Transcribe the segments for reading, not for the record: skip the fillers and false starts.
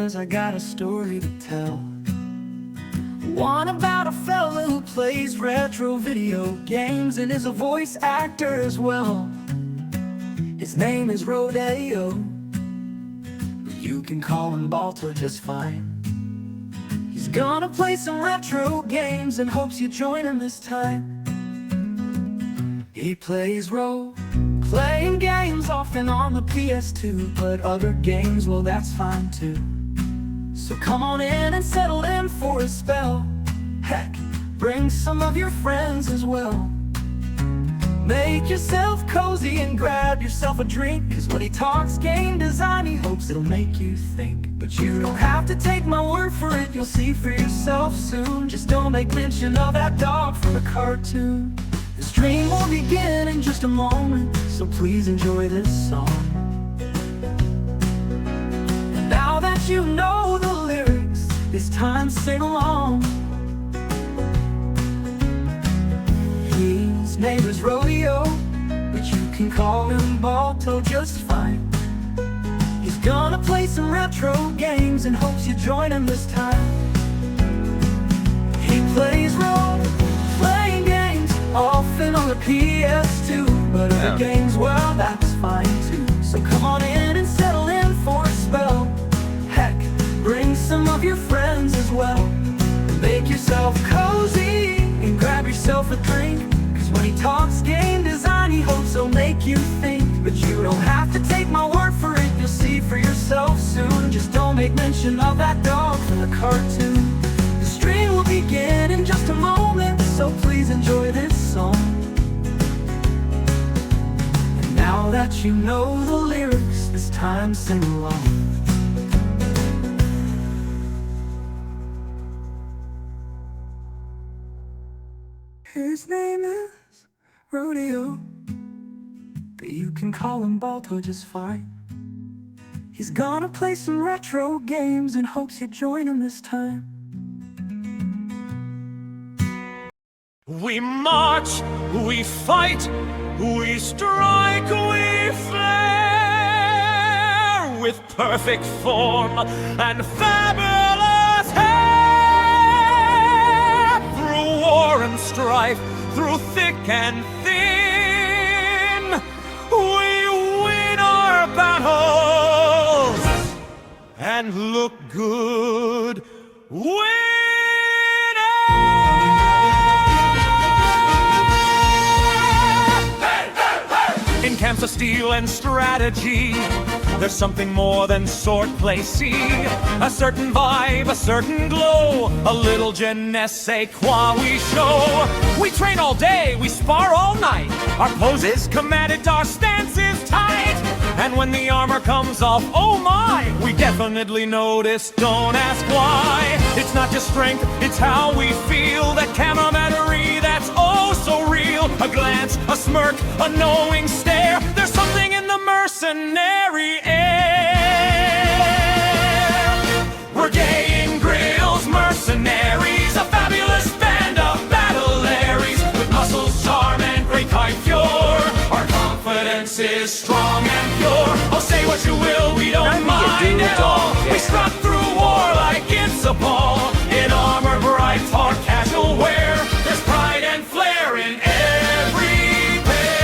'cause I got a story to tell. One about a fella who plays retro video games and is a voice actor as well. His name is Rodeo, but you can call him Balto just fine. He's gonna play some retro games and hopes you join him this time. He plays role-playing games often on the PS2, but other games, well, that's fine too. So come on in and settle in for a spell. Heck, bring some of your friends as well. Make yourself cozy and grab yourself a drink, 'cause when he talks game design, he hopes it'll make you think. But you don't have to take my word for it, you'll see for yourself soon. Just don't make mention of that dog from the cartoon. The stream will begin in just a moment, so please enjoy this song. And now that you know the lyrics, it's time to sing along. His name is Rodeo, but you can call him Balto just fine. He's gonna play some retro games and hopes you join him this time. He plays role-playing games often on the PS2, but other games, well, that's fine too. So come on in and settle in for a spell. Heck, bring some of your friends as well. Make yourself cozy and grab yourself a drink, 'cause when he talks game design, he hopes he'll make you think. But you don't have to take my word for it, you'll see for yourself soon. Just don't make mention of that dog from the cartoon. The stream will begin in just a moment, so please enjoy this song. And now that you know the lyrics, it's time to sing along. His name is Rodeo, but you can call him Balto just fine. He's gonna play some retro games and hopes you join him this time. We march, we fight, we strike, we flare, with perfect form and fabulous hair. Through war and strife, through thick and thin, we win our battles and look good winning. In camps of steel and strategy, there's something more than swordplay. See, a certain vibe, a certain glow, a little je ne sais quoi we show. We train all day, we spar all night. Our pose is commanded, our stance is tight. And when the armor comes off, oh my, we definitely notice, don't ask why. It's not just strength, it's how we feel. That camaraderie that's oh so real. A glance, a smirk, a knowing stare. There's something in the mercenary air. We're gay in Greil's Mercenaries, a fabulous band of battlearies, with muscles, charm, and great coiffure. Our confidence is strong and pure. Oh, say what you will, we don't mind at all. We struck through war like it's a ball. In armor bright for casual wear, there's pride and flair in every pair.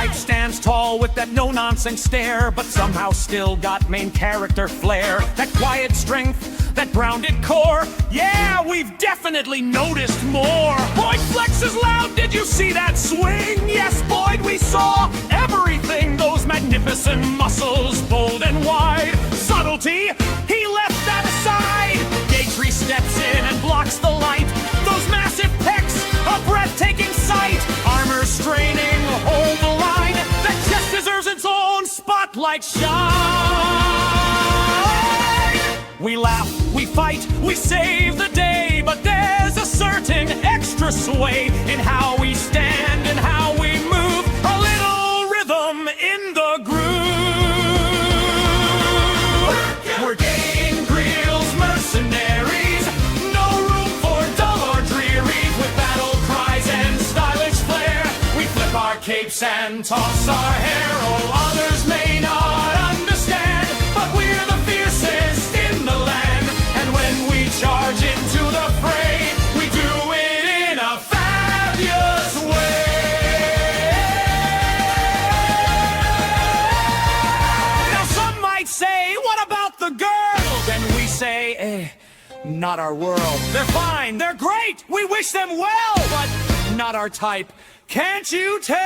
Ike stands tall with that no-nonsense stare, but somehow still got main character flair. That quiet strength, that grounded core, yeah, we've definitely noticed more. Boyd flexes loud, did you see that swing? Yes, Boyd, we saw everything. Those magnificent muscles, bold and wide. Subtlety, he left that aside. Gatry steps in and blocks the light. Those massive pecs, a breathtaking sight. Armor straining, hold the line. That just deserves its own spotlight shine. We laugh, we fight, we save the day, but there's a certain extra sway in how we stand and how we move. A little rhythm in the groove. We're gay in Greil's Mercenaries, no room for dull or dreary. With battle cries and stylish flair, we flip our capes and toss our hair. Oh, not our world. They're fine, they're great, we wish them well, but not our type. Can't you tell?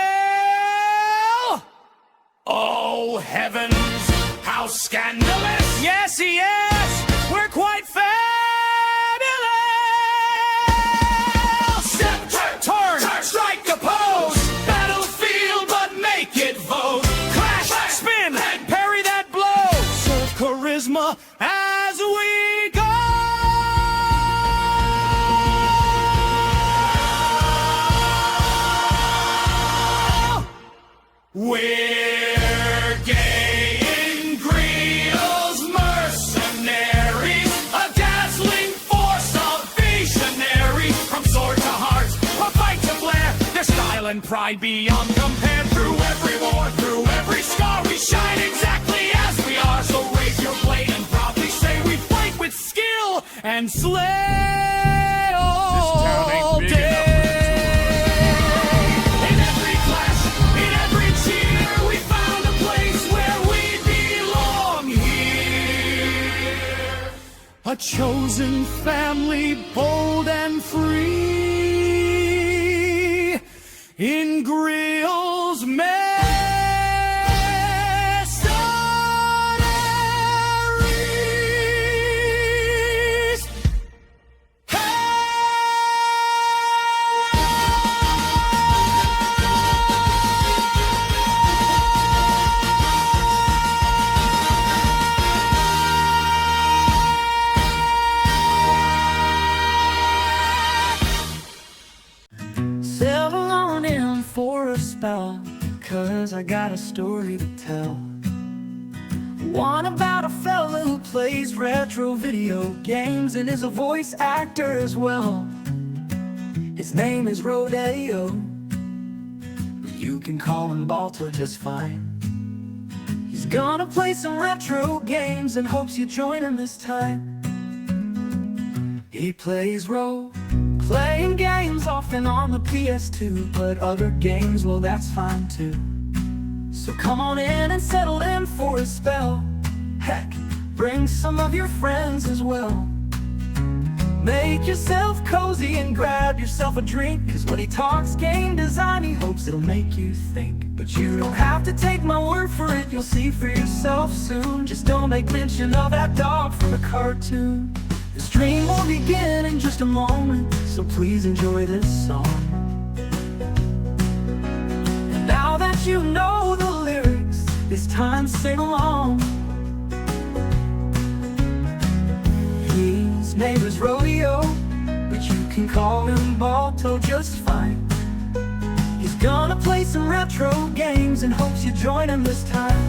Oh heavens, how scandalous! Yes, yes, we're quite fabulous! Step, turn, strike a pose, battlefield, but make it vote. Clash, spin, parry that blow, serve charisma as we go. We're gay in Greil's Mercenaries, a dazzling force of visionary. From sword to heart, from fight to flair, their style and pride beyond compare. Through every war, through every scar, we shine exactly as we are. So raise your blade and proudly say we fight with skill and slay all day. A chosen family, bold and free, in Greil's Mercenaries. Settle on in for a spell, 'cause I got a story to tell. One about a fella who plays retro video games and is a voice actor as well. His name is Rodeo, but you can call him Balto just fine. He's gonna play some retro games and hopes you join him this time. He plays role-playing games often on the PS2, but other games, well, that's fine too. So come on in and settle in for a spell. Heck, bring some of your friends as well. Make yourself cozy and grab yourself a drink, 'cause when he talks game design, he hopes it'll make you think. But you don't have to take my word for it, you'll see for yourself soon. Just don't make mention of that dog from the cartoon. The stream will begin in just a moment, so please enjoy this song. And now that you know the lyrics, it's time to sing along. His name is Rodeo, but you can call him Balto just fine. He's gonna play some retro games and hopes you join him this time.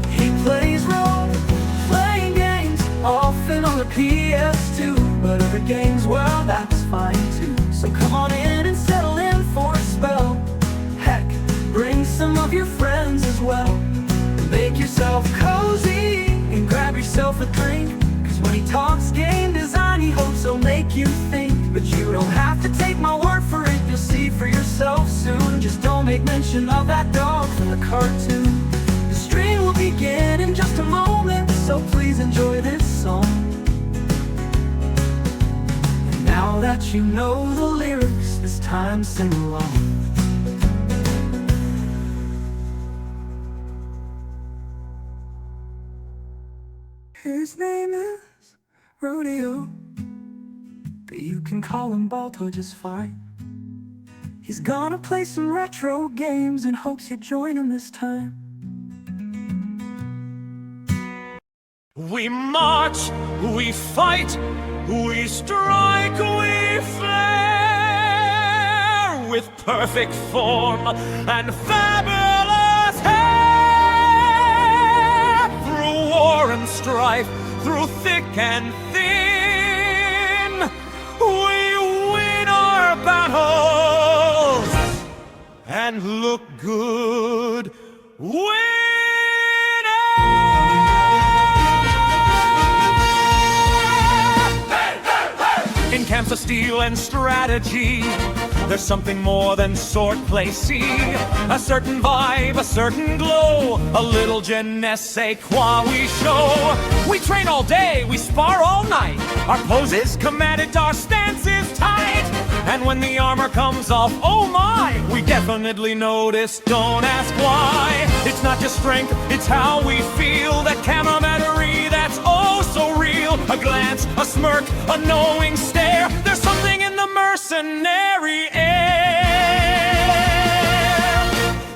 He plays role-playing games often on the PS2, but other games, well, that's fine too. So come on in and settle in for a spell. Heck, bring some of your friends as well. Make yourself cozy and grab yourself a drink, 'cause when he talks game design, he hopes he'll make you think. But you don't have to take my word for it, you'll see for yourself soon. Just don't make mention of that dog from the cartoon. The stream will begin in just a moment, so please enjoy this song. And now that you know the lyrics, it's time to sing along. His name is Rodeo, but you can call him Balto just fine. He's gonna play some retro games and hopes you join him this time. We march, we fight, we strike, we flare, with perfect form and fabulous hair. Through war and strife, through thick and thin, we win our battles and look good winning. In camps of steel and strategy, There's something more than swordplay, see. A certain vibe, a certain glow, a little je ne sais quoi we show. We train all day, we spar all night. Our pose is commanded, our stance is tight. And when the armor comes off, oh my, we definitely notice, don't ask why. It's not just strength, it's how we feel. That camaraderie that's oh so real. A glance, a smirk, a knowing stare. There's something in the mercenary air.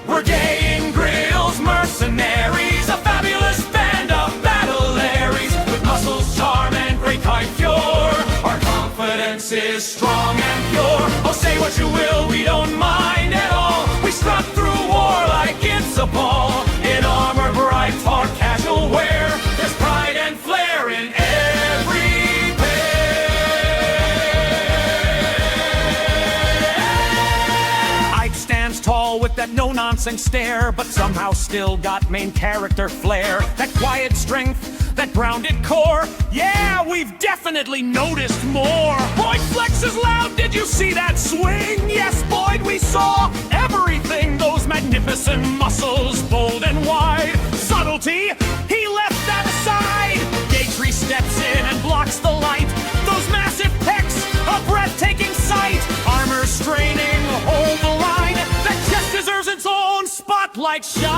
We're gay in Greil's mercenaries, a fabulous band of battlearies with muscles, charm, and great kaifior. Our confidence is strong and pure. Oh, say what you will, we don't mind at all. We strut through war like it's a ball. In armor bright or casual wear, there's pride and flair in every pair. Ike stands tall with that no-nonsense stare, but somehow still got main character flair. That quiet strength, that grounded core. Yeah, we've definitely noticed more. Boyd flexes loud, did you see that swing? Yes, Boyd, we saw everything. Those magnificent muscles, bold and wide. Subtlety, he left that aside. Gatry steps in and blocks the light. Those massive pecs, a breathtaking sight. Armor straining, hold the line. That just deserves its own spotlight shine.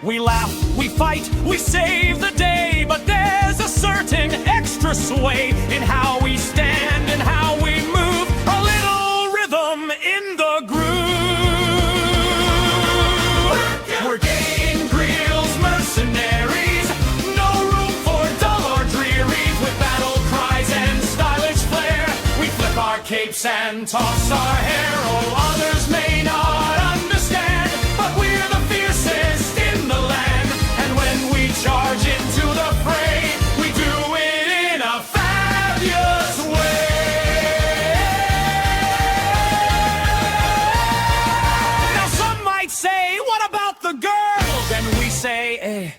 We laugh, we fight, we save the day, but there's a certain extra sway in how we stand and how we move. A little rhythm in the groove. We're gay in Greil's mercenaries, no room for dull or dreary. With battle cries and stylish flair, we flip our capes and toss our hair. Oh, others may not understand, but we're the fiercest in the land. And when we charge into the fray, we do it in a fabulous way. Now some might say, what about the girls? And we say,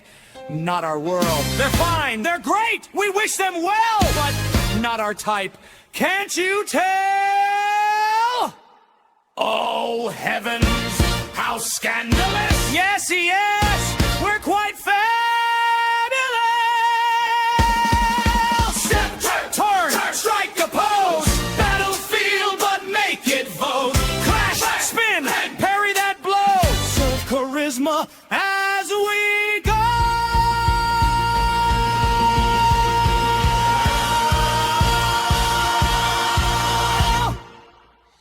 not our world. They're fine, they're great, we wish them well, but not our type. Can't you tell? Oh, heavens, how scandalous! Yes, yes, we're quite fabulous! Step, turn, strike a pose, battlefield, but make it vote. Clash, spin, and parry that blow. So charisma as we go.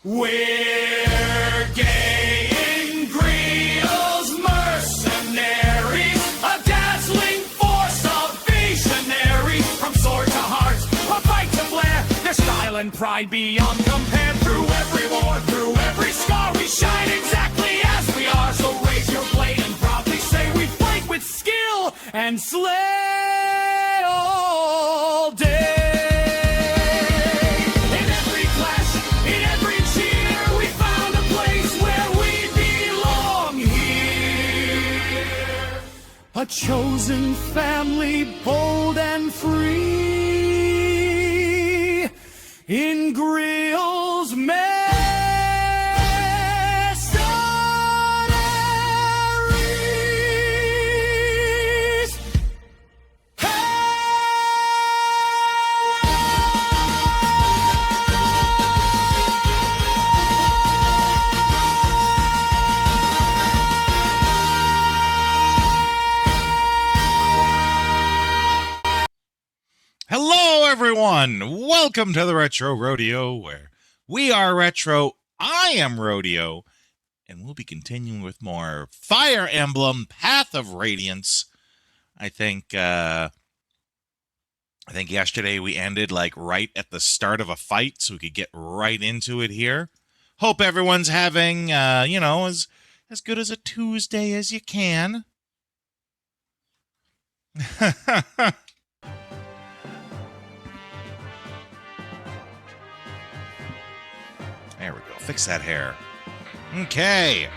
We're gay in Greil's mercenaries, a dazzling force of visionary. From sword to heart, a fight to flair, their style and pride beyond compare. Through every war, through every scar, we shine exactly as we are. So raise your blade and proudly say we fight with skill and slay all day. A chosen family, bold and free, in Greil's mercenaries. Hello, everyone. Welcome to the Retro Rodeo, where we are Retro, I am Rodeo, and we'll be continuing with more Fire Emblem Path of Radiance. I think yesterday we ended like right at the start of a fight, so we could get right into it here. Hope everyone's having, as good as a Tuesday as you can. There we go. Fix that hair. Okay.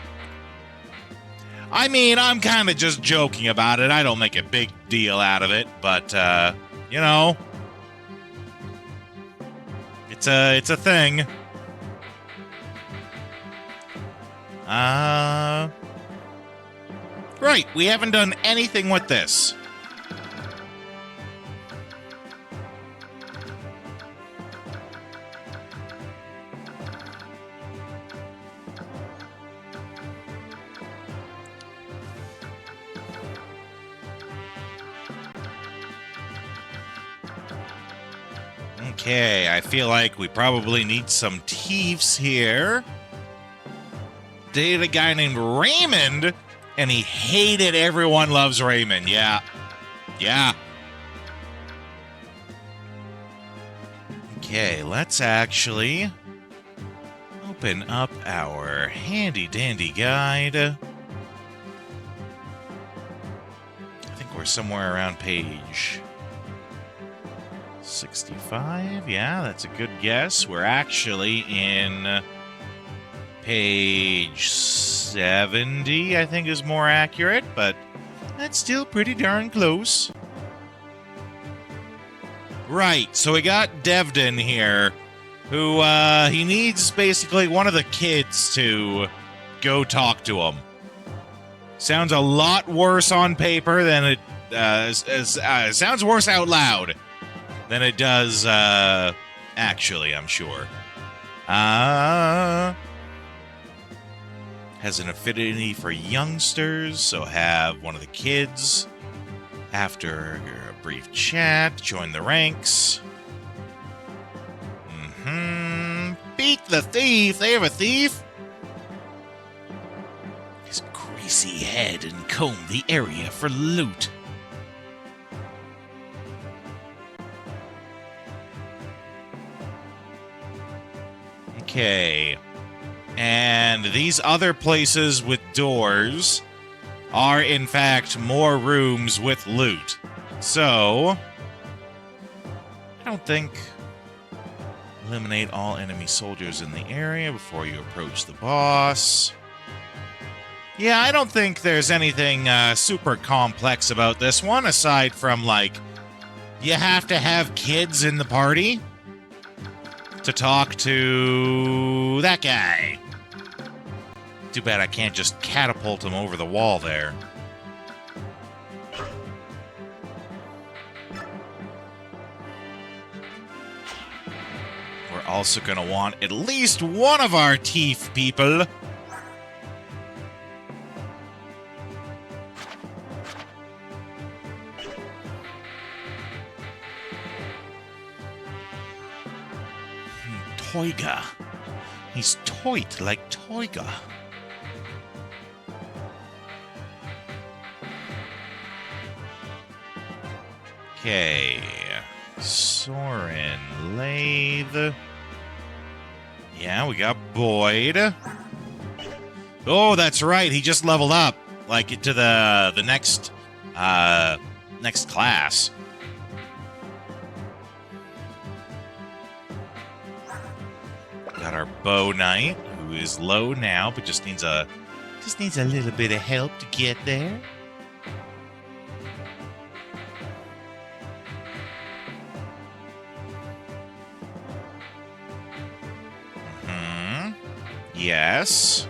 I mean, I'm kind of just joking about it. I don't make a big deal out of it, but, It's a thing. Right, we haven't done anything with this. Okay, I feel like we probably need some thieves here. Dated a guy named Raymond, and he hated Everyone Loves Raymond. Yeah. Yeah. Okay, let's actually open up our handy-dandy guide. I think we're somewhere around page 65. Yeah, that's a good guess. We're actually in page 70, I think is more accurate, but that's still pretty darn close. Right, so we got Devdon here, who, he needs basically one of the kids to go talk to him. Sounds a lot worse on paper than it, sounds worse out loud than it does, actually, I'm sure. Has an affinity for youngsters, so have one of the kids, after a brief chat, join the ranks. Beat the thief! They have a thief? His greasy head and comb the area for loot. Okay. And these other places with doors are, in fact, more rooms with loot. So, I don't think... Eliminate all enemy soldiers in the area before you approach the boss. Yeah, I don't think there's anything super complex about this one, aside from, like, you have to have kids in the party to talk to that guy. Too bad I can't just catapult him over the wall there. We're also going to want at least one of our thief people. Toiga. He's toit like Toiga. Okay. Soren, Lathe. Yeah, we got Boyd. Oh, that's right. He just leveled up, like, to the next next class. Got our Bow Knight, who is low now, but just needs a little bit of help to get there. Yes.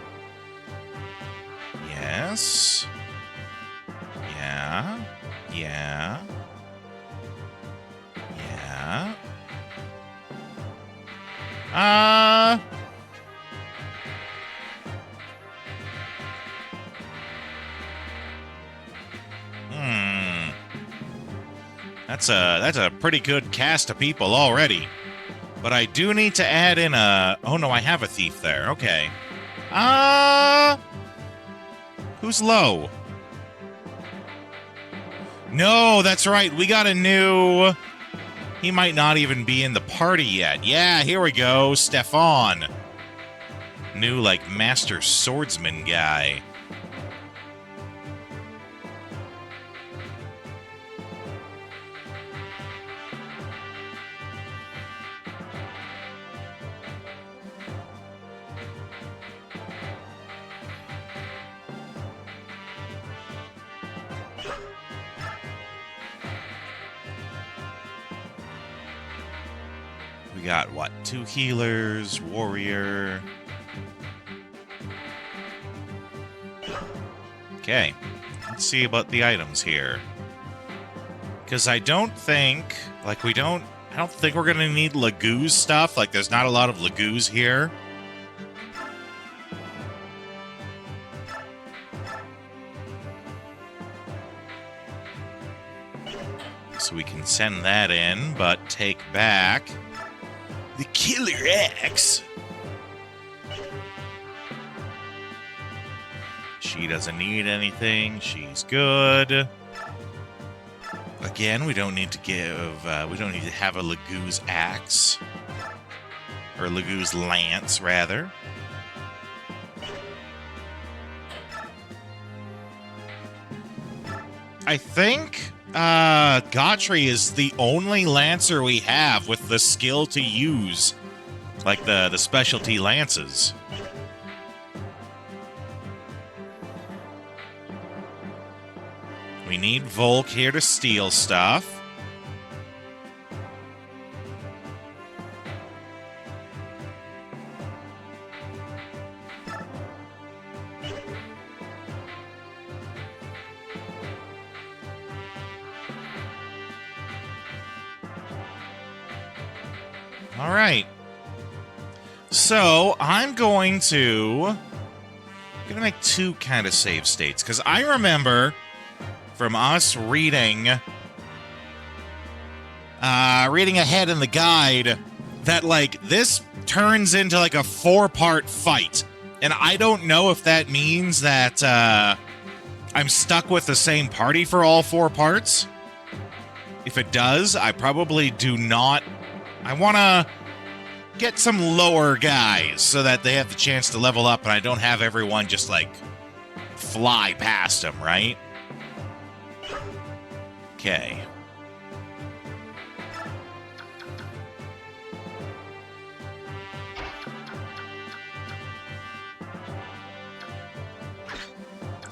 Yes. Yeah. Yeah. Yeah. That's a pretty good cast of people already. But I do need to add in a... Oh, no, I have a thief there. Okay. Who's low? No, that's right. We got a new... He might not even be in the party yet. Yeah, here we go. Stefan. New, like, master swordsman guy. We got, what, 2 healers, warrior. Okay, let's see about the items here. Because I don't think, like, I don't think we're gonna need Lagoo's stuff. Like, there's not a lot of Lagoo's here. So we can send that in, but take back the Killer Axe. She doesn't need anything. She's good. Again, we don't need to we don't need to have a Lagoo's axe. Or Lagoo's lance, rather. I think Gotri is the only Lancer we have with the skill to use, like, the specialty lances. We need Volk here to steal stuff. All right. So I'm going to make 2 kind of save states, because I remember from us reading ahead in the guide that, like, this turns into like a 4-part fight, and I don't know if that means that I'm stuck with the same party for all 4 parts. If it does, I probably do not. I want to get some lower guys so that they have the chance to level up and I don't have everyone just, like, fly past them, right? Okay.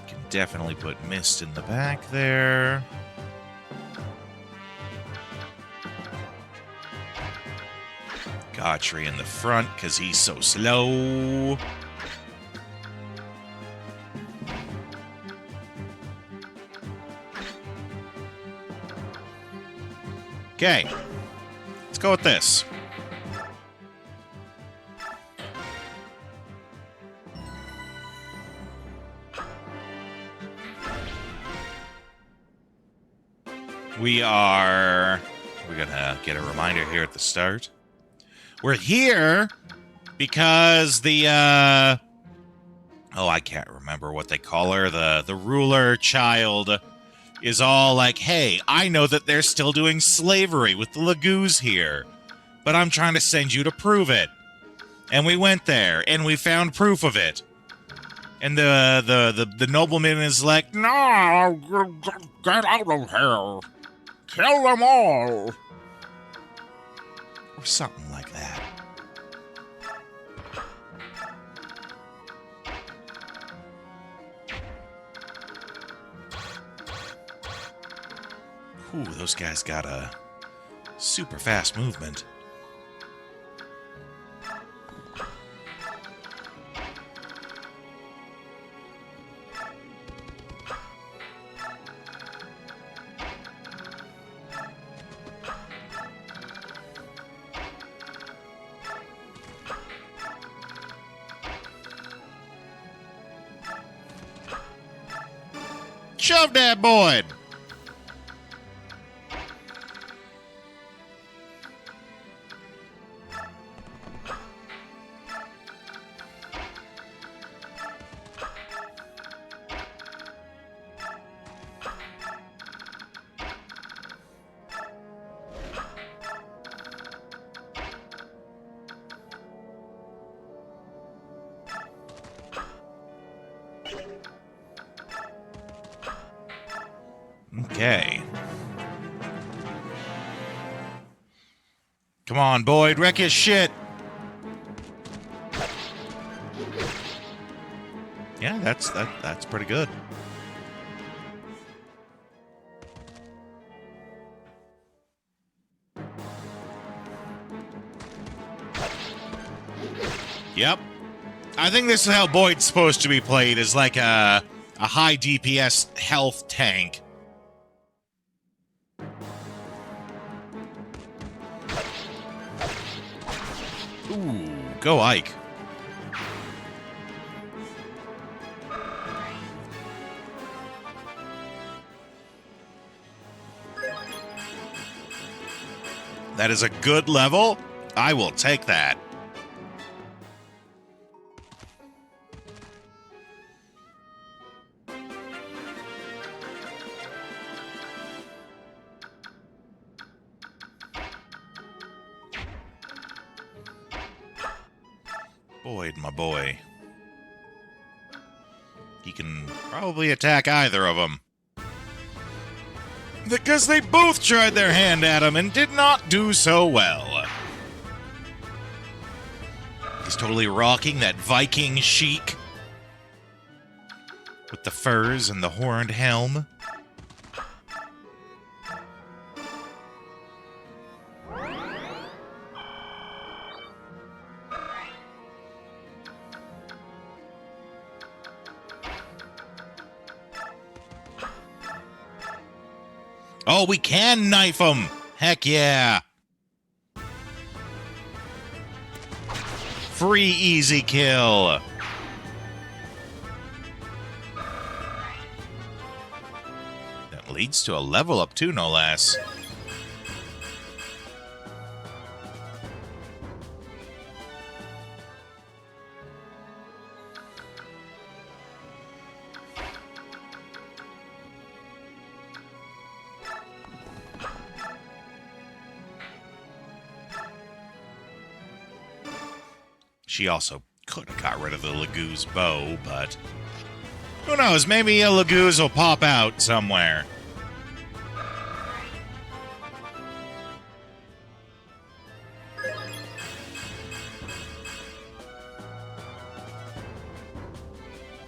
Can definitely put Mist in the back there. Gotri in the front because he's so slow. Okay, let's go with this. We're gonna get a reminder here at the start. We're here because the, I can't remember what they call her. The ruler child is all like, hey, I know that they're still doing slavery with the Lagoo's here, but I'm trying to send you to prove it. And we went there, and we found proof of it. And the nobleman is like, no, get out of here. Kill them all. Or something like that. Ooh, those guys got a super fast movement. Shove that boy! Okay. Come on, Boyd, wreck his shit. Yeah, that's pretty good. Yep. I think this is how Boyd's supposed to be played, as like a high DPS health tank. Ooh, go Ike. That is a good level. I will take that. Boyd, my boy. He can probably attack either of them. Because they both tried their hand at him and did not do so well. He's totally rocking that Viking chic with the furs and the horned helm. Oh, we can knife him! Heck yeah! Free easy kill! That leads to a level up too, no less. She also could have got rid of the Lagoo's bow, but who knows? Maybe a Lagoo's will pop out somewhere.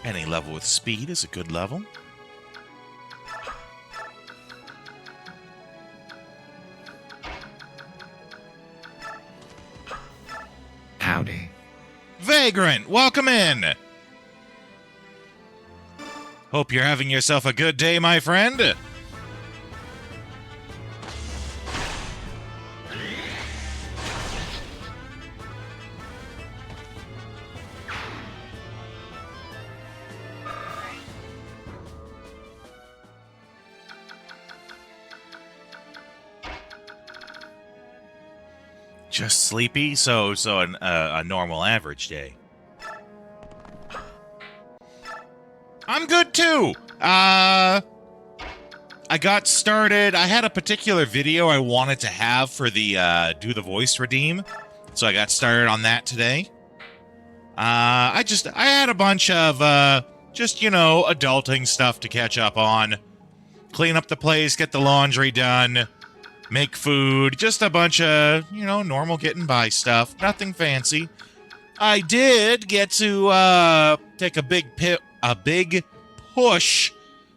Any level with speed is a good level. Howdy. Vagrant, welcome in! Hope you're having yourself a good day, my friend. Just sleepy, so a normal average day. I'm good too. I got started. I had a particular video I wanted to have for the do the voice redeem, so I got started on that today. I had a bunch of just, you know, adulting stuff to catch up on. Clean up the place, get the laundry done, make food, just a bunch of, you know, normal getting by stuff. Nothing fancy. I did get to take a big push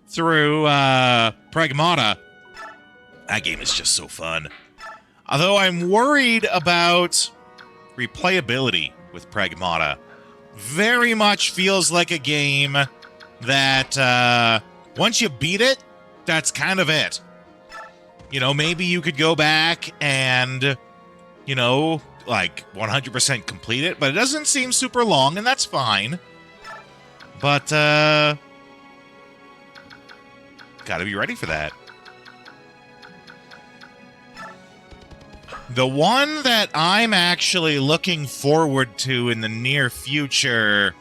through Pragmata. That game is just so fun. Although I'm worried about replayability with Pragmata. Very much feels like a game that once you beat it, that's kind of it. You know, maybe you could go back and, you know, like 100% complete it, but it doesn't seem super long, and that's fine. But, gotta be ready for that. The one that I'm actually looking forward to in the near future,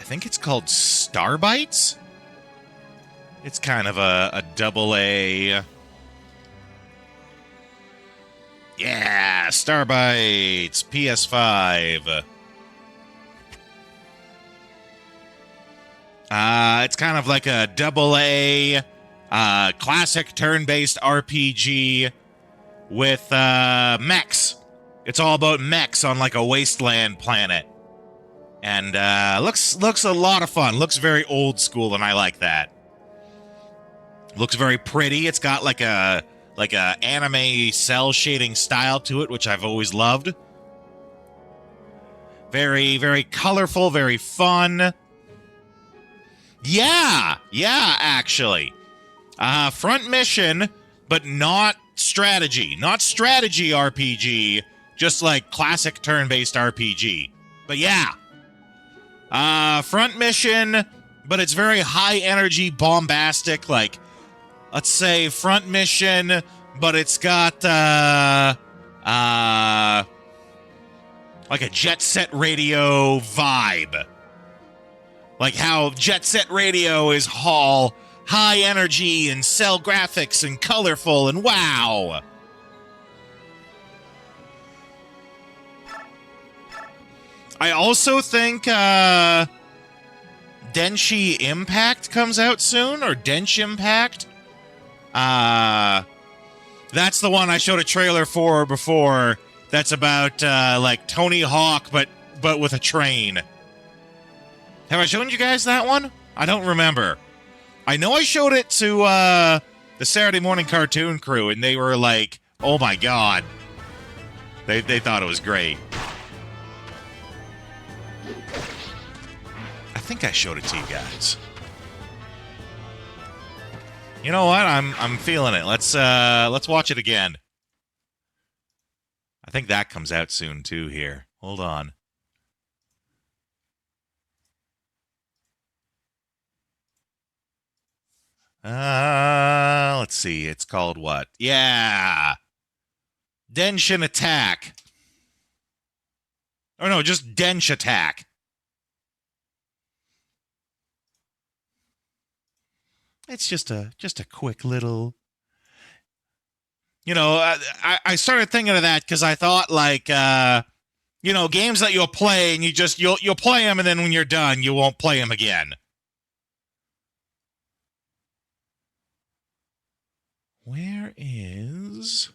I think it's called Starbites? It's kind of a double A. Yeah, Starbites, PS5. It's kind of like a double A classic turn-based RPG with mechs. It's all about mechs on like a wasteland planet. And looks a lot of fun. Looks very old school, and I like that. Looks very pretty. It's got like a anime cell shading style to it, which I've always loved. Very, very colorful, very fun. Yeah, actually. Front mission, but not strategy. Not strategy RPG, just like classic turn-based RPG. But yeah. Front mission, but it's very high energy, bombastic, like, let's say front mission, but it's got, like a Jet Set Radio vibe. Like how Jet Set Radio is all high energy and cell graphics and colorful and wow. I also think Denshi Impact comes out soon, or Densh Impact. That's the one I showed a trailer for before. That's about like Tony Hawk, but with a train. Have I shown you guys that one? I don't remember. I know I showed it to the Saturday Morning Cartoon Crew, and they were like, "Oh my god!" They thought it was great. I think I showed it to you guys. You know what? I'm feeling it. Let's watch it again. I think that comes out soon too here. Hold on. Let's see. It's called what? Yeah. Denshin Attack. Oh no, just Densh Attack. It's just a quick little. You know, I started thinking of that because I thought like, you know, games that you'll play and you'll play them and then when you're done you won't play them again. Where is?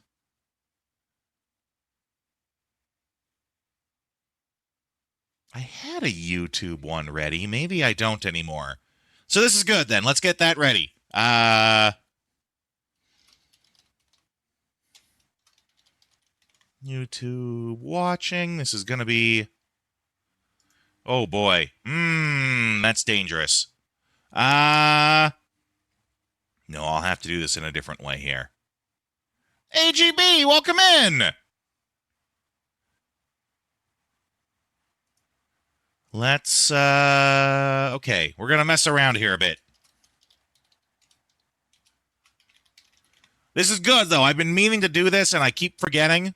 I had a YouTube one ready. Maybe I don't anymore. So this is good then. Let's get that ready. YouTube watching. This is going to be... Oh, boy. That's dangerous. No, I'll have to do this in a different way here. AGB, welcome in! Let's, okay, we're going to mess around here a bit. This is good, though. I've been meaning to do this, and I keep forgetting.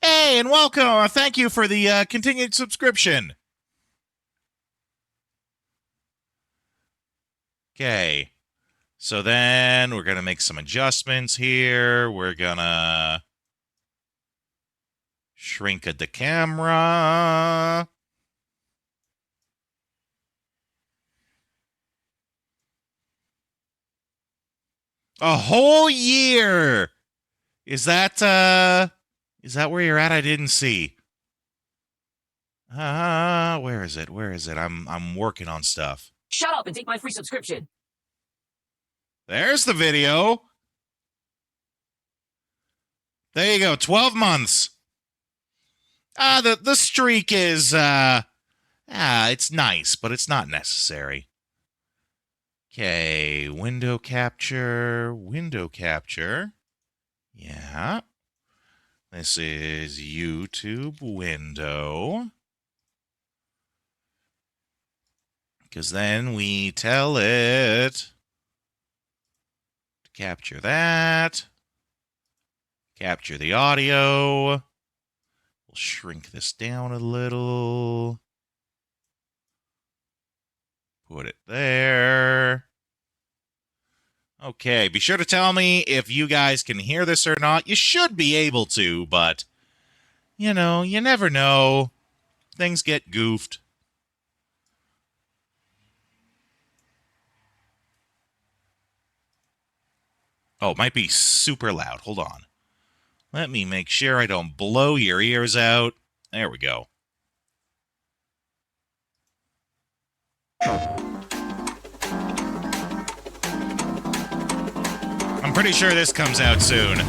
Hey, and welcome. Thank you for the continued subscription. Okay. So then we're going to make some adjustments here. We're going to shrink the camera. A whole year. Is that where you're at? I didn't see. Where is it? Where is it? I'm working on stuff. Shut up and take my free subscription. There's the video. There you go. 12 months. The streak is it's nice, but it's not necessary. Okay, window capture. Yeah. This is YouTube window. Because then we tell it to capture that. Capture the audio. We'll shrink this down a little. Put it there. Okay, be sure to tell me if you guys can hear this or not. You should be able to, but, you know, you never know. Things get goofed. Oh, it might be super loud. Hold on. Let me make sure I don't blow your ears out. There we go. I'm pretty sure this comes out soon.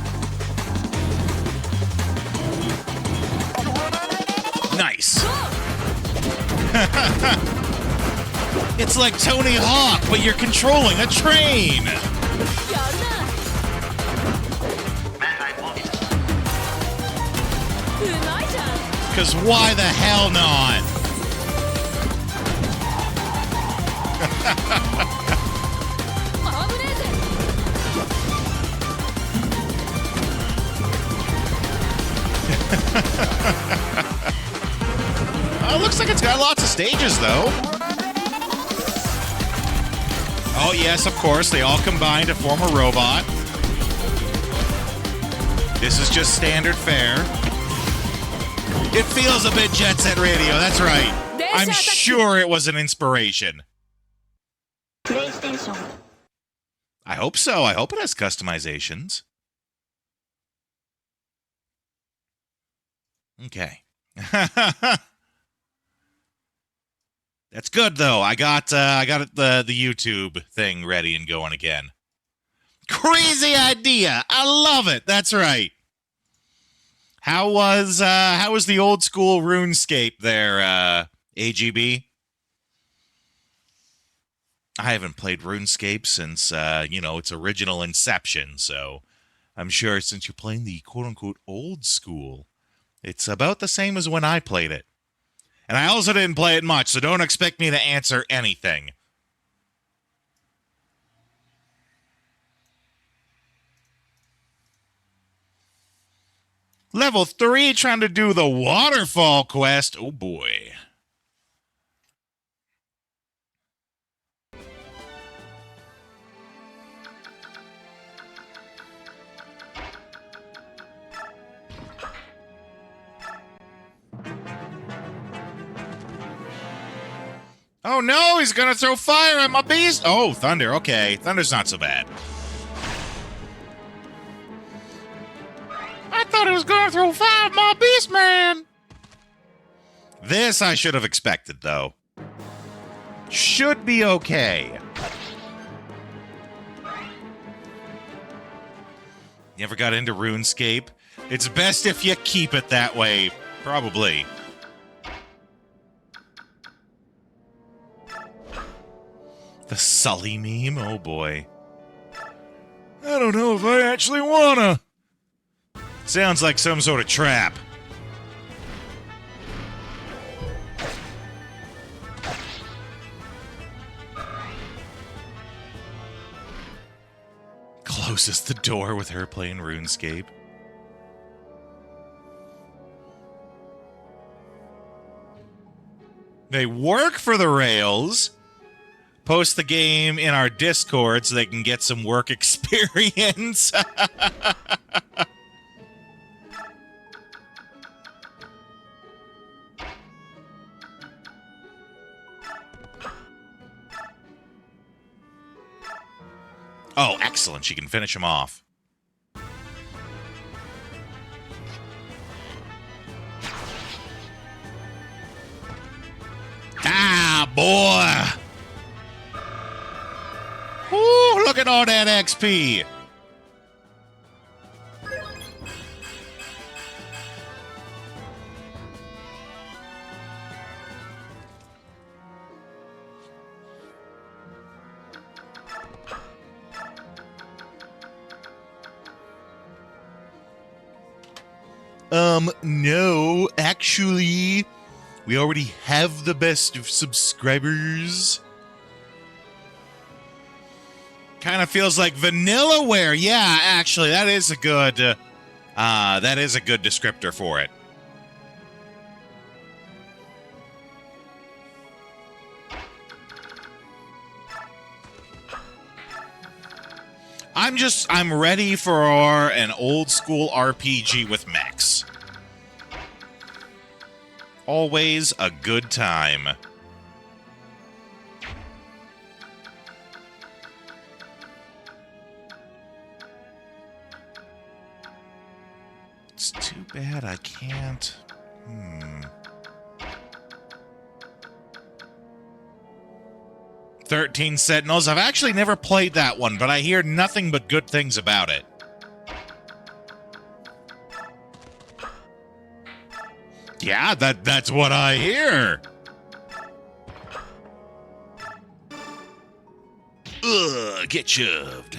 It's like Tony Hawk, but you're controlling a train. Because why the hell not? Looks like it's got lots of stages, though. Oh, yes, of course. They all combine to form a robot. This is just standard fare. It feels a bit Jet Set Radio, that's right. I'm sure it was an inspiration. I hope so. I hope it has customizations. Okay. That's good, though. I got the YouTube thing ready and going again. Crazy idea. I love it. That's right. How was the old school RuneScape there, AGB? I haven't played RuneScape since its original inception, so I'm sure since you're playing the quote-unquote old school, it's about the same as when I played it. And I also didn't play it much, so don't expect me to answer anything. Level 3, trying to do the waterfall quest. Oh, boy. Oh, no, he's going to throw fire at my beast. Oh, thunder. Okay, thunder's not so bad. I thought he was going to throw fire at my beast, man. This I should have expected, though. Should be okay. You ever got into RuneScape? It's best if you keep it that way. Probably. The Sully meme? Oh, boy. I don't know if I actually wanna. Sounds like some sort of trap. Closes the door with her playing RuneScape. They work for the rails. Post the game in our Discord so they can get some work experience. Oh, excellent. She can finish him off. Ah, boy. Ooh, look at all that XP. No, actually, we already have the best of subscribers. Kind of feels like Vanillaware. Yeah, actually, that is a good descriptor for it. I'm ready for an old school RPG with mechs. Always a good time. It's too bad I can't. 13 Sentinels. I've actually never played that one, but I hear nothing but good things about it. Yeah, that's what I hear. Ugh, get shoved.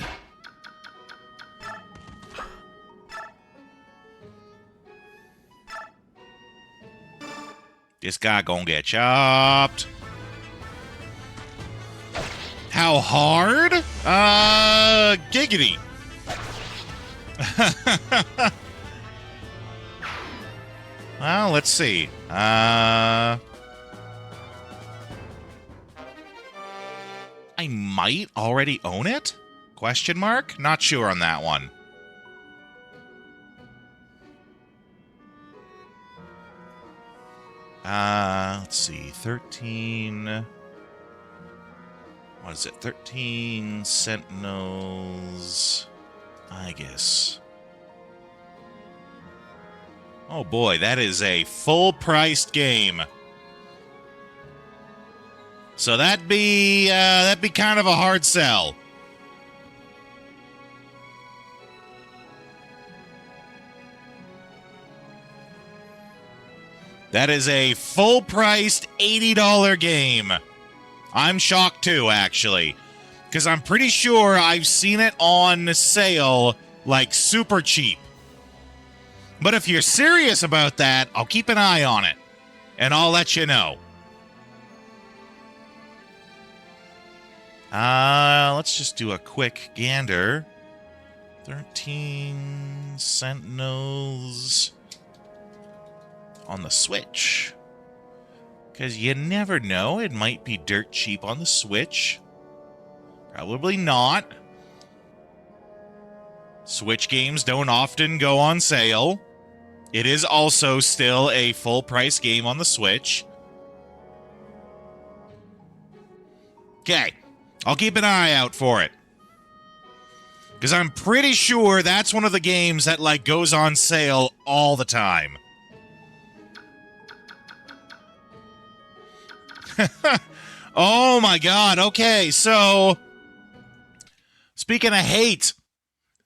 This guy gonna get chopped. How hard? Giggity. Well, let's see. I might already own it? Question mark? Not sure on that one. Let's see. 13... What is it? 13 Sentinels... I guess. Oh boy, that is a full-priced game. So that'd be kind of a hard sell. That is a full-priced $80 game. I'm shocked too, actually, because I'm pretty sure I've seen it on sale, like, super cheap. But if you're serious about that, I'll keep an eye on it, and I'll let you know. Let's just do a quick gander. 13 Sentinels on the Switch. Because you never know, it might be dirt cheap on the Switch. Probably not. Switch games don't often go on sale. It is also still a full-price game on the Switch. Okay, I'll keep an eye out for it. Because I'm pretty sure that's one of the games that, like, goes on sale all the time. Oh my god, okay, so... Speaking of hate,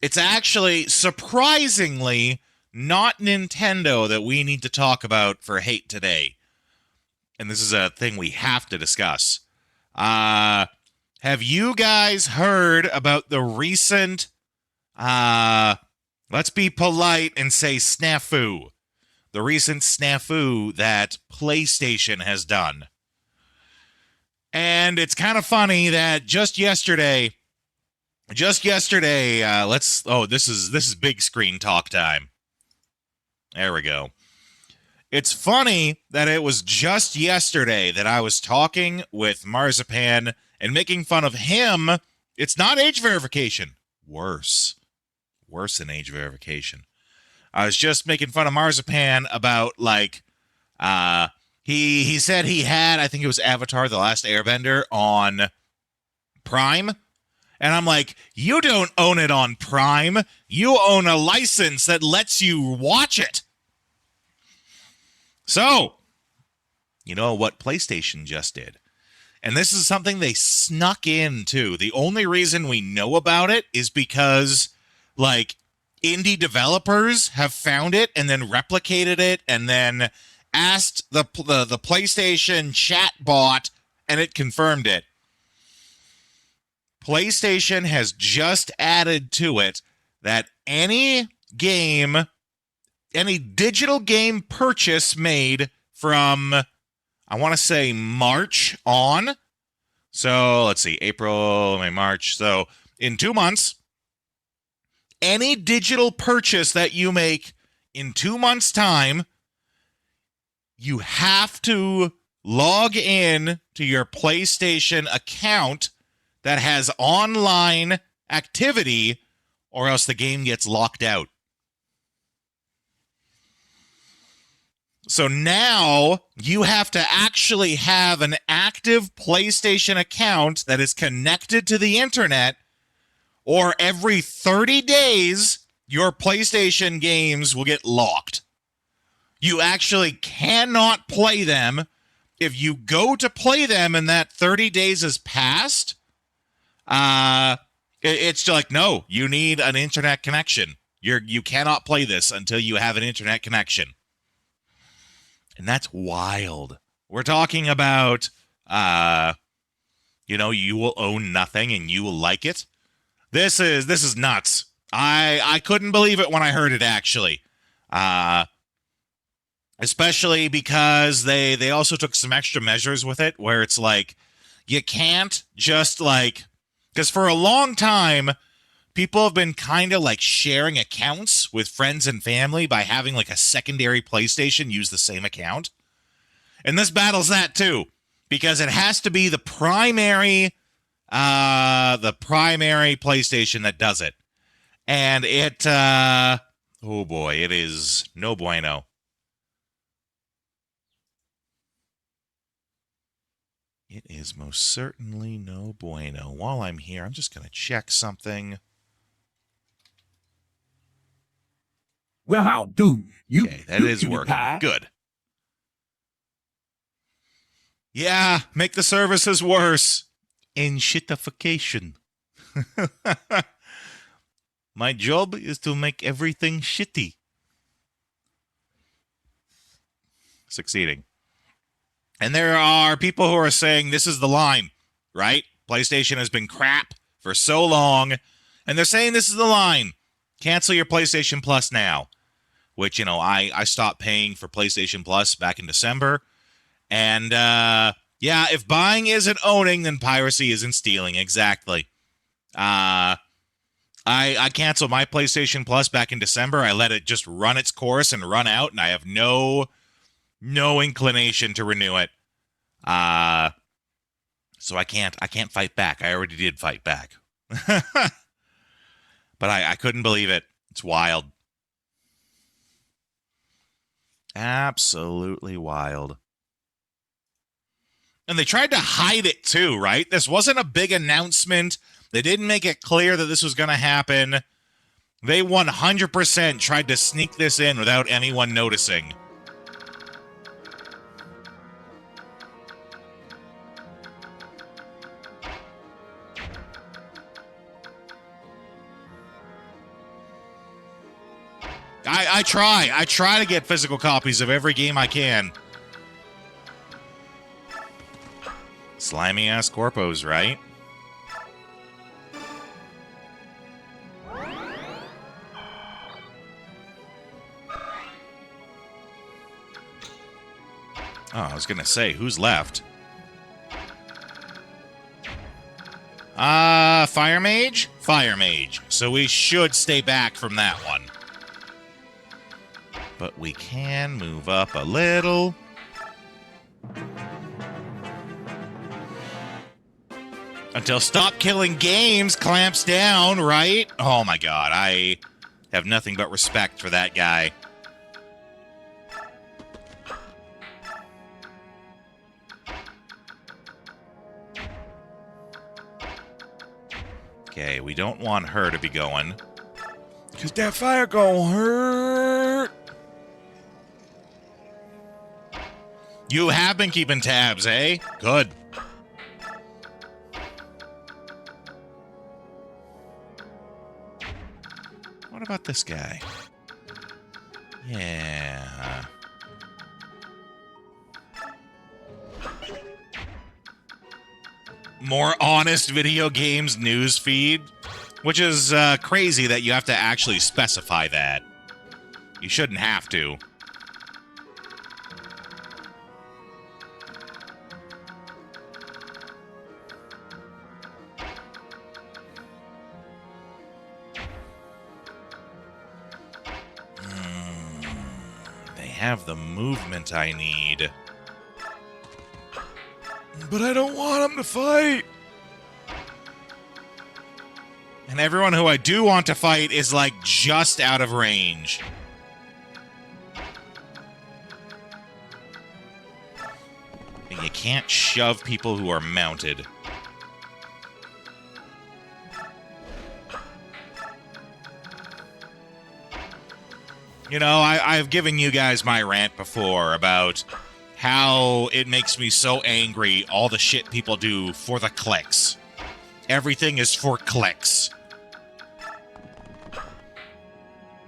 it's actually, surprisingly, not Nintendo that we need to talk about for hate today. And this is a thing we have to discuss. Have you guys heard about the recent, let's be polite and say snafu. The recent snafu that PlayStation has done. And it's kind of funny that just yesterday, this is big screen talk time. There we go. It's funny that it was just yesterday that I was talking with Marzipan and making fun of him. It's not age verification. Worse than age verification. I was just making fun of Marzipan about, like, he said he had, I think it was Avatar: The Last Airbender on Prime. And I'm like, you don't own it on Prime. You own a license that lets you watch it. So, you know what PlayStation just did? And this is something they snuck in, too. The only reason we know about it is because, like, indie developers have found it and then replicated it and then asked the PlayStation chat bot, and it confirmed it. PlayStation has just added to it that any digital game purchase made from, I want to say, March on. So let's see, April, May, March. So in 2 months, any digital purchase that you make in 2 months' time, you have to log in to your PlayStation account that has online activity, or else the game gets locked out. So now you have to actually have an active PlayStation account that is connected to the internet, or every 30 days, your PlayStation games will get locked. You actually cannot play them. If you go to play them and that 30 days has passed, it's like, no, you need an internet connection. You cannot play this until you have an internet connection. And that's wild. We're talking about, you know, you will own nothing and you will like it. This is nuts. I couldn't believe it when I heard it, actually. Especially because they also took some extra measures with it, where it's like, you can't just like, because for a long time, people have been kind of like sharing accounts with friends and family by having like a secondary PlayStation use the same account. And this battles that too, because it has to be the primary PlayStation that does it. And it, oh boy, it is no bueno. It is most certainly no bueno. While I'm here, I'm just going to check something. Well, how do you? Okay, that is working. Good. Yeah, make the services worse. In shitification. My job is to make everything shitty. Succeeding. And there are people who are saying this is the line, right? PlayStation has been crap for so long, and they're saying this is the line. Cancel your PlayStation Plus now. Which, you know, I stopped paying for PlayStation Plus back in December. And, yeah, if buying isn't owning, then piracy isn't stealing. Exactly. I canceled my PlayStation Plus back in December. I let it just run its course and run out, and I have no inclination to renew it. So I can't fight back. I already did fight back. But I couldn't believe it. It's wild. Absolutely wild. And they tried to hide it too, right? This wasn't a big announcement. They didn't make it clear that this was going to happen. They 100% tried to sneak this in without anyone noticing. I try to get physical copies of every game I can. Slimy ass corpos, right? Oh, I was gonna say, who's left? Fire Mage? Fire Mage. So we should stay back from that one. But we can move up a little. Until Stop Killing Games clamps down, right? Oh my god, I have nothing but respect for that guy. Okay, we don't want her to be going. Because that fire gonna hurt. You have been keeping tabs, eh? Good. What about this guy? Yeah. More honest video games news feed, which is crazy that you have to actually specify that. You shouldn't have to. They have the movement I need. But I don't want them to fight. And everyone who I do want to fight is, like, just out of range. And you can't shove people who are mounted. You know, I've given you guys my rant before about how it makes me so angry, all the shit people do for the clicks. Everything is for clicks.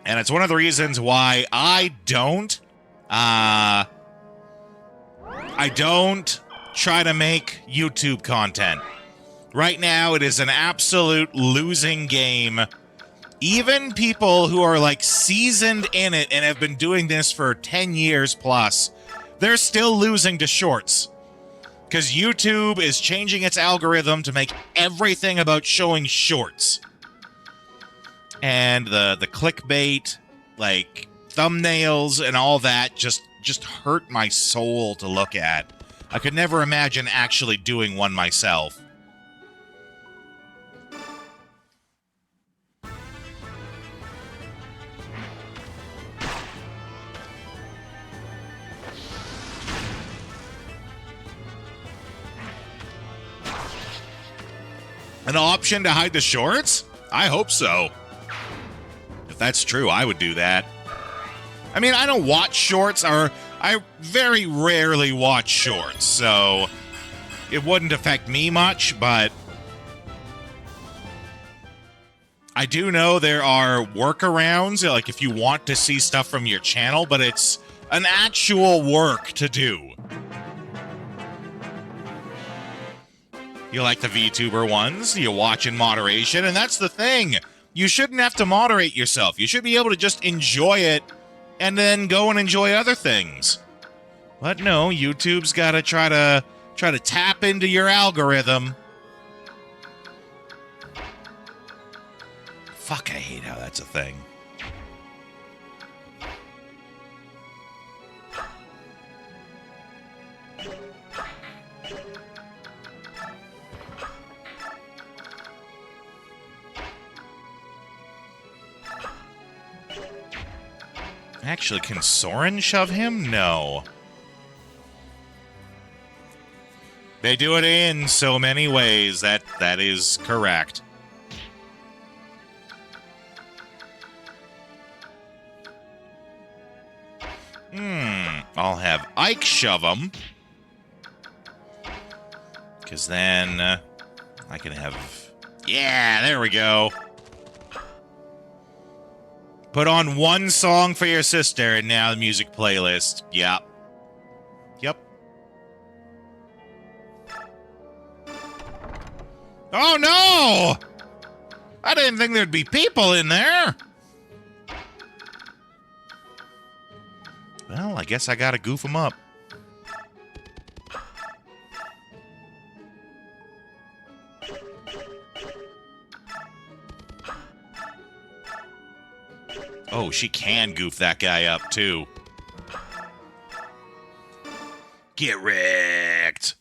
And it's one of the reasons why I don't try to make YouTube content. Right now, it is an absolute losing game. Even people who are like seasoned in it and have been doing this for 10 years plus, they're still losing to shorts. Because YouTube is changing its algorithm to make everything about showing shorts. And the clickbait, like thumbnails and all that just hurt my soul to look at. I could never imagine actually doing one myself. An option to hide the shorts? I hope so. If that's true, I would do that. I mean, I don't watch shorts, or I very rarely watch shorts, so it wouldn't affect me much, but I do know there are workarounds, like if you want to see stuff from your channel, but it's an actual work to do. You like the VTuber ones, you watch in moderation, and that's the thing. You shouldn't have to moderate yourself. You should be able to just enjoy it and then go and enjoy other things. But no, YouTube's got to try to tap into your algorithm. Fuck, I hate how that's a thing. Actually, can Soren shove him? No. They do it in so many ways. That is correct. I'll have Ike shove him. Because then I can have... Yeah, there we go. Put on one song for your sister, and now the music playlist. Yep. Yep. Oh, no! I didn't think there'd be people in there. Well, I guess I gotta goof them up. Oh, she can goof that guy up, too. Get wrecked.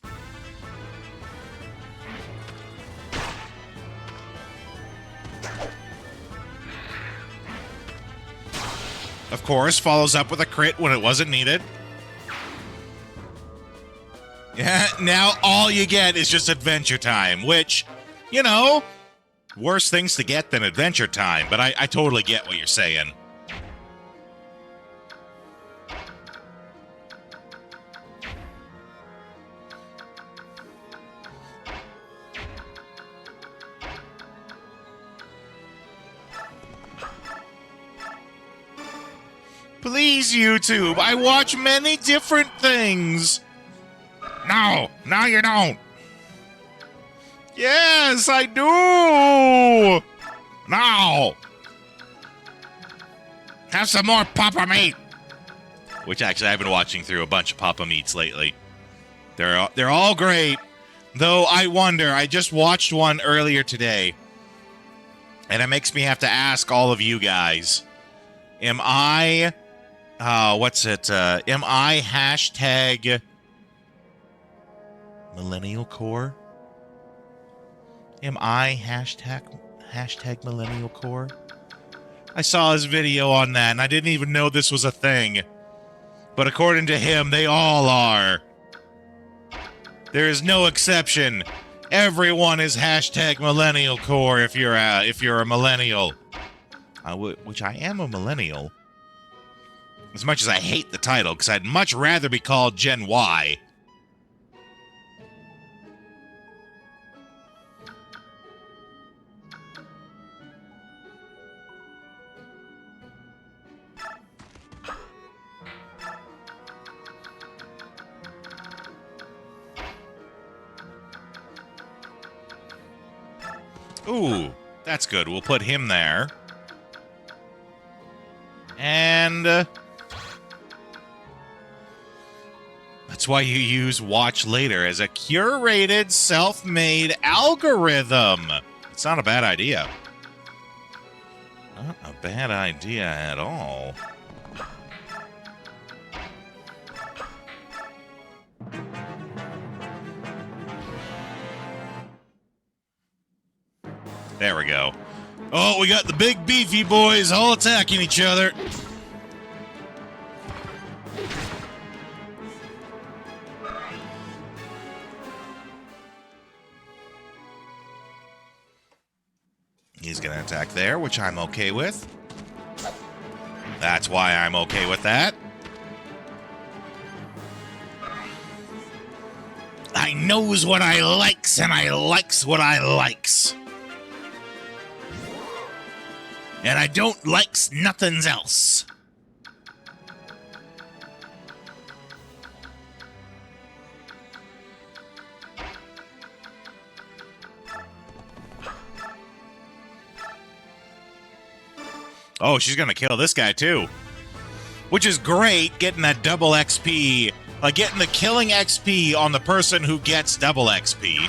Of course, follows up with a crit when it wasn't needed. Yeah, now all you get is just Adventure Time, which, you know, worse things to get than Adventure Time, but I totally get what you're saying. Please, YouTube, I watch many different things. No, no you don't. Yes, I do. No. Have some more Papa Meat. Which actually I've been watching through a bunch of Papa Meats lately. They're all great. Though I wonder, I just watched one earlier today. And it makes me have to ask all of you guys. Am I... am I hashtag Millennial Core? Am I hashtag Millennial Core? I saw his video on that, and I didn't even know this was a thing. But according to him, they all are. There is no exception. Everyone is hashtag Millennial Core if you're a millennial. Which I am a millennial. As much as I hate the title, because I'd much rather be called Gen Y. Ooh, that's good. We'll put him there. And that's why you use watch later as a curated, self-made algorithm. It's not a bad idea. Not a bad idea at all. There we go. Oh, we got the big beefy boys all attacking each other. He's going to attack there, which I'm okay with. That's why I'm okay with that. I knows what I likes, and I likes what I likes. And I don't likes nothings else. Oh, she's gonna kill this guy too. Which is great, getting that double XP. Like getting the killing XP on the person who gets double XP.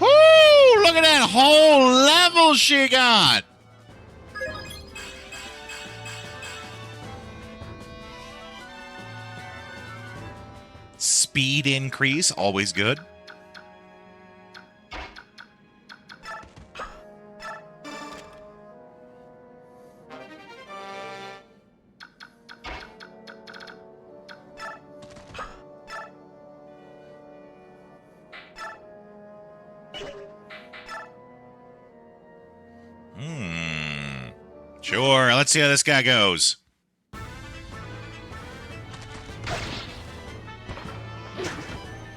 Woo! Look at that whole level she got! Speed increase, always good. Sure, let's see how this guy goes.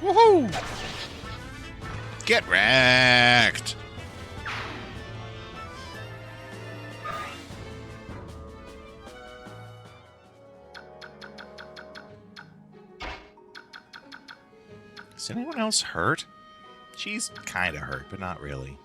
Woohoo! Get wrecked! Is anyone else hurt? She's kind of hurt, but not really.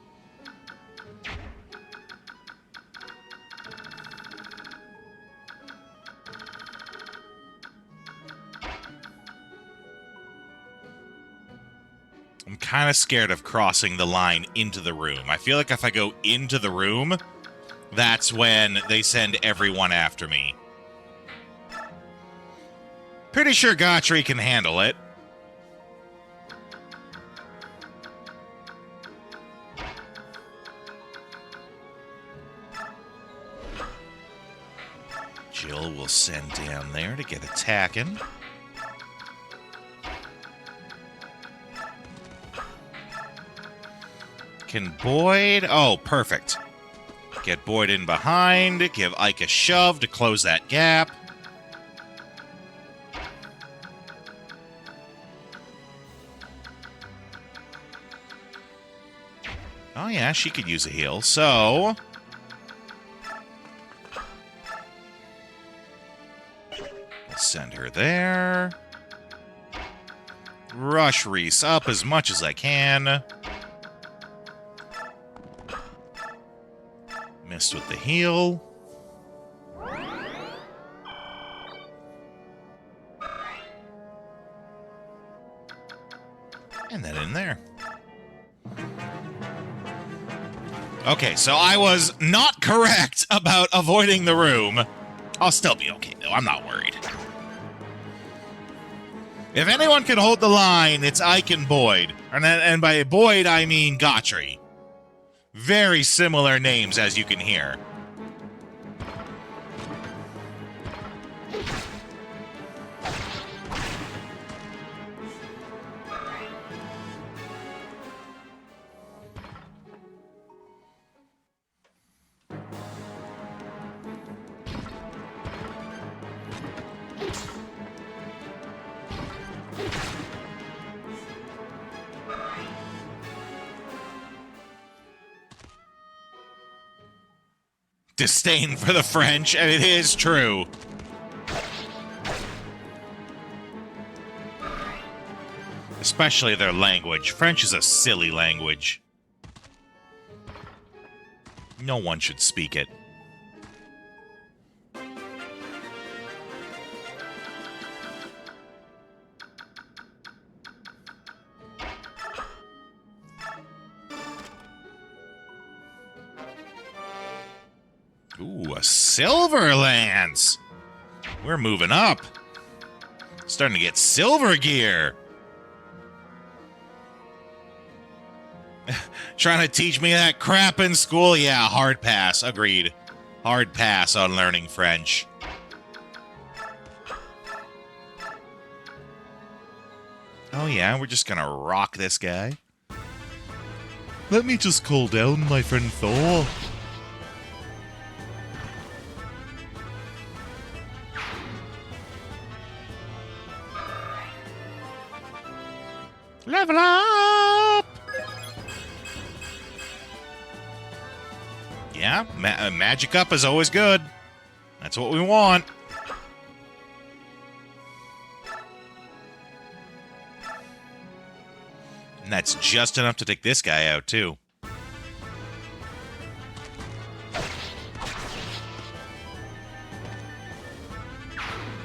I'm kind of scared of crossing the line into the room. I feel like if I go into the room, that's when they send everyone after me. Pretty sure Gotri can handle it. Jill will send down there to get attacking. Can Boyd... Oh, perfect. Get Boyd in behind. Give Ike a shove to close that gap. Oh, yeah, she could use a heal. So... we'll send her there. Rush Reese up as much as I can. Missed with the heal. And then in there. Okay, so I was not correct about avoiding the room. I'll still be okay, though. I'm not worried. If anyone can hold the line, it's Ike and Boyd. And by Boyd, I mean Gotri. Very similar names, as you can hear. Disdain for the French, and it is true. Especially their language. French is a silly language. No one should speak it. Ooh, a silver lance! We're moving up. Starting to get silver gear. Trying to teach me that crap in school? Yeah, hard pass. Agreed. Hard pass on learning French. Oh yeah, we're just gonna rock this guy. Let me just call down my friend Thor. Level up! Yeah, magic up is always good. That's what we want. And that's just enough to take this guy out, too.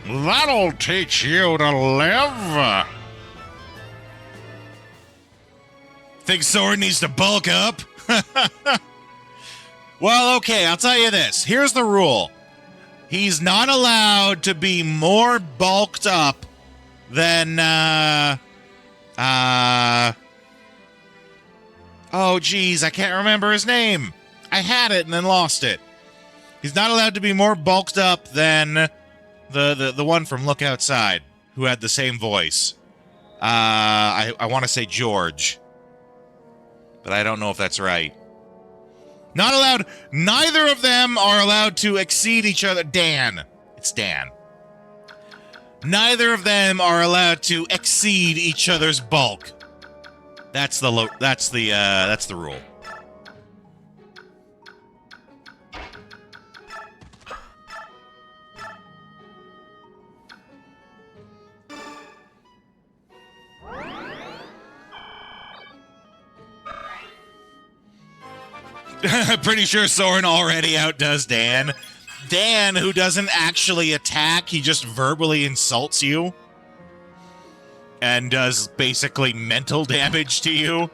That'll teach you to live! Think Sword needs to bulk up? Well, okay, I'll tell you this. Here's the rule. He's not allowed to be more bulked up than, oh, geez, I can't remember his name. I had it and then lost it. He's not allowed to be more bulked up than the one from Look Outside, who had the same voice. I want to say George, but I don't know if that's right. Not allowed. Neither of them are allowed to exceed each other. Dan. It's Dan. Neither of them are allowed to exceed each other's bulk. That's the rule. Pretty sure Soren already outdoes Dan. Dan, who doesn't actually attack, he just verbally insults you. And does basically mental damage to you.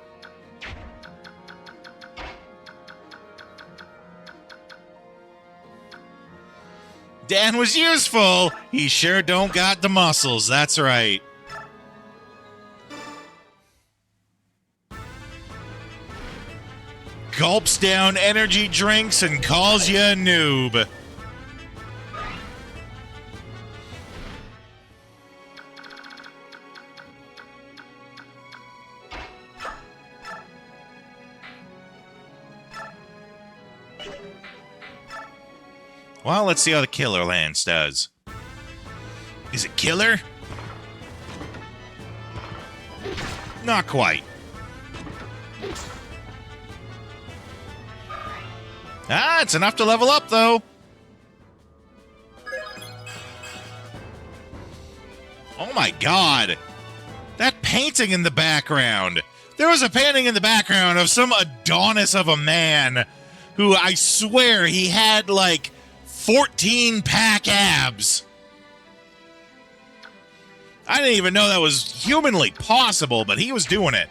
Dan was useful. He sure don't got the muscles, that's right. Gulps down energy drinks and calls you a noob. Well, let's see how the Killer Lance does. Is it killer? Not quite. Ah, it's enough to level up, though. Oh my god. That painting in the background. There was a painting in the background of some Adonis of a man who I swear he had like 14-pack abs. I didn't even know that was humanly possible, but he was doing it.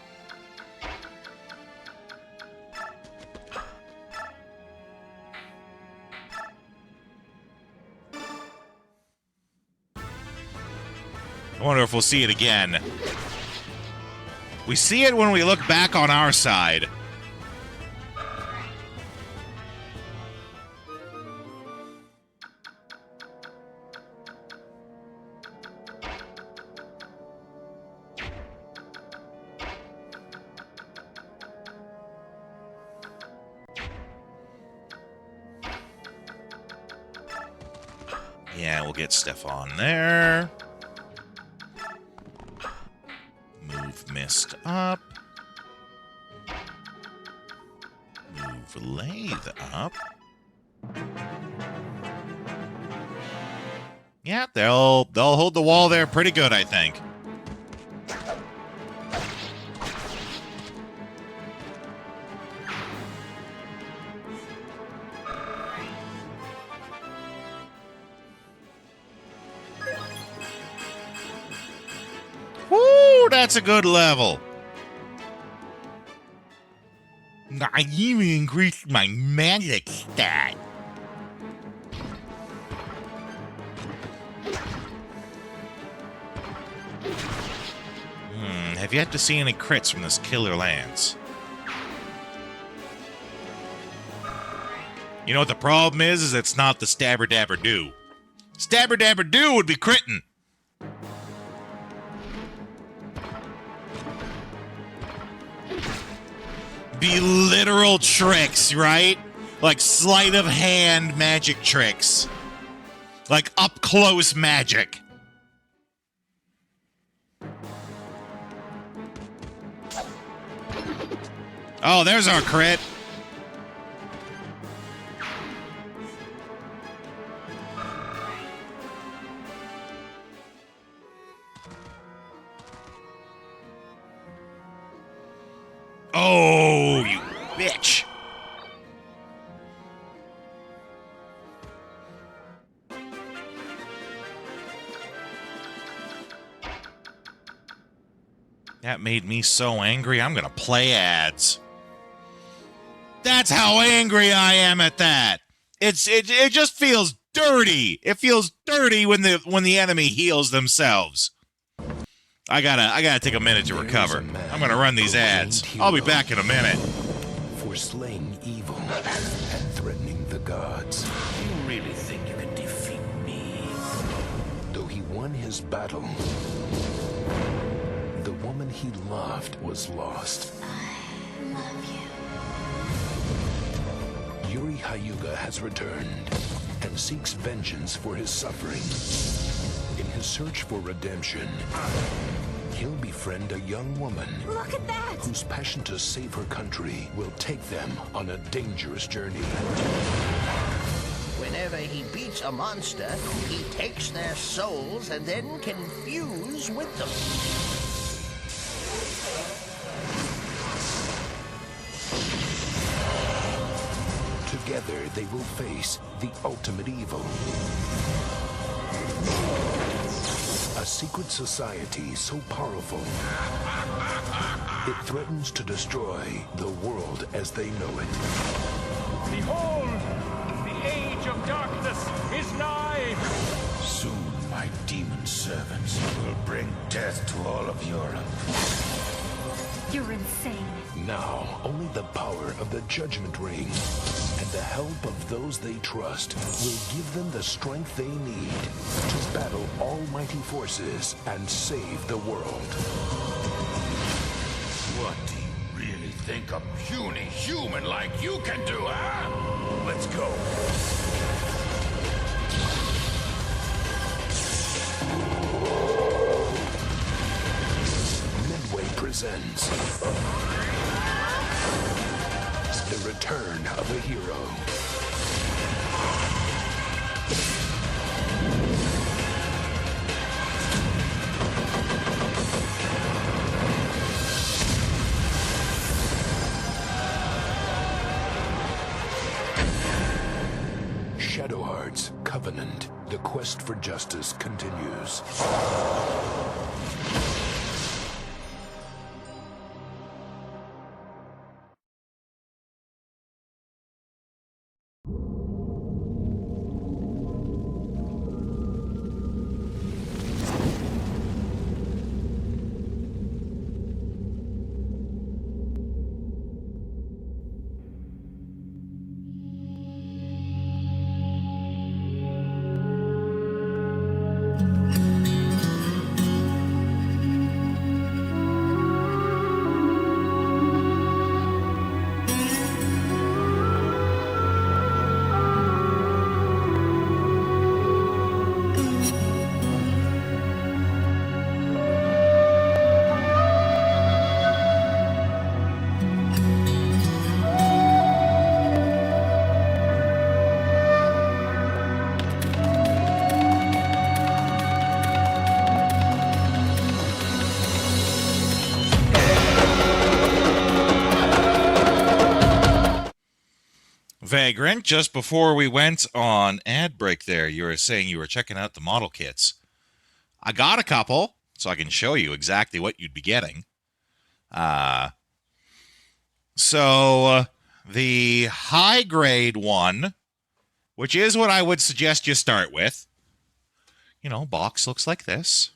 I wonder if we'll see it again. We see it when we look back on our side. Yeah, we'll get Stefan there. Move Mist up. Move Lathe up. Yeah, they'll hold the wall there pretty good, I think. that's a good level. I even increased my magic stat. Have yet to see any crits from this Killer Lance. You know what the problem is it's not the Stabber Dabber Do. Stabber Dabber Do would be critting. Be literal tricks, right? Like sleight of hand magic tricks. Like up close magic. Oh, there's our crit. Oh, you bitch. That made me so angry, I'm gonna play ads. That's how angry I am at that. It just feels dirty. It feels dirty when the enemy heals themselves. I gotta take a minute to recover. I'm gonna run these ads. I'll be back in a minute. For slaying evil and threatening the gods. You really think you can defeat me? Though he won his battle, the woman he loved was lost. I love you. Yuri Hyuga has returned and seeks vengeance for his suffering. In his search for redemption, he'll befriend a young woman. Look at that! Whose passion to save her country will take them on a dangerous journey. Whenever he beats a monster, he takes their souls and then can fuse with them. Together, they will face the ultimate evil. A secret society so powerful, it threatens to destroy the world as they know it. Behold, the age of darkness is nigh. Soon my demon servants will bring death to all of Europe. You're insane. Now, only the power of the Judgment Ring and the help of those they trust will give them the strength they need to battle almighty forces and save the world. What do you really think a puny human like you can do, huh? Let's go. Midway presents the return of a hero. Shadowheart's Covenant. The quest for justice continues. Vagrant, just before we went on ad break there, you were saying you were checking out the model kits. I got a couple. so I can show you exactly what you'd be getting. So the high grade one, which is what I would suggest you start with, box looks like this.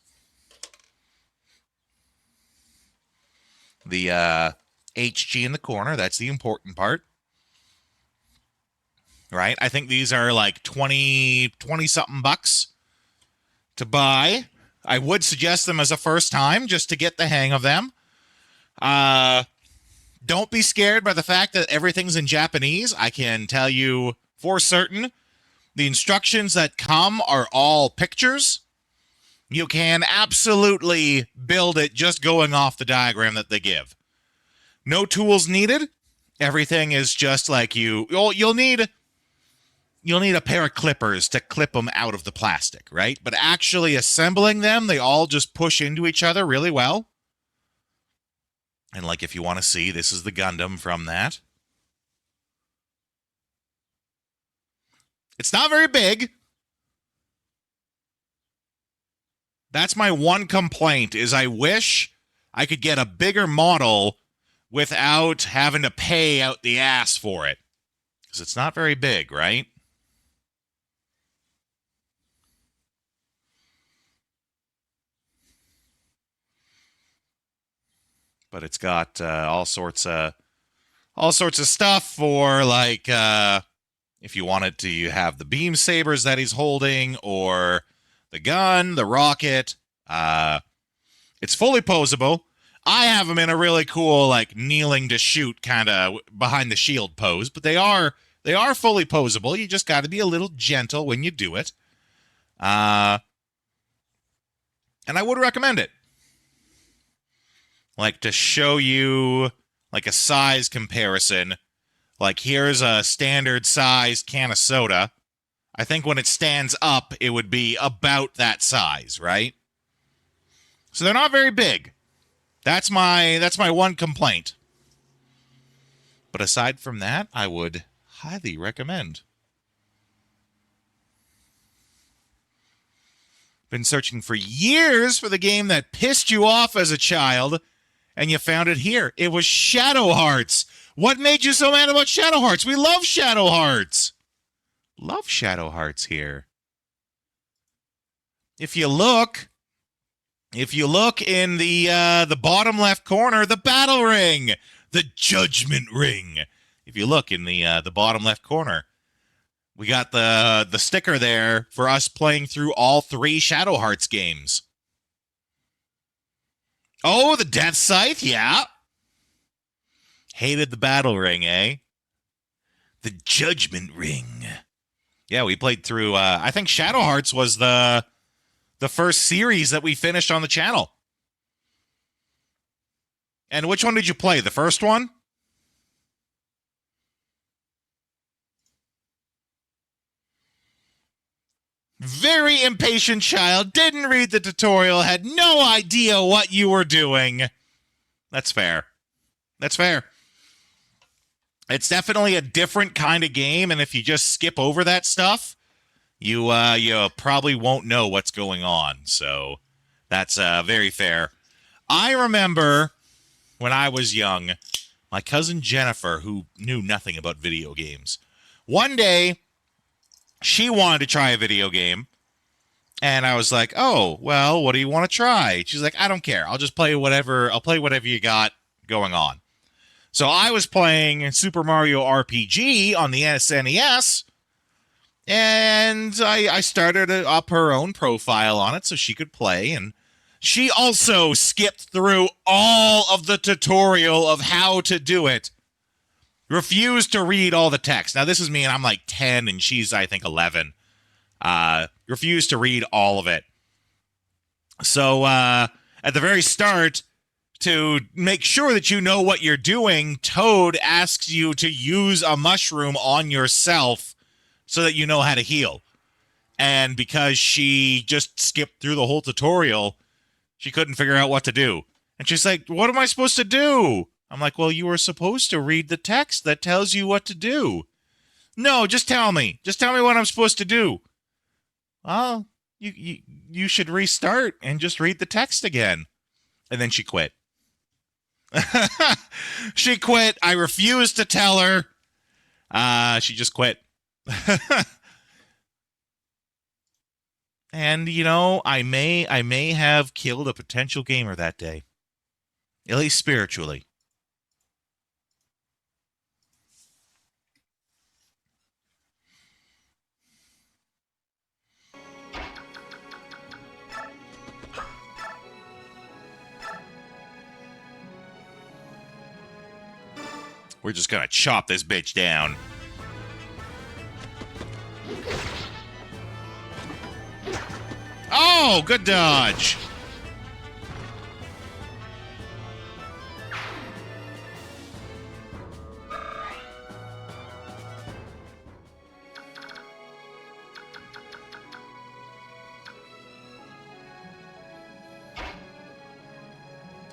The HG in the corner, that's the important part. Right? I think these are like 20 something bucks to buy. I would suggest them as a first time just to get the hang of them. Don't be scared by the fact that everything's in Japanese. I can tell you for certain the instructions that come are all pictures. You can absolutely build it just going off the diagram that they give. No tools needed. Everything is just like you'll need a pair of clippers to clip them out of the plastic, right? But actually assembling them, they all just push into each other really well. And like if you want to see, this is the Gundam from that. It's not very big. That's my one complaint, is I wish I could get a bigger model without having to pay out the ass for it. Because it's not very big, right? But it's got all sorts of stuff for, like, if you wanted to have the beam sabers that he's holding, or the gun, the rocket. It's fully posable. I have them in a really cool, like, kneeling to shoot kind of behind the shield pose, but they are fully posable. You just got to be a little gentle when you do it. And I would recommend it. Like, to show you, like, a size comparison. Like, here's a standard sized can of soda. I think when it stands up, it would be about that size, right? So they're not very big. That's my one complaint. But aside from that, I would highly recommend. Been searching for years for the game that pissed you off as a child, and you found it here. It was Shadow Hearts. What made you so mad about Shadow Hearts? We love Shadow Hearts. Love Shadow Hearts here. If you look in the bottom left corner, the battle ring, the judgment ring. If you look in the bottom left corner, we got the sticker there for us playing through all 3 Shadow Hearts games. Oh, the Death Scythe, yeah. Hated the battle ring, eh? The judgment ring. Yeah, we played through, I think Shadow Hearts was the first series that we finished on the channel. And which one did you play? The first one? Very impatient child, didn't read the tutorial, had no idea what you were doing. That's fair. That's fair. It's definitely a different kind of game, and if you just skip over that stuff, you probably won't know what's going on. So that's very fair. I remember when I was young, my cousin Jennifer, who knew nothing about video games, one day she wanted to try a video game, and I was like, "Oh, well, what do you want to try?" She's like, "I don't care. I'll just play whatever. I'll play whatever you got going on." So I was playing Super Mario RPG on the SNES, and I started up her own profile on it so she could play, and she also skipped through all of the tutorial of how to do it. Refused to read all the text. Now, this is me, and I'm like 10, and she's, I think, 11. Refused to read all of it. So, at the very start, to make sure that you know what you're doing, Toad asks you to use a mushroom on yourself so that you know how to heal. And because she just skipped through the whole tutorial, she couldn't figure out what to do. And she's like, "What am I supposed to do?" I'm like, "Well, you were supposed to read the text that tells you what to do." "No, just tell me. Just tell me what I'm supposed to do." "Well, you should restart and just read the text again. And then she quit. She quit. I refused to tell her. She just quit. And, you know, I may have killed a potential gamer that day. At least spiritually. We're just gonna chop this bitch down. Oh, good dodge.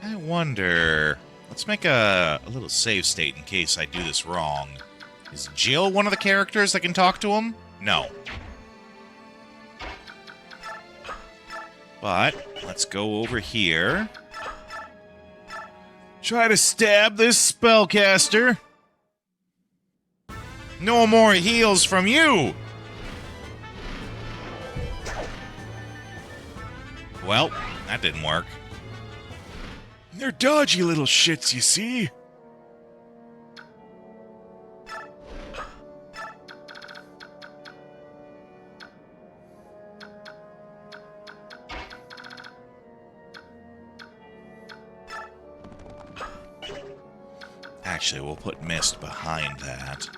I wonder... Let's make a little save state in case I do this wrong. Is Jill one of the characters that can talk to him? No. But, let's go over here. Try to stab this spellcaster. No more heals from you! Well, that didn't work. They're dodgy little shits, you see. Actually, we'll put Mist behind that.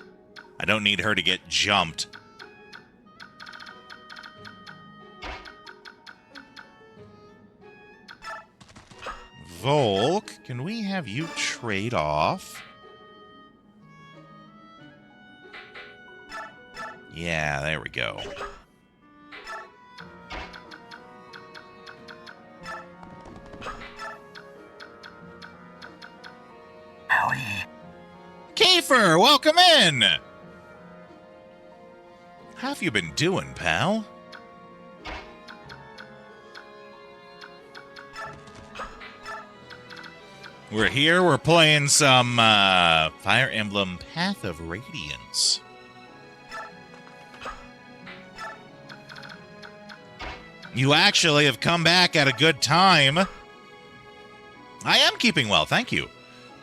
I don't need her to get jumped. Volk, can we have you trade off? Yeah, there we go. Kiefer, welcome in! How have you been doing, pal? We're here, we're playing some Fire Emblem Path of Radiance. You actually have come back at a good time. I am keeping well, thank you.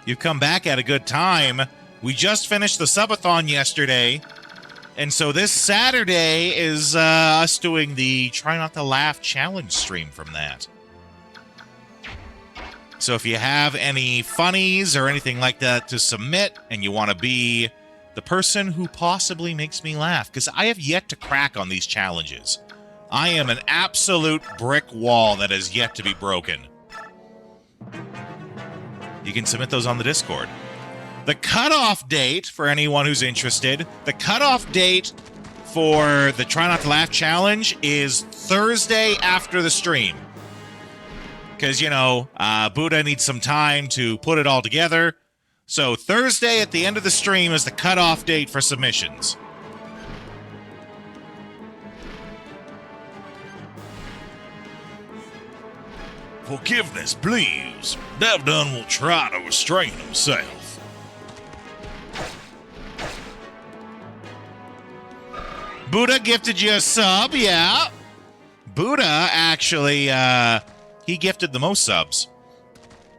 You've come back at a good time. We just finished the subathon yesterday, and so this Saturday is us doing the Try Not to Laugh challenge stream from that. So if you have any funnies or anything like that to submit, and you want to be the person who possibly makes me laugh, because I have yet to crack on these challenges. I am an absolute brick wall that has yet to be broken. You can submit those on the Discord. The cutoff date, for anyone who's interested, the cutoff date for the Try Not to Laugh challenge is Thursday after the stream. Because, you know, Buddha needs some time to put it all together. So Thursday at the end of the stream is the cutoff date for submissions. Forgiveness, please. Devdun will try to restrain himself. Buddha gifted you a sub, yeah. Buddha actually, he gifted the most subs.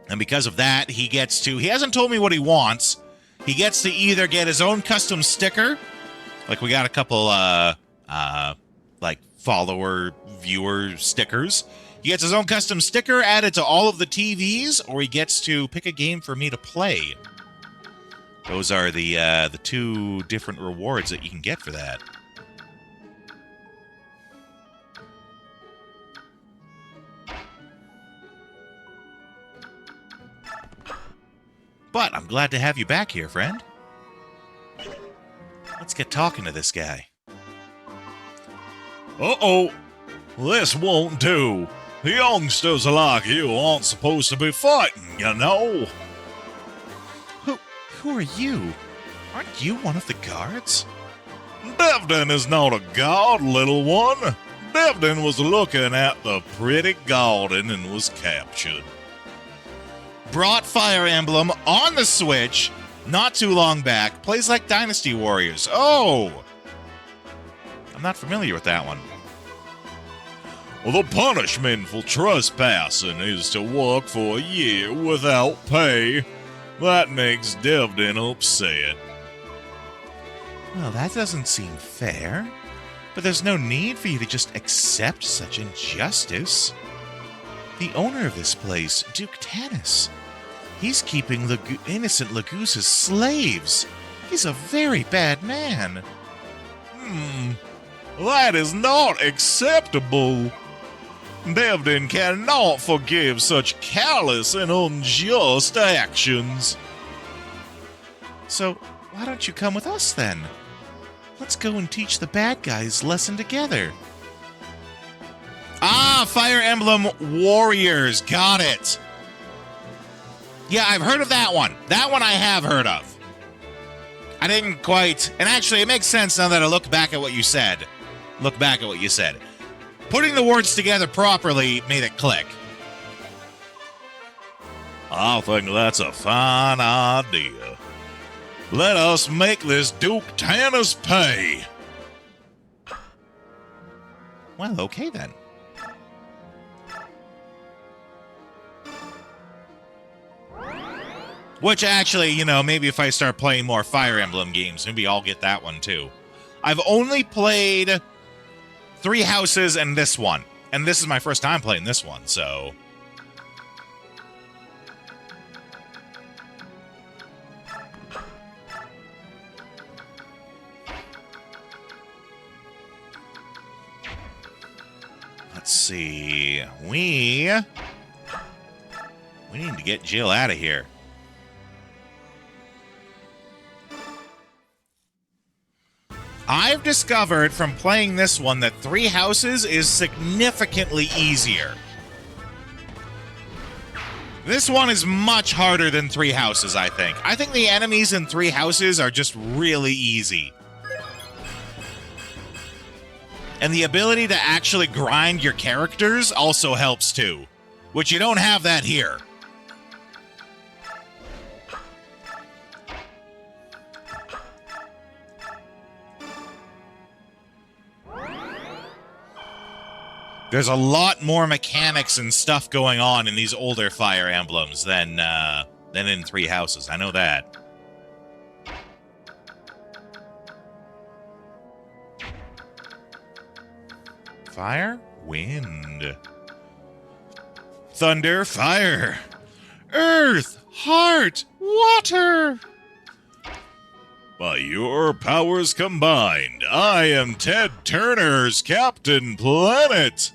And because of that, he gets to... He hasn't told me what he wants. He gets to either get his own custom sticker. Like, we got a couple, like, follower, viewer stickers. He gets his own custom sticker added to all of the TVs, or he gets to pick a game for me to play. Those are the two different rewards that you can get for that. But I'm glad to have you back here, friend. Let's get talking to this guy. Uh-oh. This won't do. The youngsters like you aren't supposed to be fighting, you know. Who are you? Aren't you one of the guards? Devdun is not a guard, little one. Devlin was looking at the pretty garden and was captured. Brought Fire Emblem on the Switch not too long back. Plays like Dynasty Warriors. Oh! I'm not familiar with that one. Well, the punishment for trespassing is to work for a year without pay. That makes Devlin upset. Well, that doesn't seem fair. But there's no need for you to just accept such injustice. The owner of this place, Duke Tanis, he's keeping innocent Lagoose as slaves. He's a very bad man. That is not acceptable. Devlin cannot forgive such callous and unjust actions. So, why don't you come with us then? Let's go and teach the bad guys lesson together. Ah, Fire Emblem Warriors. Got it. Yeah, I've heard of that one. That one I have heard of. I didn't quite... And actually, it makes sense now that I look back at what you said. Putting the words together properly made it click. I think that's a fine idea. Let us make this Duke Tanis pay. Well, okay then. Which actually, you know, maybe if I start playing more Fire Emblem games, maybe I'll get that one too. I've only played 3 Houses and this one. And this is my first time playing this one, so... Let's see. We need to get Jill out of here. I've discovered from playing this one that 3 Houses is significantly easier. This one is much harder than 3 Houses, I think. I think the enemies in 3 Houses are just really easy. And the ability to actually grind your characters also helps too, which you don't have that here. There's a lot more mechanics and stuff going on in these older Fire Emblems than in 3 Houses. I know that. Fire, wind, thunder, fire, earth, heart, water. By your powers combined, I am Ted Turner's Captain Planet.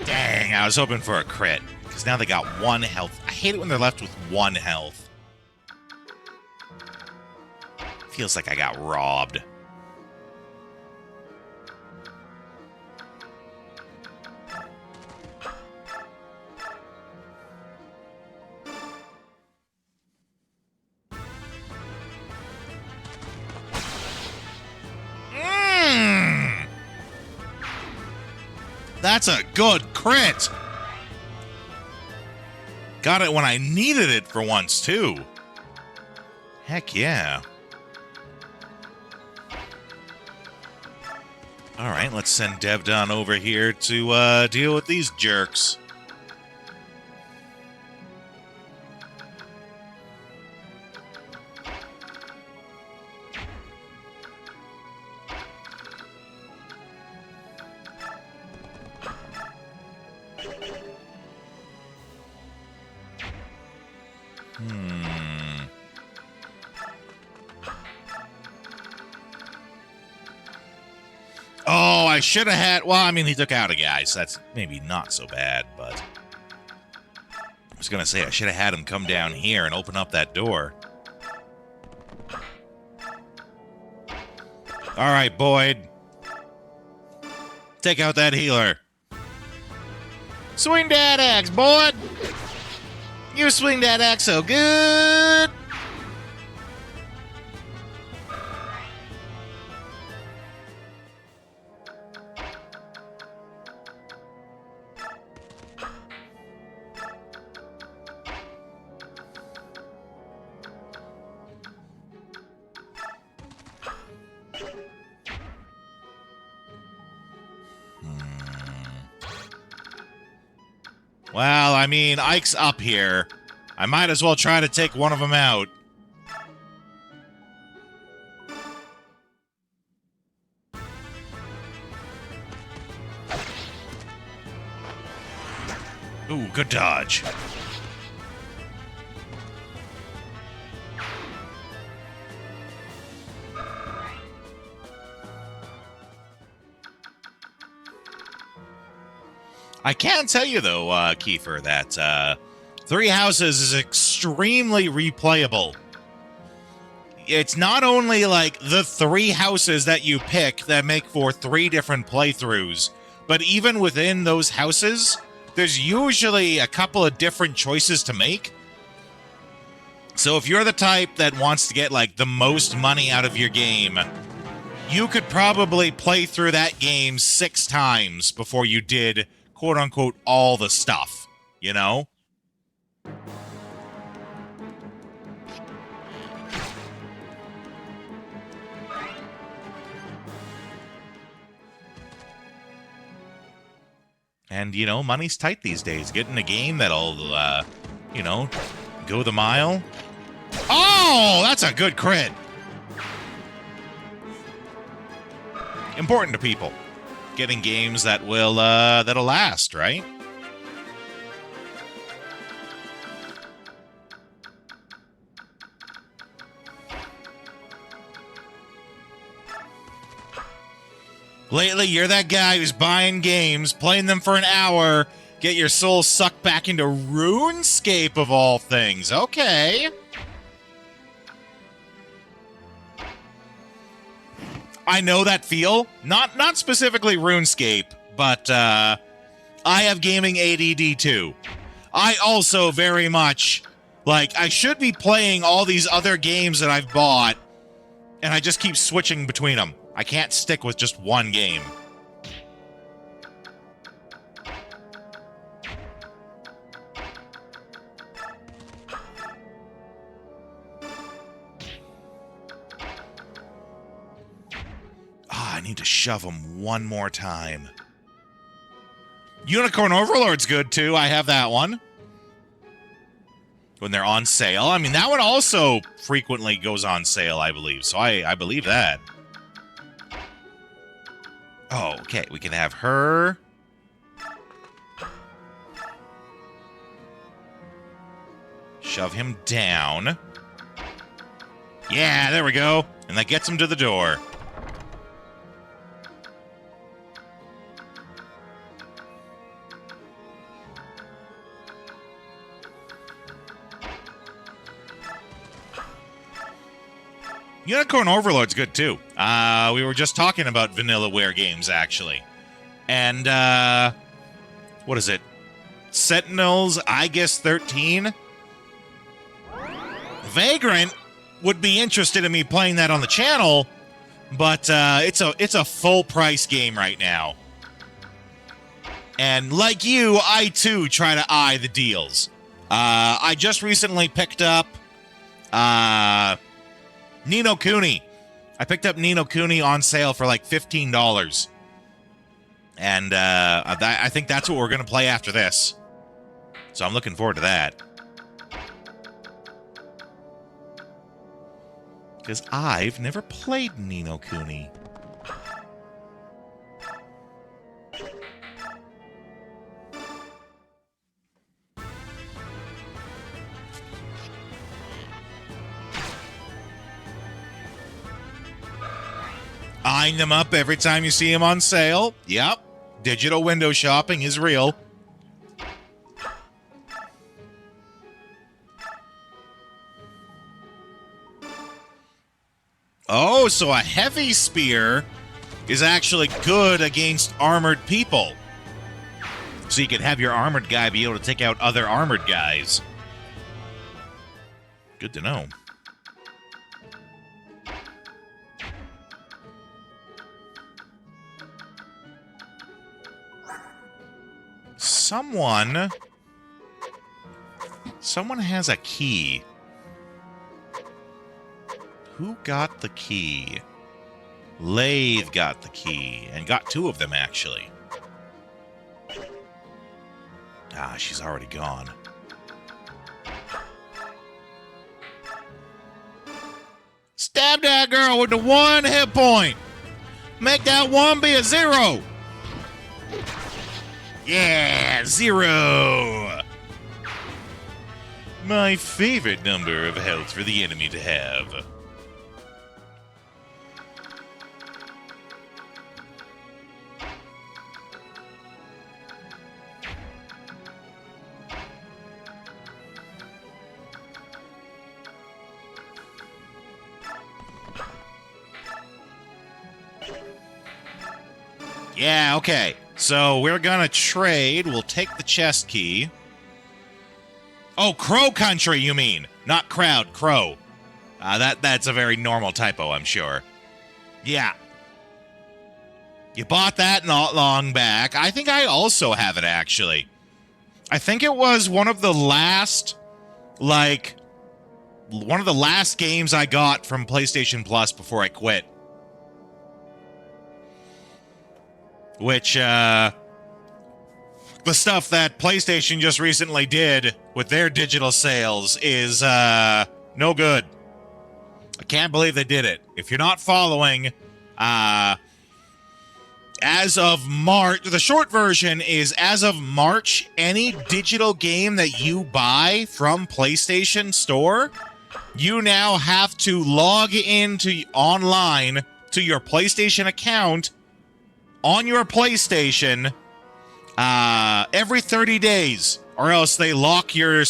Dang, I was hoping for a crit, because now they got 1 health. I hate it when they're left with 1 health. Feels like I got robbed. That's a good crit! Got it when I needed it for once, too. Heck yeah. Alright, let's send Devdon over here to deal with these jerks. Oh, I should have had... Well, I mean, he took out a guy, so that's maybe not so bad, but... I was going to say, I should have had him come down here and open up that door. All right, Boyd. Take out that healer. Swing that axe, boy! You swing that axe so good! Well, I mean, Ike's up here. I might as well try to take one of them out. Ooh, good dodge. I can tell you, though, Kiefer, that Three Houses is extremely replayable. It's not only, like, the 3 houses that you pick that make for 3 different playthroughs, but even within those houses, there's usually a couple of different choices to make. So if you're the type that wants to get, like, the most money out of your game, you could probably play through that game 6 times before you did, quote-unquote, all the stuff, you know? And, you know, money's tight these days. Getting a game that'll, you know, go the mile. Oh, that's a good crit. Important to people. Getting games that will, that'll last, right? Lately, you're that guy who's buying games, playing them for an hour, get your soul sucked back into RuneScape of all things. Okay. I know that feel. Not specifically RuneScape, but I have gaming ADD too. I also very much, like, I should be playing all these other games that I've bought, and I just keep switching between them. I can't stick with just one game. I need to shove them one more time. Unicorn Overlord's good, too. I have that one. When they're on sale. I mean, that one also frequently goes on sale, I believe. So I believe that. Oh, okay. We can have her. Shove him down. Yeah, there we go. And that gets him to the door. Unicorn Overlord's good, too. We were just talking about Vanillaware games, actually. And, what is it? Sentinels, I guess 13? Vagrant would be interested in me playing that on the channel, but, it's a full-price game right now. And like you, I, too, try to eye the deals. I just recently picked up, Ni no Kuni. I picked up Ni no Kuni on sale for like $15. And I think that's what we're going to play after this. So I'm looking forward to that. Because I've never played Ni no Kuni. Eyeing them up every time you see them on sale. Yep. Digital window shopping is real. Oh, so a heavy spear is actually good against armored people. So you could have your armored guy be able to take out other armored guys. Good to know. Someone has a key. Who got the key? Lathe got the key, and got 2 of them, actually. Ah, she's already gone. Stab that girl with the 1 hit point! Make that 1 be a 0! Yeah, 0! My favorite number of health for the enemy to have. Yeah, okay. So we're gonna trade. We'll take the chest key. Oh, Crow Country, you mean? Not crowd, Crow. That's a very normal typo, I'm sure. Yeah. You bought that not long back. I think I also have it, actually. I think it was one of the last, games I got from PlayStation Plus before I quit. Which, the stuff that PlayStation just recently did with their digital sales is, no good. I can't believe they did it. If you're not following, as of March, the short version is, as of March, any digital game that you buy from PlayStation Store, you now have to log into online to your PlayStation account on your PlayStation every 30 days, or else they lock your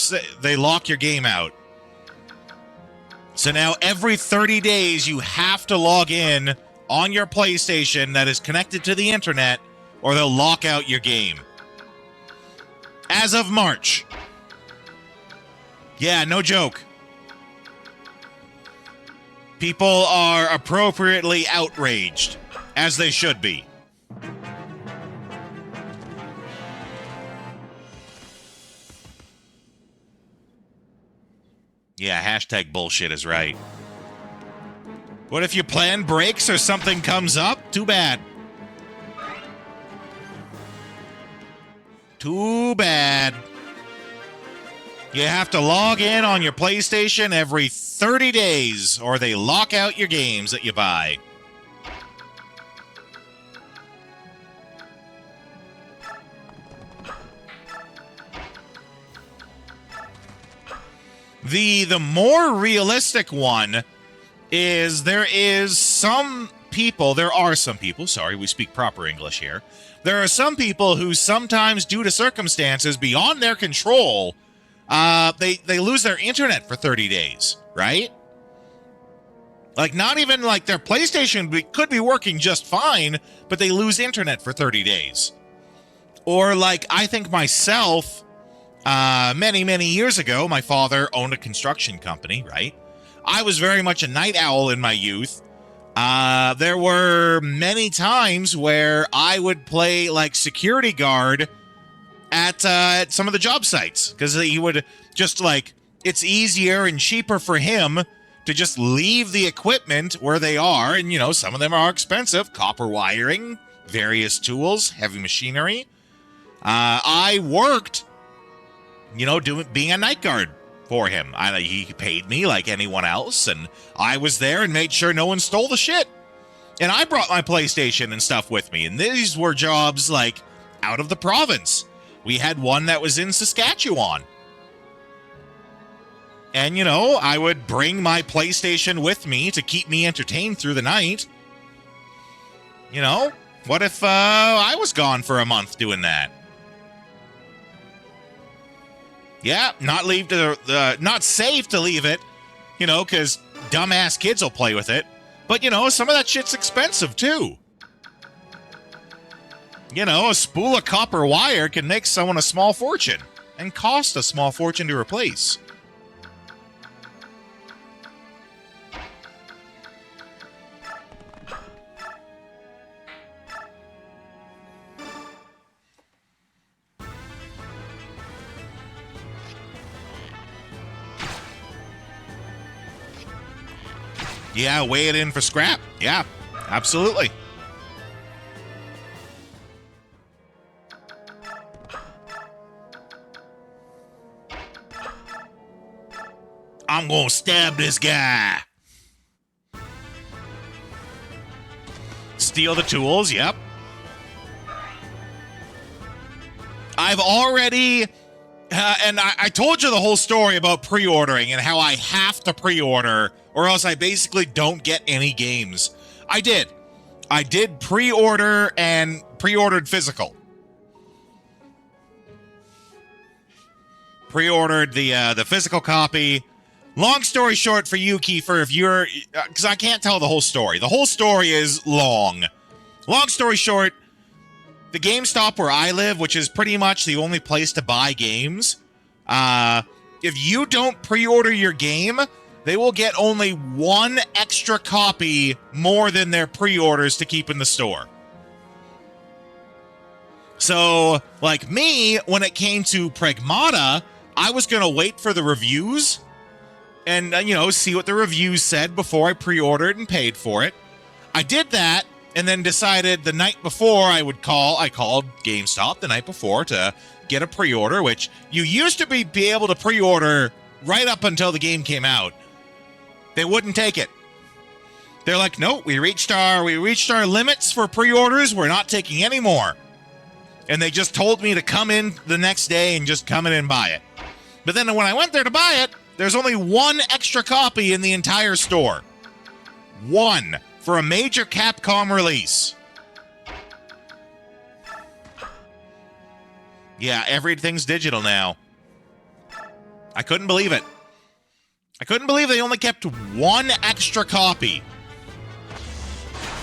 game out. So now every 30 days you have to log in on your PlayStation that is connected to the internet, or they'll lock out your game. As of March. Yeah, no joke. People are appropriately outraged, as they should be. Yeah, hashtag bullshit is right. What if your plan breaks or something comes up? Too bad. Too bad. You have to log in on your PlayStation every 30 days, or they lock out your games that you buy. The more realistic one is there are some people, sorry, we speak proper English here. There are some people who sometimes, due to circumstances beyond their control, they lose their internet for 30 days, right? Like, not even like their PlayStation could be working just fine, but they lose internet for 30 days. Or like, I think myself, many years ago, my father owned a construction company, right? I was very much a night owl in my youth. There were many times where I would play like security guard at some of the job sites, because he would just like, it's easier and cheaper for him to just leave the equipment where they are. And, you know, some of them are expensive, copper wiring, various tools, heavy machinery. I worked, you know, being a night guard for him. He paid me like anyone else, and I was there and made sure no one stole the shit. And I brought my PlayStation and stuff with me, and these were jobs like out of the province. We had one that was in Saskatchewan. And, you know, I would bring my PlayStation with me to keep me entertained through the night. You know, what if I was gone for a month doing that? Yeah, not safe to leave it, you know, because dumbass kids will play with it. But, you know, some of that shit's expensive, too. You know, a spool of copper wire can make someone a small fortune and cost a small fortune to replace. Yeah, weigh it in for scrap. Yeah, absolutely. I'm gonna stab this guy. Steal the tools, yep. I've already... and I told you the whole story about pre-ordering and how I have to pre-order or else I basically don't get any games. I did pre-order and pre-ordered physical. Pre-ordered the physical copy. Long story short for you, Kiefer, if you're... because I can't tell the whole story. The whole story is long. Long story short, the GameStop where I live, which is pretty much the only place to buy games, if you don't pre-order your game, they will get only one extra copy more than their pre-orders to keep in the store. So, like me, when it came to Pragmata, I was going to wait for the reviews and, you know, see what the reviews said before I pre-ordered and paid for it. I did that. And then decided the night before I called GameStop the night before to get a pre-order, which you used to be able to pre-order right up until the game came out. They wouldn't take it. They're like, no, we reached our limits for pre-orders. We're not taking any more. And they just told me to come in the next day and just come in and buy it. But then when I went there to buy it, there's only one extra copy in the entire store. One. For a major Capcom release. Yeah, everything's digital now. I couldn't believe it. I couldn't believe they only kept one extra copy.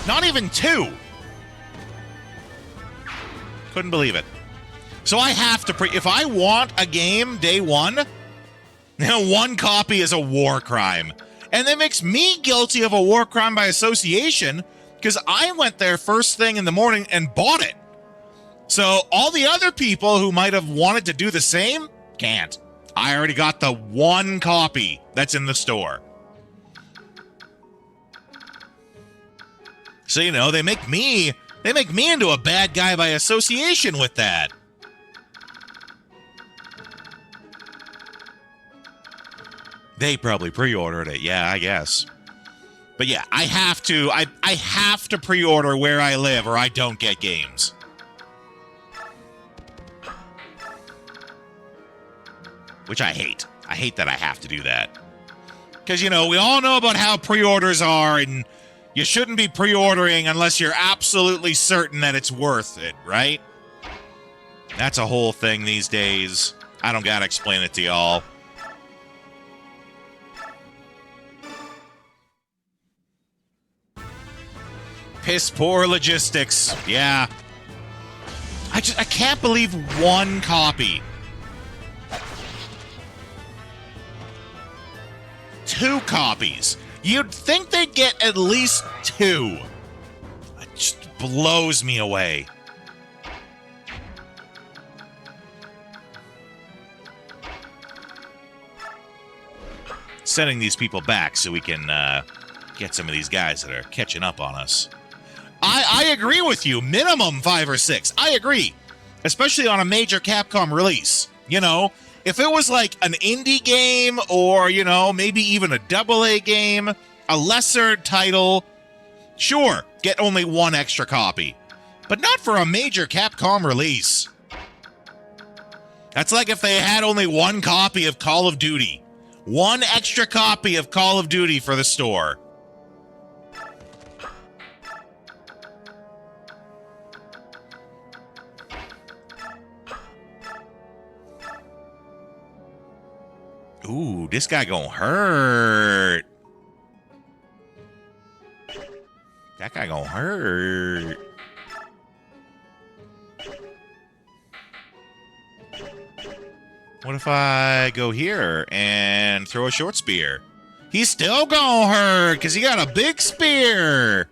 Not even two. Couldn't believe it. So I have to if I want a game day one, one copy is a war crime. And that makes me guilty of a war crime by association because I went there first thing in the morning and bought it. So all the other people who might have wanted to do the same can't. I already got the one copy that's in the store. So, you know, they make me into a bad guy by association with that. They probably pre-ordered it, yeah, I guess. But yeah, I have to pre-order where I live or I don't get games. Which I hate. I hate that I have to do that. Because, you know, we all know about how pre-orders are, and you shouldn't be pre-ordering unless you're absolutely certain that it's worth it, right? That's a whole thing these days. I don't gotta explain it to y'all. Piss poor logistics. Yeah. I can't believe one copy. Two copies. You'd think they'd get at least two. It just blows me away. Sending these people back so we can get some of these guys that are catching up on us. I agree with you. Minimum 5 or 6. I agree. Especially on a major Capcom release. You know, if it was like an indie game or, you know, maybe even a AA game, a lesser title, sure, get only one extra copy. But not for a major Capcom release. That's like if they had only one copy of Call of Duty. One extra copy of Call of Duty for the store. Ooh, this guy gonna hurt. That guy gonna hurt. What if I go here and throw a short spear? He's still gonna hurt because he got a big spear.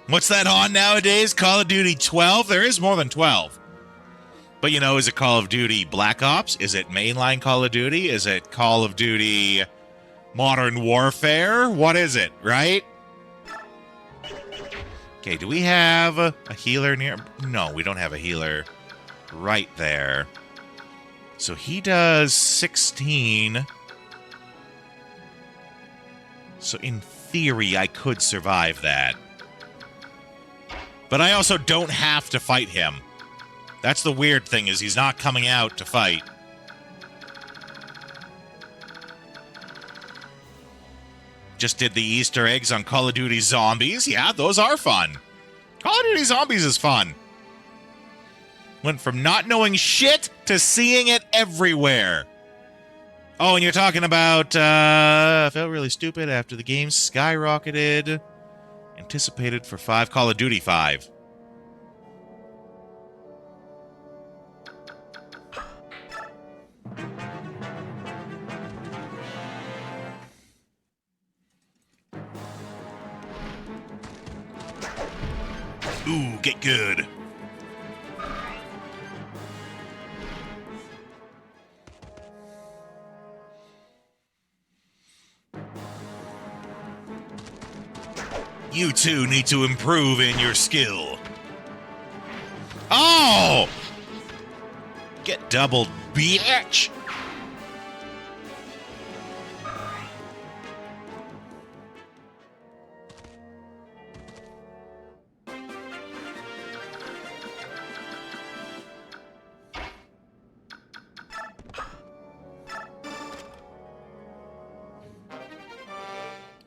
What's that on nowadays? Call of Duty 12? There is more than 12. But, you know, is it Call of Duty Black Ops? Is it mainline Call of Duty? Is it Call of Duty Modern Warfare? What is it, right? Okay, do we have a healer near? No, we don't have a healer right there. So he does 16. So in theory, I could survive that. But I also don't have to fight him. That's the weird thing, is he's not coming out to fight. Just did the Easter eggs on Call of Duty Zombies. Yeah, those are fun. Call of Duty Zombies is fun. Went from not knowing shit to seeing it everywhere. Oh, and you're talking about, felt really stupid after the game skyrocketed. Anticipated for 5, Call of Duty 5. Ooh, get good. You two need to improve in your skill. Oh! Get doubled, bitch!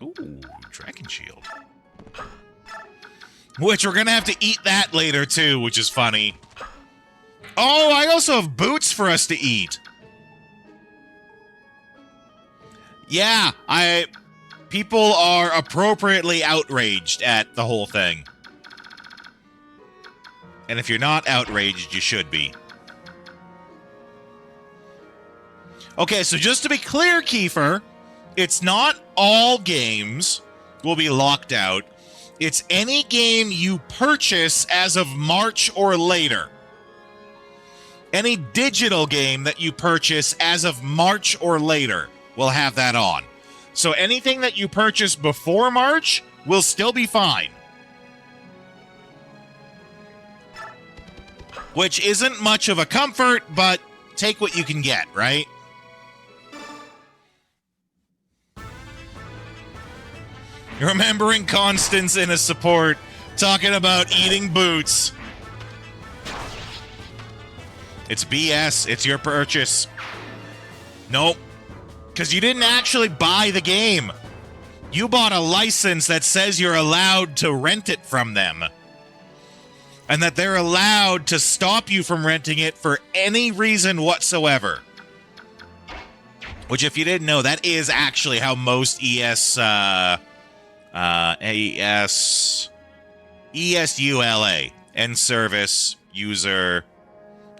Ooh, Dragon Shield. Which we're gonna have to eat that later too, which is funny. Oh, I also have boots for us to eat. Yeah, people are appropriately outraged at the whole thing. And if you're not outraged, you should be. Okay, so just to be clear, Kiefer, it's not all games will be locked out. It's any game you purchase as of March or later. Any digital game that you purchase as of March or later will have that on. So anything that you purchase before March will still be fine. Which isn't much of a comfort, but take what you can get, right? Remembering Constance in a support, talking about eating boots. It's BS. It's your purchase. Nope. Because you didn't actually buy the game. You bought a license that says you're allowed to rent it from them. And that they're allowed to stop you from renting it for any reason whatsoever. Which, if you didn't know, that is actually how most ESULA, end service user,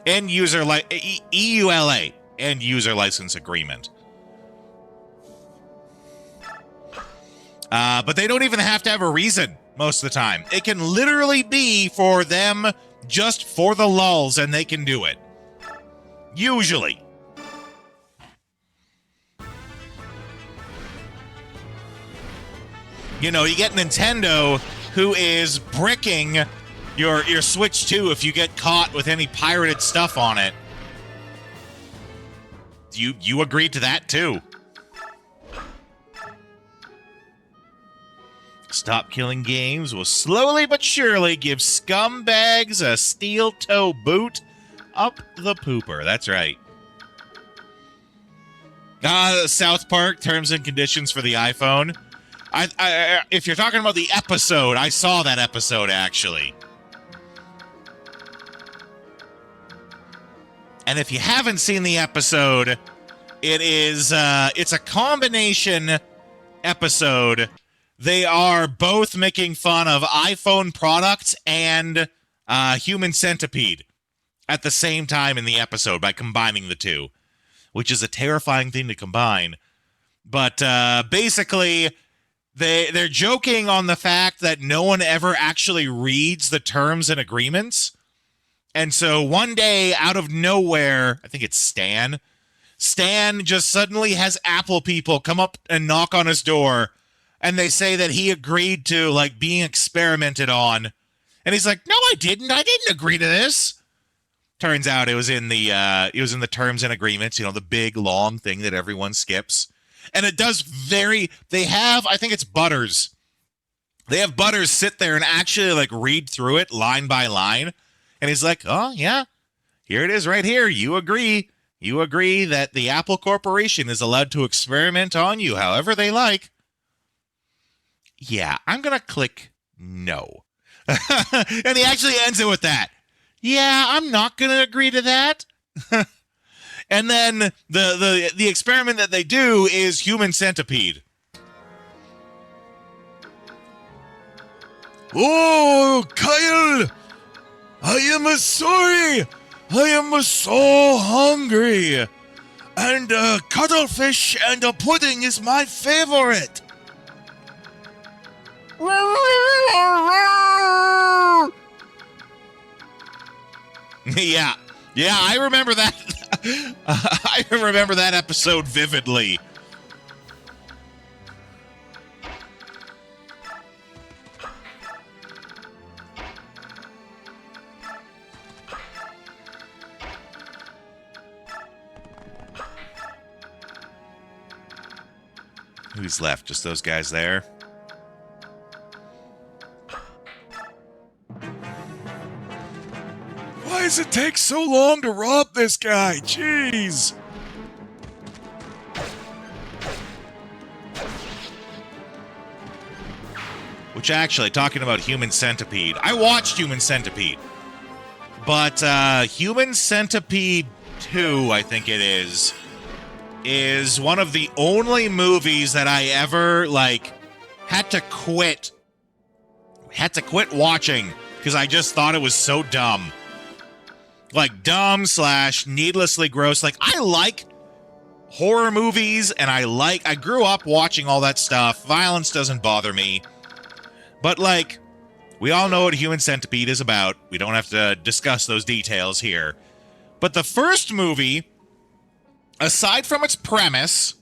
end user EULA, end user license agreement. But they don't even have to have a reason most of the time. It can literally be for them just for the lulz, and they can do it. Usually. You know, you get Nintendo, who is bricking your Switch 2 if you get caught with any pirated stuff on it. You agreed to that too. Stop Killing Games will slowly but surely give scumbags a steel toe boot up the pooper. That's right. South Park terms and conditions for the iPhone. If you're talking about the episode, I saw that episode actually. And if you haven't seen the episode, it's a combination episode. They are both making fun of iPhone products and Human Centipede. at the same time in the episode by combining the two, which is a terrifying thing to combine. But basically, they're joking on the fact that no one ever actually reads the terms and agreements. And so one day, out of nowhere, I think it's Stan just suddenly has Apple people come up and knock on his door, and they say that he agreed to, like, being experimented on. And he's like, no, I didn't agree to this. Turns out it was in the terms and agreements, the big long thing that everyone skips. And it does they have, I think it's Butters. They have Butters sit there and actually, like, read through it line by line. And he's like, oh, yeah, here it is right here. You agree that the Apple Corporation is allowed to experiment on you however they like. Yeah, I'm going to click no. And he actually ends it with that. Yeah, I'm not going to agree to that. And then the experiment that they do is human centipede. Oh, Kyle, I am sorry. I am so hungry. And cuttlefish and a pudding is my favorite. Yeah, I remember that. I remember that episode vividly. Who's left? Just those guys there? Why does it take so long to rob this guy? Jeez. Which actually, talking about Human Centipede, I watched Human Centipede. But Human Centipede 2, I think it is one of the only movies that I ever, like, had to quit watching because I just thought it was so dumb. Like, dumb / needlessly gross. Like, I like horror movies, and I grew up watching all that stuff. Violence doesn't bother me. But, like, we all know what Human Centipede is about. We don't have to discuss those details here. But the first movie, aside from its premise,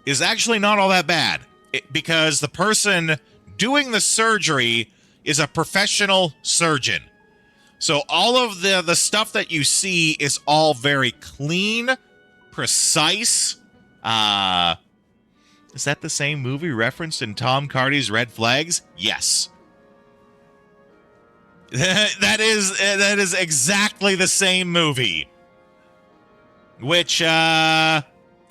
is actually not all that bad. Because the person doing the surgery is a professional surgeon. So all of the stuff that you see is all very clean, precise. Is that the same movie referenced in Tom Hardy's Red Flags? Yes. That is exactly the same movie. Which, I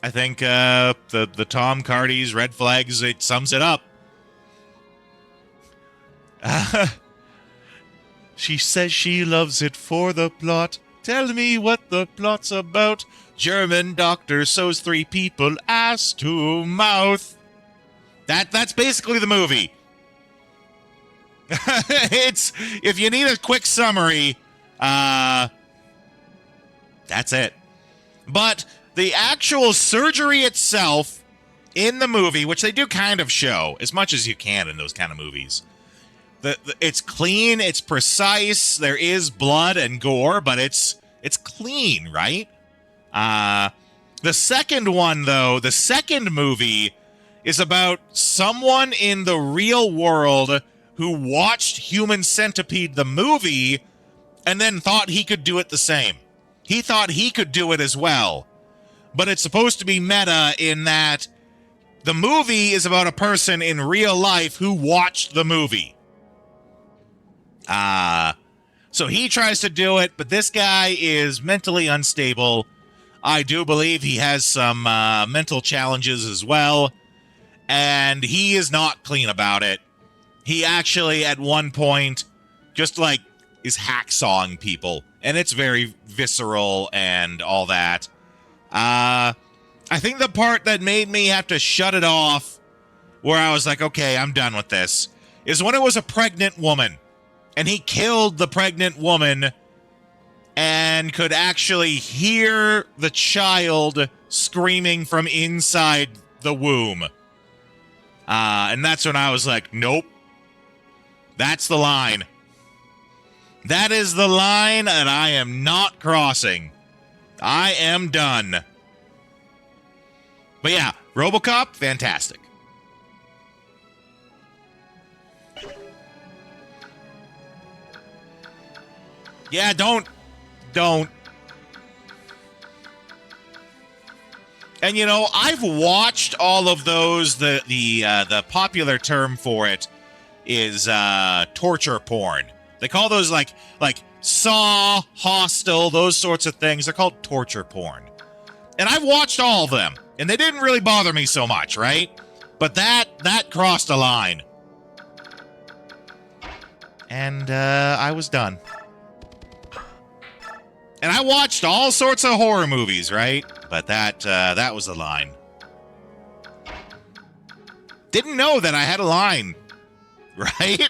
think, the Tom Hardy's Red Flags, it sums it up. She says she loves it for the plot. Tell me what the plot's about. German doctor sews 3 people ass to mouth. That's basically the movie. If you need a quick summary, that's it. But the actual surgery itself in the movie, which they do kind of show as much as you can in those kind of movies, it's clean, it's precise, there is blood and gore, but it's clean, right? The second one, though, the second movie is about someone in the real world who watched Human Centipede the movie and then thought he could do it the same. He thought he could do it as well. But it's supposed to be meta in that the movie is about a person in real life who watched the movie. So he tries to do it, but this guy is mentally unstable. I do believe he has some mental challenges as well, and he is not clean about it. He actually, at one point, just, like, is hacksawing people, and it's very visceral and all that. I think the part that made me have to shut it off, where I was like, okay, I'm done with this, is when it was a pregnant woman. And he killed the pregnant woman and could actually hear the child screaming from inside the womb. And that's when I was like, nope. That's the line. That is the line that I am not crossing. I am done. But yeah, RoboCop, fantastic. Yeah, don't. And you know, I've watched all of those. The popular term for it is torture porn. They call those like Saw, Hostel, those sorts of things. They're called torture porn. And I've watched all of them, and they didn't really bother me so much, right? But that crossed a line. And I was done. And I watched all sorts of horror movies, right? But that was the line. Didn't know that I had a line, right?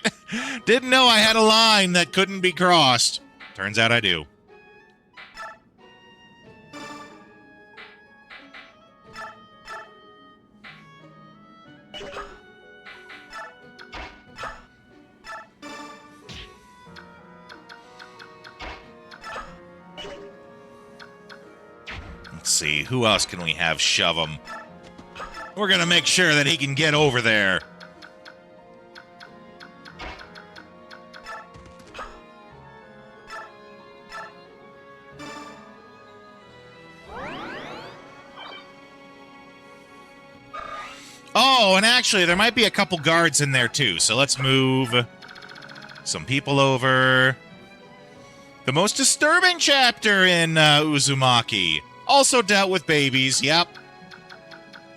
Didn't know I had a line that couldn't be crossed. Turns out I do. Let's see, who else can we have shove him? We're gonna make sure that he can get over there. Oh, and actually, there might be a couple guards in there, too. So let's move some people over. The most disturbing chapter in Uzumaki. Also dealt with babies, yep.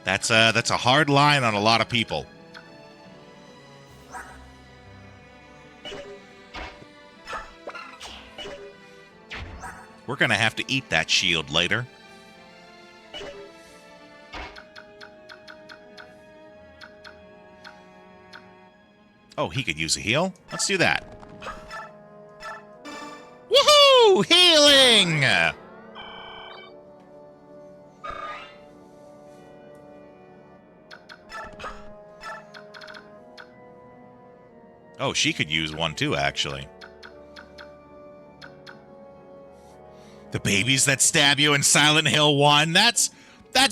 That's a hard line on a lot of people. We're gonna have to eat that shield later. Oh, he could use a heal? Let's do that. Woohoo! Healing! Oh, she could use one too, actually. The babies that stab you in Silent Hill 1, that's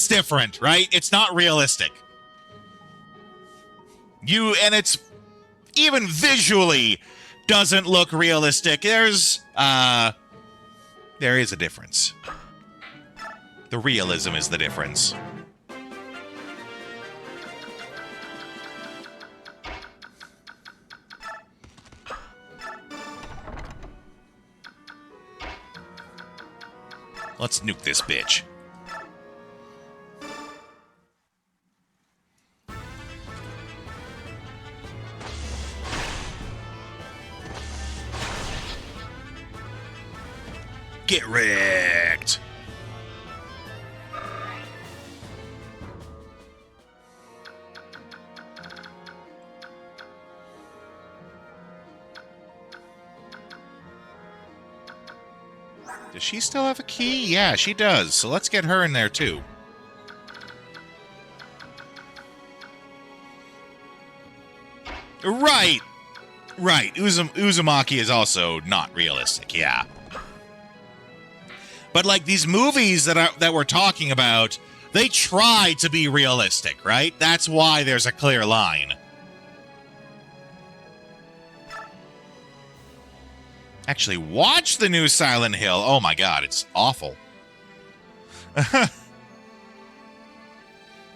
different, right? It's not realistic. And it's even visually doesn't look realistic. There is a difference. The realism is the difference. Let's nuke this bitch. Get wrecked. Does she still have a key? Yeah, she does. So let's get her in there too. Right. Uzumaki is also not realistic, yeah. But like these movies that we're talking about, they try to be realistic, right? That's why there's a clear line. Actually, watch the new Silent Hill. Oh my god, it's awful.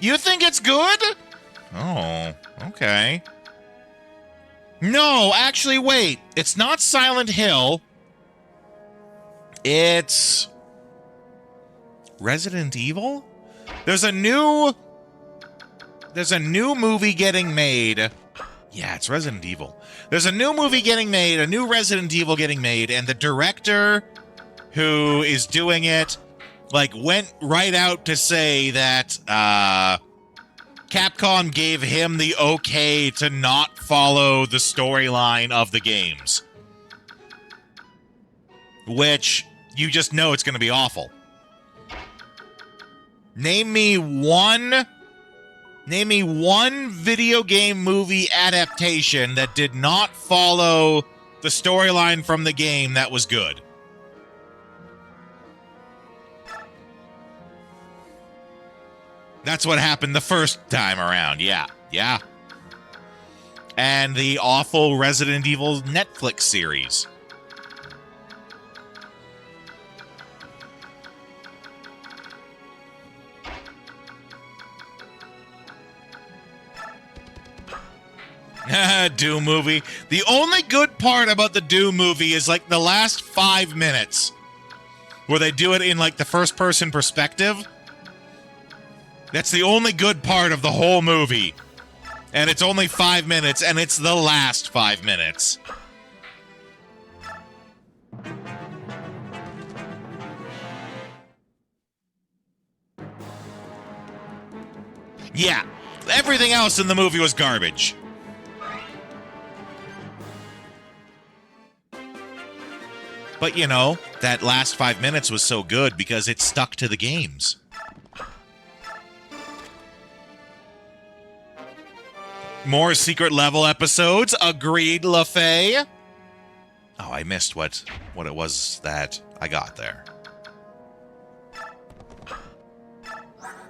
You think it's good? Oh, okay. No, actually, wait. It's not Silent Hill. It's Resident Evil? There's a new movie getting made. Yeah, it's Resident Evil. There's a new movie getting made, a new Resident Evil getting made, and the director who is doing it, like, went right out to say that Capcom gave him the okay to not follow the storyline of the games. Which You just know it's going to be awful. Name me one video game movie adaptation that did not follow the storyline from the game that was good. That's what happened the first time around. Yeah. And the awful Resident Evil Netflix series. Doom movie. The only good part about the Doom movie is like the last 5 minutes where they do it in like the first person perspective. That's the only good part of the whole movie. And it's only 5 minutes, and it's the last 5 minutes. Yeah, everything else in the movie was garbage. But, you know, that last 5 minutes was so good because it stuck to the games. More secret level episodes. Agreed, LaFay. Oh, I missed what it was that I got there.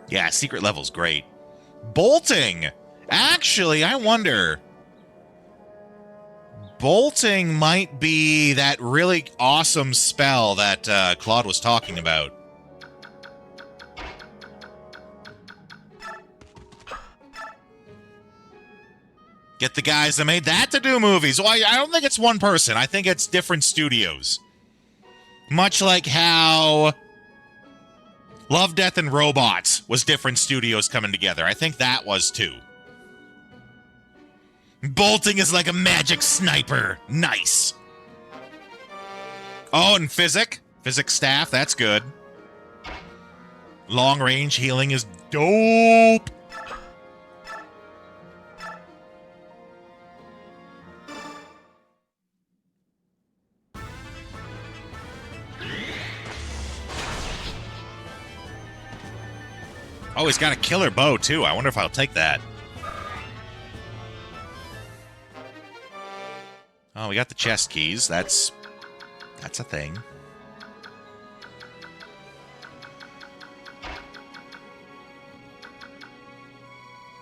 Yeah, secret level's great. Bolting. Actually, I wonder... Bolting might be that really awesome spell that Claude was talking about. Get the guys that made that to do movies. Well, I don't think it's one person. I think it's different studios. Much like how Love, Death, and Robots was different studios coming together. I think that was too. Bolting is like a magic sniper. Nice. Oh, and Physic staff, that's good. Long range healing is dope. Oh, he's got a killer bow too. I wonder if I'll take that. Oh, we got the chest keys. That's a thing.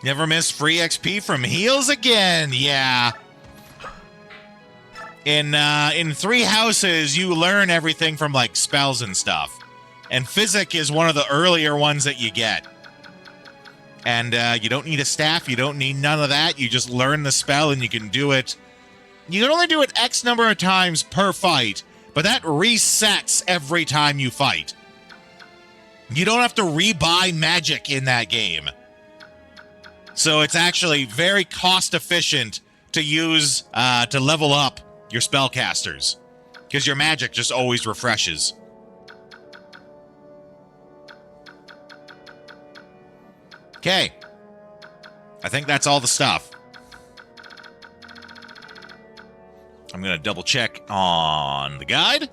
Never miss free XP from heals again. Yeah. In 3 houses, you learn everything from like spells and stuff. And Physic is one of the earlier ones that you get. And you don't need a staff. You don't need none of that. You just learn the spell and you can do it. You can only do it X number of times per fight, but that resets every time you fight. You don't have to rebuy magic in that game. So it's actually very cost efficient to use to level up your spellcasters, because your magic just always refreshes. Okay. I think that's all the stuff. I'm going to double check on the guide.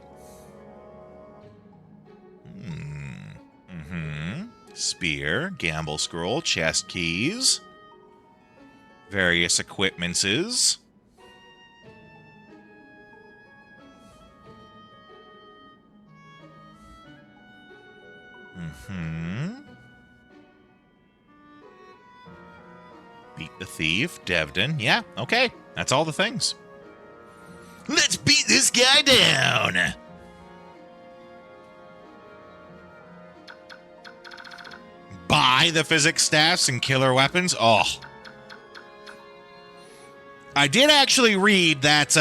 Spear, gamble scroll, chest keys, various equipmentses. Beat the thief, Devdon. Yeah, okay. That's all the things. Let's beat this guy down! Buy the physics staffs and killer weapons? Oh. I did actually read that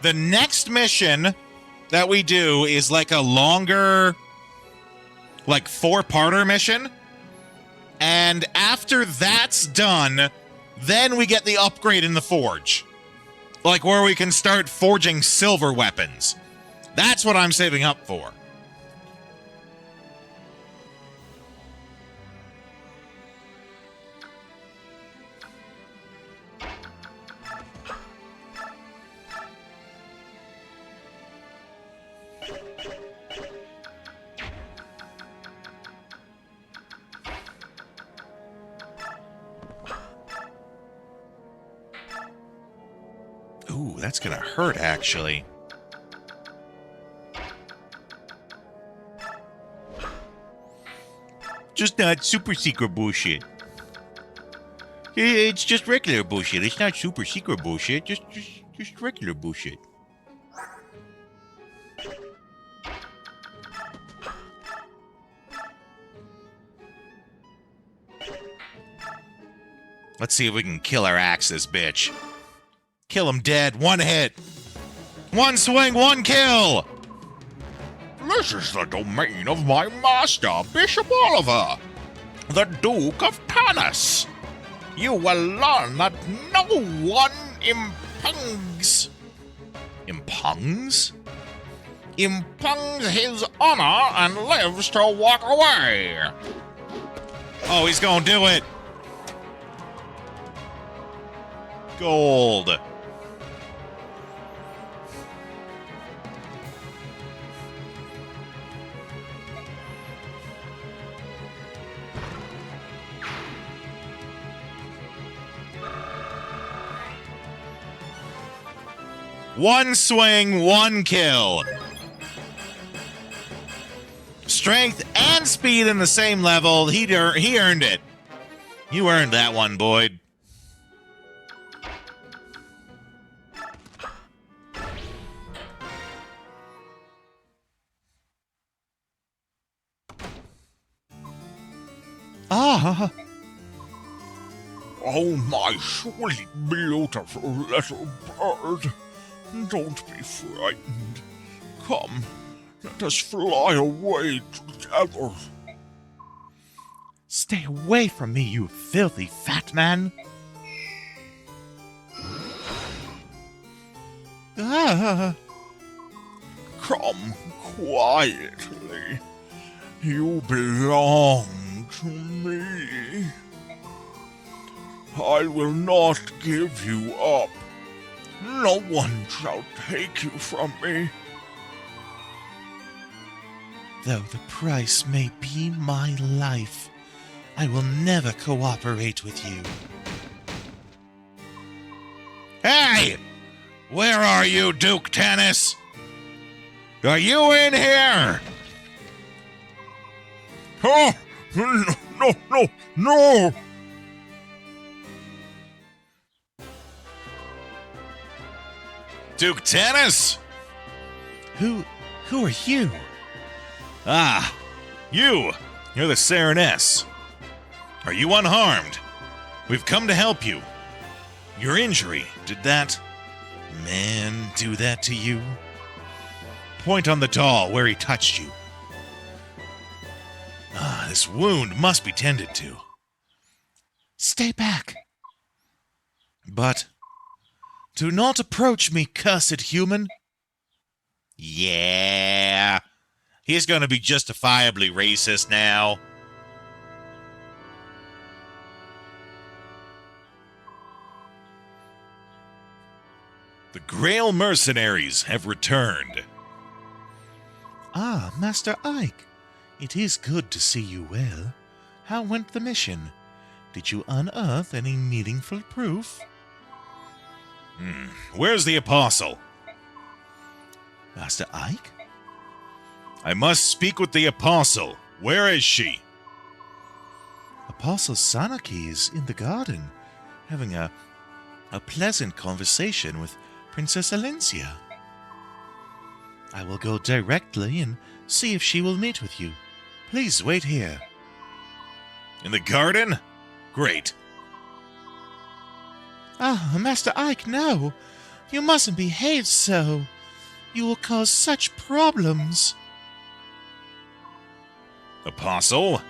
the next mission that we do is like a longer, like 4-parter mission. And after that's done, then we get the upgrade in the forge. Like where we can start forging silver weapons. That's what I'm saving up for. Ooh, that's gonna hurt, actually. Just not super secret bullshit. It's just regular bullshit. It's not super secret bullshit. Just regular bullshit. Let's see if we can killer axe this bitch. Kill him dead. One hit. One swing, one kill. This is the domain of my master, Bishop Oliver, the Duke of Tanis. You will learn that no one impugns his honor and lives to walk away. Oh, he's gonna do it. Gold. One swing, one kill. Strength and speed in the same level. He earned it. You earned that one, Boyd. Ah. Oh, my sweet, beautiful little bird. Don't be frightened. Come, let us fly away together. Stay away from me, you filthy fat man. Ah. Come quietly. You belong to me. I will not give you up. No one shall take you from me. Though the price may be my life, I will never cooperate with you. Hey! Where are you, Duke Tanis? Are you in here? Oh, no! Duke Tanis? Who are you? Ah, you're the Sereness. Are you unharmed? We've come to help you. Your injury, did that man do that to you? Point on the doll where he touched you. Ah, this wound must be tended to. Stay back. But do not approach me, cursed human. Yeah. He's going to be justifiably racist now. The Greil Mercenaries have returned. Ah, Master Ike. It is good to see you well. How went the mission? Did you unearth any meaningful proof? Where's the Apostle? Master Ike? I must speak with the Apostle. Where is she? Apostle Sanaki is in the garden, having a pleasant conversation with Princess Alencia. I will go directly and see if she will meet with you. Please wait here. In the garden? Great. Ah, Master Ike, no. You mustn't behave so. You will cause such problems. Apostle?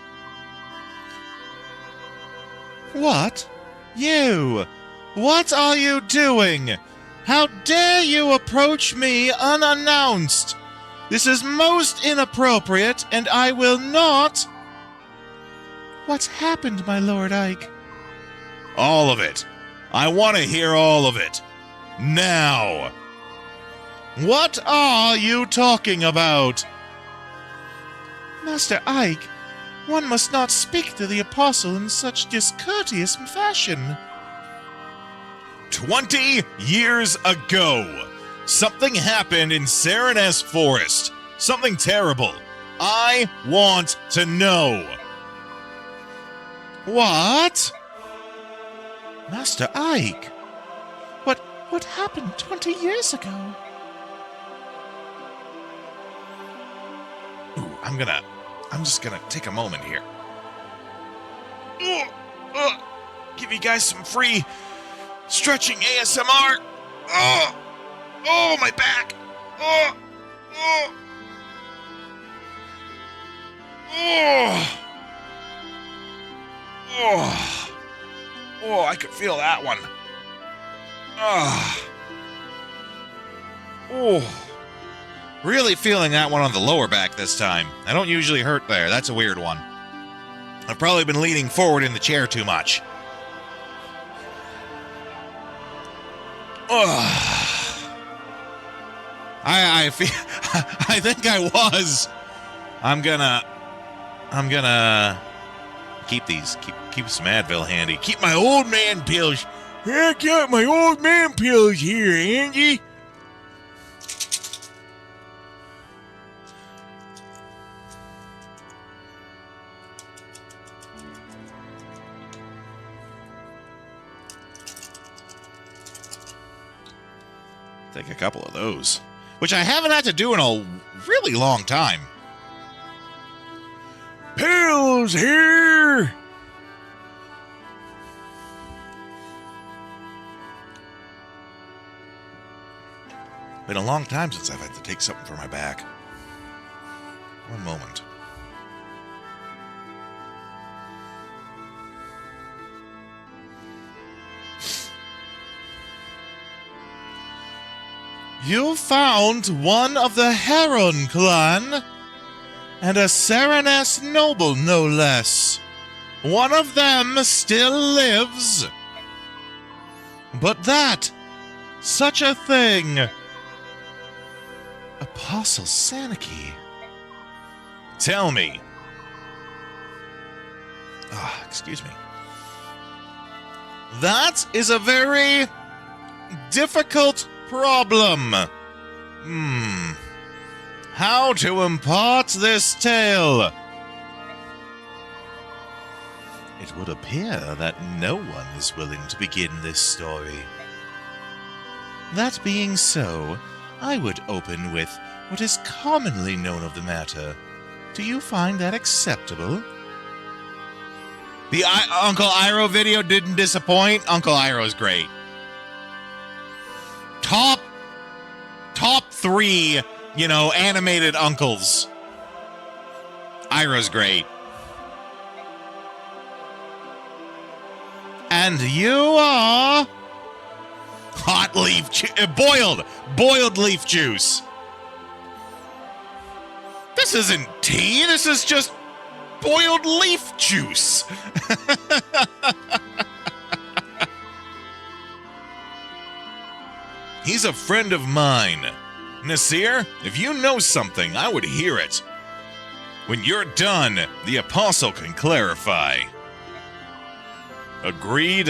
What? You! What are you doing? How dare you approach me unannounced? This is most inappropriate, and I will not... What's happened, my Lord Ike? All of it. I want to hear all of it. Now. What are you talking about? Master Ike, one must not speak to the Apostle in such discourteous fashion. 20 years ago, something happened in Sereness Forest. Something terrible. I want to know. What? Master Ike, what happened 20 years ago? Ooh, I'm just gonna take a moment here. Give you guys some free stretching ASMR. Oh, my back. Oh. Oh, I could feel that one. Really feeling that one on the lower back this time. I don't usually hurt there. That's a weird one. I've probably been leaning forward in the chair too much. I feel. I think I was. I'm gonna keep these. Keep some Advil handy. Keep my old man pills. I got my old man pills here, Angie. Take a couple of those, which I haven't had to do in a really long time. Pills here. Been a long time since I've had to take something for my back. One moment. You found one of the Heron clan, and a Sereness noble, no less. One of them still lives. But that, such a thing, Apostle Saniki. Tell me. Excuse me. That is a very difficult problem. How to impart this tale? It would appear that no one is willing to begin this story. That being so, I would open with what is commonly known of the matter. Do you find that acceptable? The Uncle Iroh video didn't disappoint. Uncle Iroh's great. Top 3, animated uncles. Iroh's great. And you are hot leaf boiled leaf juice. This isn't tea, this is just boiled leaf juice. He's a friend of mine. Nasir, if you know something, I would hear it. When you're done, the Apostle can clarify. Agreed?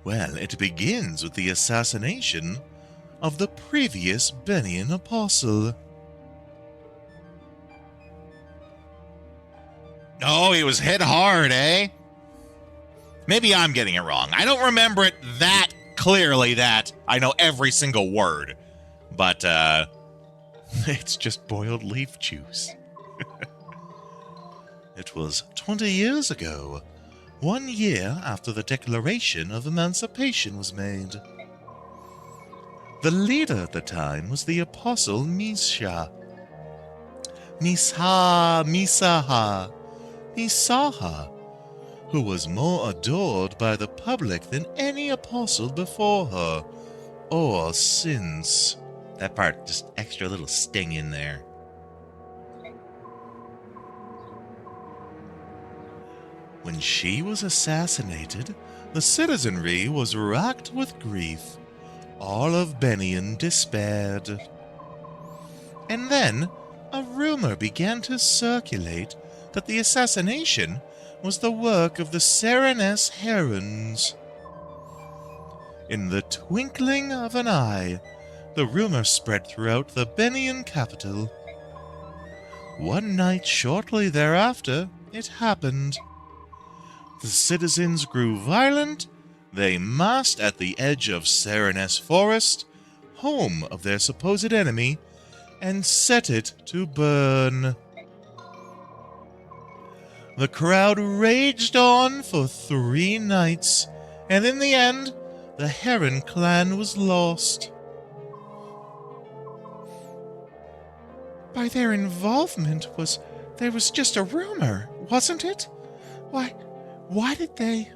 Well, it begins with the assassination of the previous Benian Apostle. Oh, he was hit hard, eh? Maybe I'm getting it wrong. I don't remember it that clearly that I know every single word. But, it's just boiled leaf juice. It was 20 years ago, 1 year after the Declaration of Emancipation was made. The leader at the time was the Apostle Misaha, who was more adored by the public than any apostle before her, or since. That part, just extra little sting in there. When she was assassinated, the citizenry was racked with grief. All of Benian despaired. And then, a rumor began to circulate that the assassination was the work of the Sereness Herons. In the twinkling of an eye, the rumor spread throughout the Benian capital. One night shortly thereafter, it happened. The citizens grew violent. They massed at the edge of Sereness Forest, home of their supposed enemy, and set it to burn. The crowd raged on for 3 nights, and in the end, the Heron clan was lost. By their involvement there was just a rumor, wasn't it? Why did they?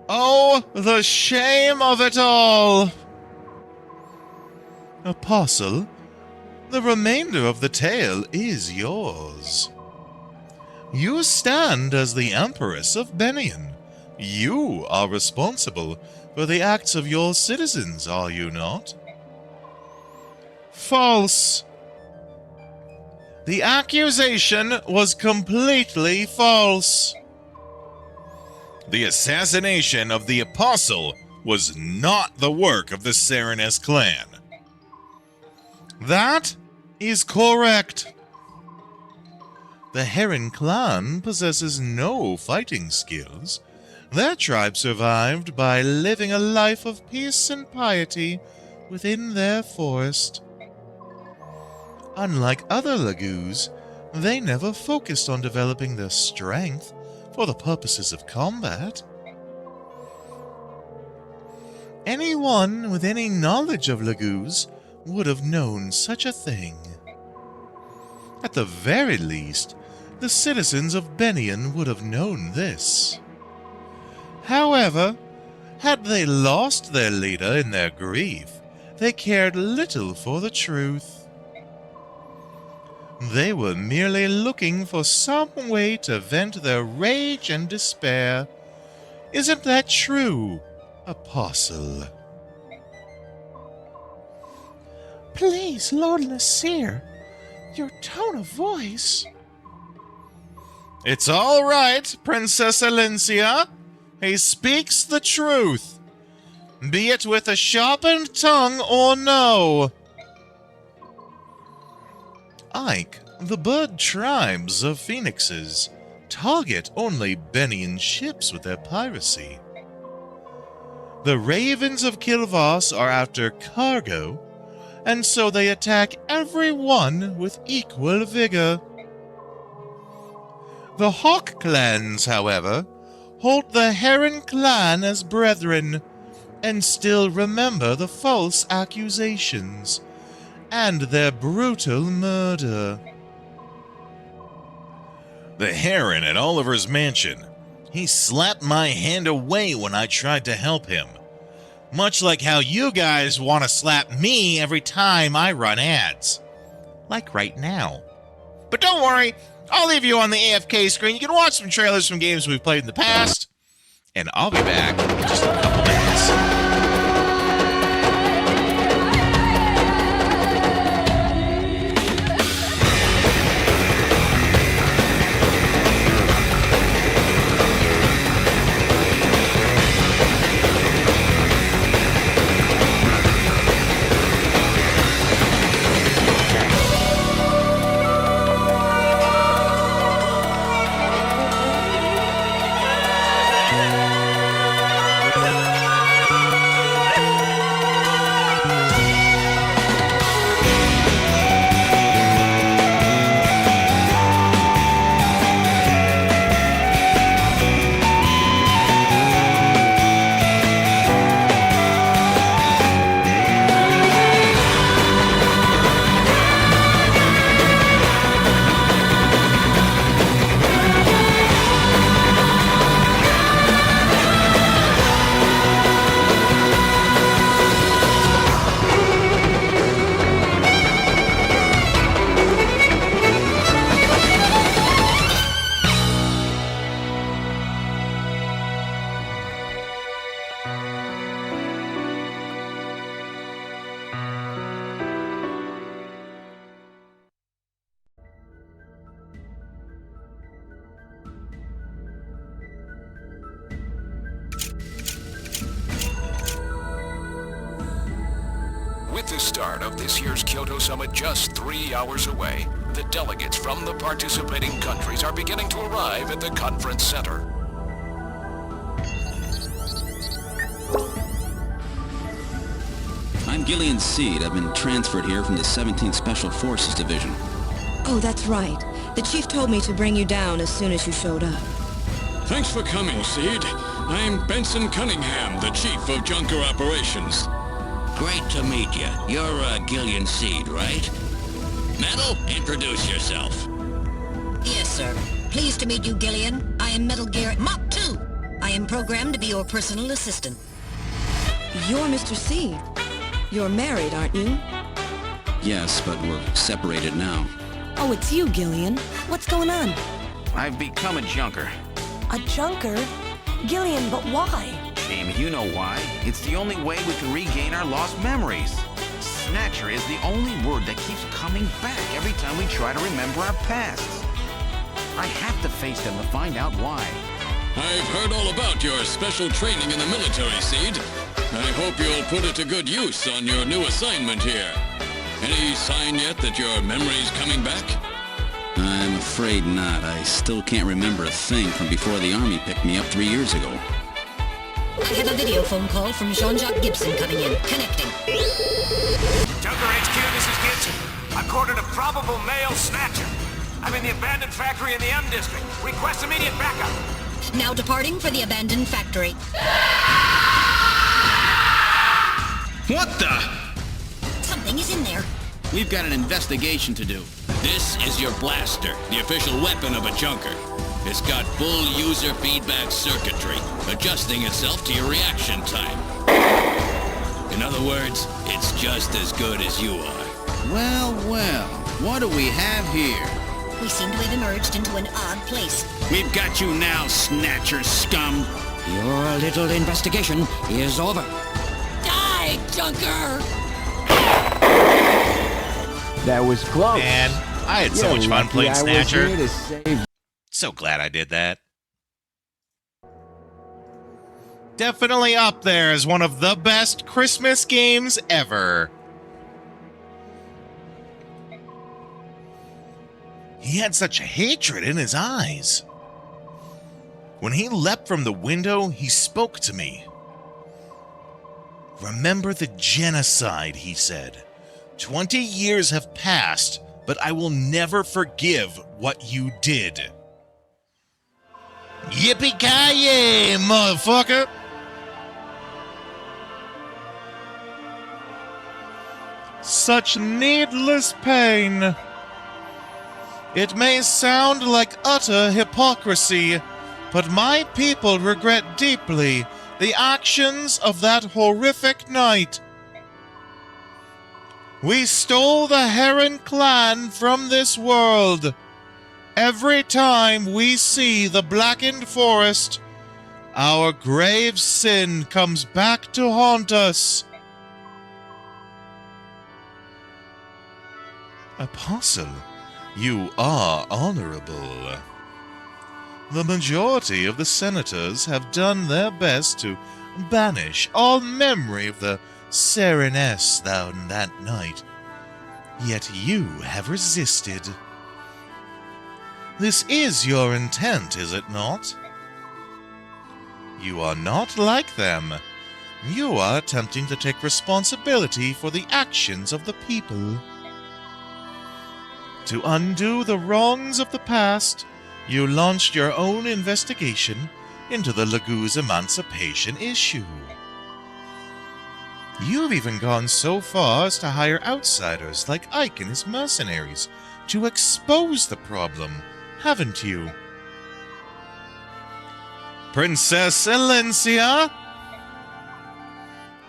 Oh, the shame of it all! Apostle, the remainder of the tale is yours. You stand as the Empress of Benian. You are responsible for the acts of your citizens, are you not? False. The accusation was completely false. The assassination of the Apostle was not the work of the Sereness clan. That is correct. The Heron clan possesses no fighting skills. Their tribe survived by living a life of peace and piety within their forest. Unlike other Lagoos, they never focused on developing their strength for the purposes of combat. Anyone with any knowledge of Lagoos would have known such a thing. At the very least, the citizens of Benian would have known this. However, had they lost their leader in their grief, they cared little for the truth. They were merely looking for some way to vent their rage and despair. Isn't that true, Apostle? Please, Lord Nasir, your tone of voice. It's all right, Princess Alencia. He speaks the truth, be it with a sharpened tongue or no. Ike, the bird tribes of phoenixes target only Benian ships with their piracy. The ravens of Kilvas are after cargo, and so they attack everyone with equal vigor. The Hawk clans, however, hold the Heron clan as brethren, and still remember the false accusations and their brutal murder. The Heron at Oliver's mansion. He slapped my hand away when I tried to help him. Much like how you guys want to slap me every time I run ads. Like right now. But don't worry, I'll leave you on the AFK screen. You can watch some trailers from games we've played in the past. And I'll be back in just a couple minutes. the start of this year's Kyoto Summit just 3 hours away, the delegates from the participating countries are beginning to arrive at the conference center. I'm Gillian Seed. I've been transferred here from the 17th Special Forces Division. Oh, that's right. The chief told me to bring you down as soon as you showed up. Thanks for coming, Seed. I'm Benson Cunningham, the Chief of Junker Operations. Great to meet you. You're Gillian Seed, right? Metal, introduce yourself. Yes, sir. Pleased to meet you, Gillian. I am Metal Gear Mach 2. I am programmed to be your personal assistant. You're Mr. Seed. You're married, aren't you? Yes, but we're separated now. Oh, it's you, Gillian. What's going on? I've become a junker. A junker? Gillian, but why? Jamie, you know why. It's the only way we can regain our lost memories. Snatcher is the only word that keeps coming back every time we try to remember our pasts. I have to face them to find out why. I've heard all about your special training in the military, Seed. I hope you'll put it to good use on your new assignment here. Any sign yet that your memory's coming back? I'm afraid not. I still can't remember a thing from before the Army picked me up 3 years ago. I have a video phone call from Jean-Jacques Gibson coming in. Connecting. Junker HQ, this is Gibson. I've cornered a probable male snatcher. I'm in the abandoned factory in the M District. Request immediate backup. Now departing for the abandoned factory. What the? Something is in there. We've got an investigation to do. This is your blaster, the official weapon of a junker. It's got full user feedback circuitry, adjusting itself to your reaction time. In other words, it's just as good as you are. Well, well, what do we have here? We seem to have emerged into an odd place. We've got you now, Snatcher scum. Your little investigation is over. Die, Junker! That was close. Man, I had so much fun playing Snatcher. So glad I did that. Definitely up there as one of the best Christmas games ever. He had such hatred in his eyes. When he leapt from the window, he spoke to me. Remember the genocide, he said. 20 years have passed, but I will never forgive what you did. Yippee-ki-yay, motherfucker! Such needless pain. It may sound like utter hypocrisy, but my people regret deeply the actions of that horrific night. We stole the Heron clan from this world. Every time we see the blackened forest, our grave sin comes back to haunt us. Apostle, you are honorable. The majority of the senators have done their best to banish all memory of the Sereness down that night. Yet you have resisted. This is your intent, is it not? You are not like them. You are attempting to take responsibility for the actions of the people. To undo the wrongs of the past, you launched your own investigation into the Lagoo's emancipation issue. You've even gone so far as to hire outsiders like Ike and his mercenaries to expose the problem, haven't you? Princess Elencia?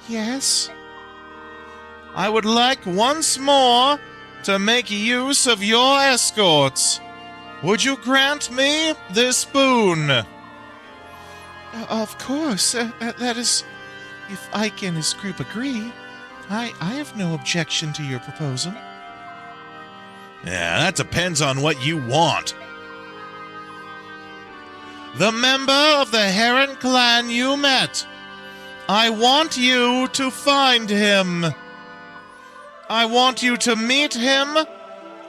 Yes? I would like once more to make use of your escorts. Would you grant me this boon? Of course. That is, if Ike and his group agree. I have no objection to your proposal. Yeah, that depends on what you want. The member of the Heron clan you met. I want you to find him. I want you to meet him.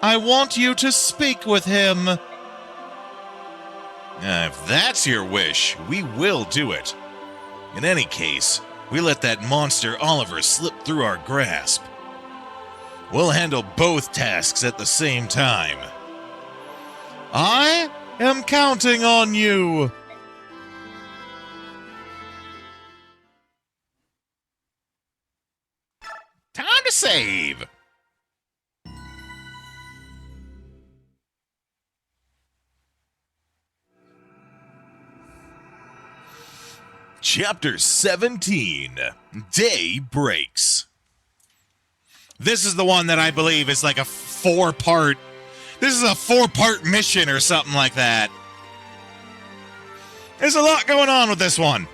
I want you to speak with him. If that's your wish, we will do it. In any case, we let that monster Oliver slip through our grasp. We'll handle both tasks at the same time. I am counting on you. Time to save. Chapter 17, Day Breaks. This is the one that I believe is like a four-part... This is a four-part mission or something like that. There's a lot going on with this one.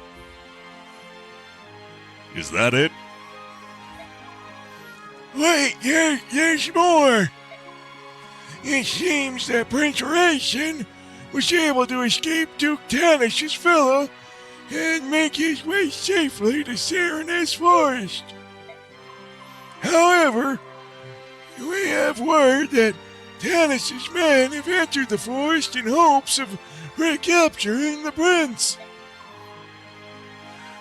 Is that it? Wait, there's more. It seems that Prince Raisin was able to escape Duke Tanish's fellow and make his way safely to Sereness Forest. However, we have word that Tanish's men have entered the forest in hopes of recapturing the prince.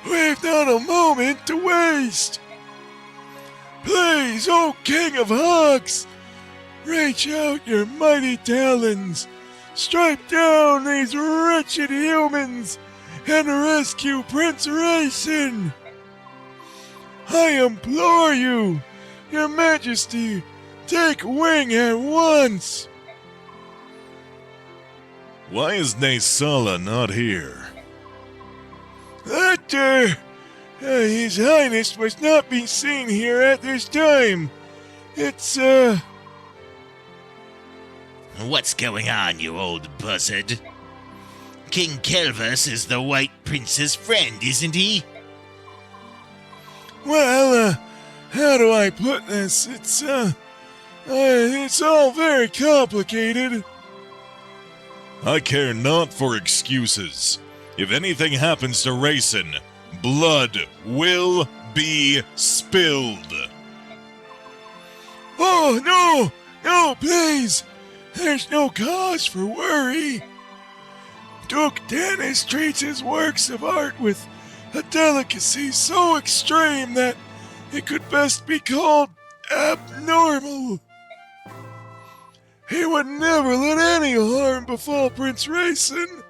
We've not a moment to waste. Please, O King of Hawks, reach out your mighty talons, strike down these wretched humans, and rescue Prince Raisin. I implore you, your majesty, take wing at once. Why is Naysala not here? His Highness must not be seen here at this time. It's, What's going on, you old buzzard? King Kelvus is the White Prince's friend, isn't he? Well, how do I put this? It's all very complicated. I care not for excuses. If anything happens to Raisin, blood will be spilled. Oh, no, please. There's no cause for worry. Duke Dennis treats his works of art with a delicacy so extreme that it could best be called abnormal. He would never let any harm befall Prince Raisin.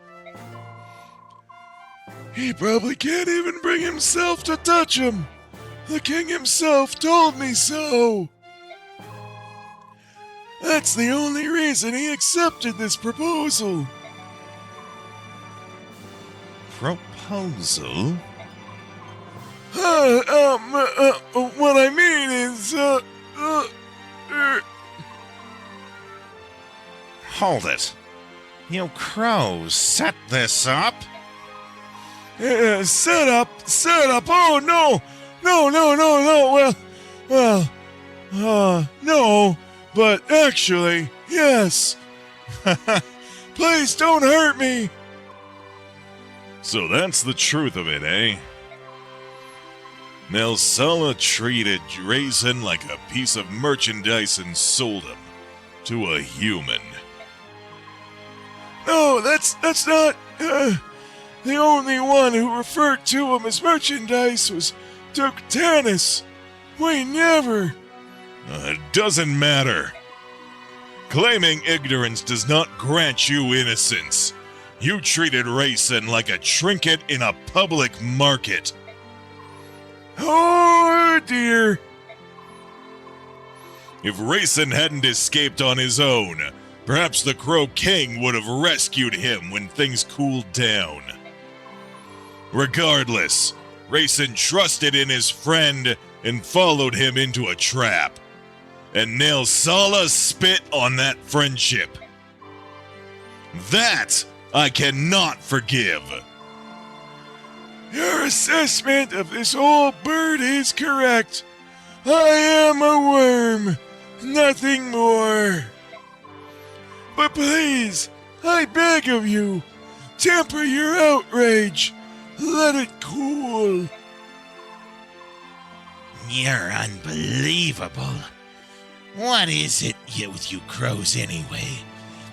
He probably can't even bring himself to touch him. The king himself told me so. That's the only reason he accepted this proposal. Proposal? What I mean is, Hold it. You crows set this up? Set up, oh no, no, but actually, yes. Please don't hurt me. So that's the truth of it, eh? Naysala treated Raisin like a piece of merchandise and sold him to a human. No, that's not, the only one who referred to him as merchandise was Duke Tanis. We never... It doesn't matter. Claiming ignorance does not grant you innocence. You treated Raisin like a trinket in a public market. Oh, dear. If Raisin hadn't escaped on his own, perhaps the Crow King would have rescued him when things cooled down. Regardless, Raisin trusted in his friend and followed him into a trap. And Naysala spit on that friendship. That I cannot forgive. Your assessment of this old bird is correct. I am a worm, nothing more. But please, I beg of you, temper your outrage. Let it cool. You're unbelievable. What is it with you crows anyway?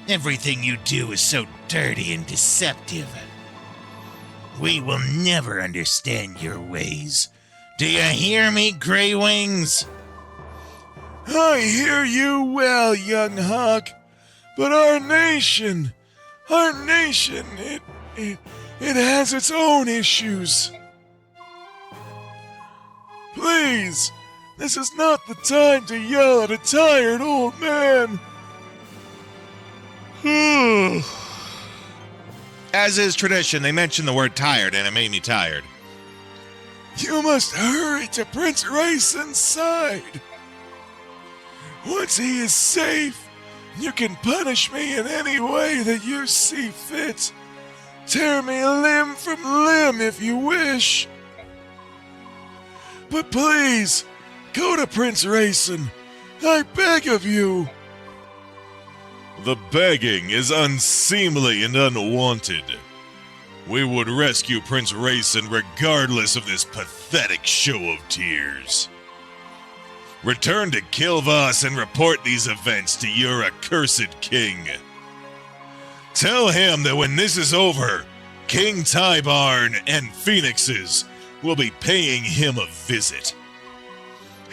Everything you do is so dirty and deceptive. We will never understand your ways. Do you hear me, Grey Wings? I hear you well, young hawk, but our nation, it has its own issues. Please, this is not the time to yell at a tired old man. As is tradition, they mentioned the word tired, and it made me tired. You must hurry to Prince Raison's side. Once he is safe, you can punish me in any way that you see fit. Tear me limb from limb if you wish. But please, go to Prince Raisin. I beg of you. The begging is unseemly and unwanted. We would rescue Prince Raisin regardless of this pathetic show of tears. Return to Kilvas and report these events to your accursed king. Tell him that when this is over, King Tybarn and Phoenixes will be paying him a visit.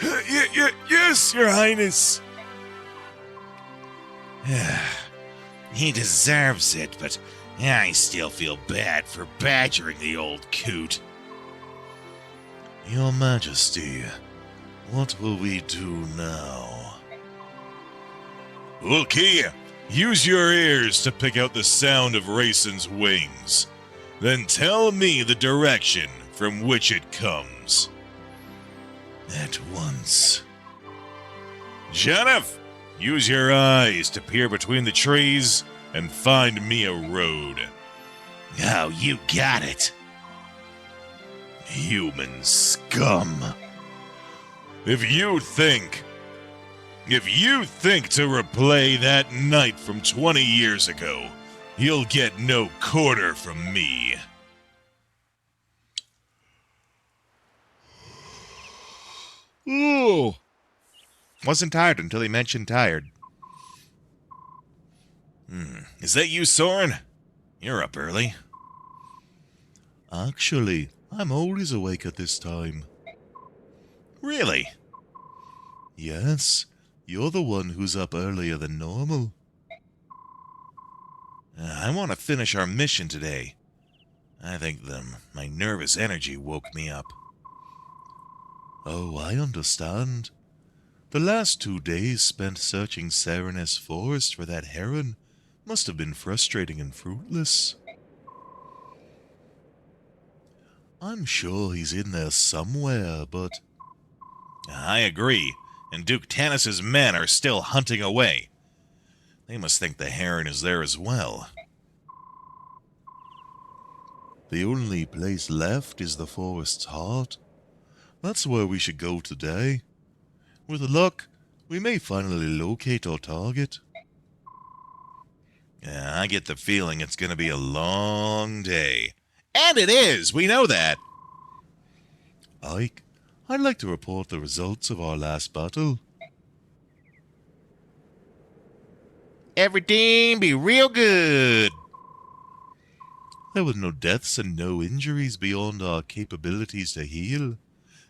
Yes, Your Highness. He deserves it, but I still feel bad for badgering the old coot. Your Majesty, what will we do now? Ulki, use your ears to pick out the sound of Raisin's wings. Then tell me the direction from which it comes. At once. Janeth, use your eyes to peer between the trees and find me a road. Oh, you got it. Human scum. If you think to replay that night from 20 years ago, you'll get no quarter from me. Ooh. Wasn't tired until he mentioned tired. Is that you, Soren? You're up early. Actually, I'm always awake at this time. Really? Yes, you're the one who's up earlier than normal. I want to finish our mission today. I think my nervous energy woke me up. Oh, I understand. The last 2 days spent searching Sereness Forest for that heron must have been frustrating and fruitless. I'm sure he's in there somewhere, but... I agree, and Duke Tanis's men are still hunting away. They must think the heron is there as well. The only place left is the forest's heart. That's where we should go today. With luck, we may finally locate our target. I get the feeling it's going to be a long day. And it is! We know that! Ike, I'd like to report the results of our last battle. Everything be real good! There were no deaths and no injuries beyond our capabilities to heal.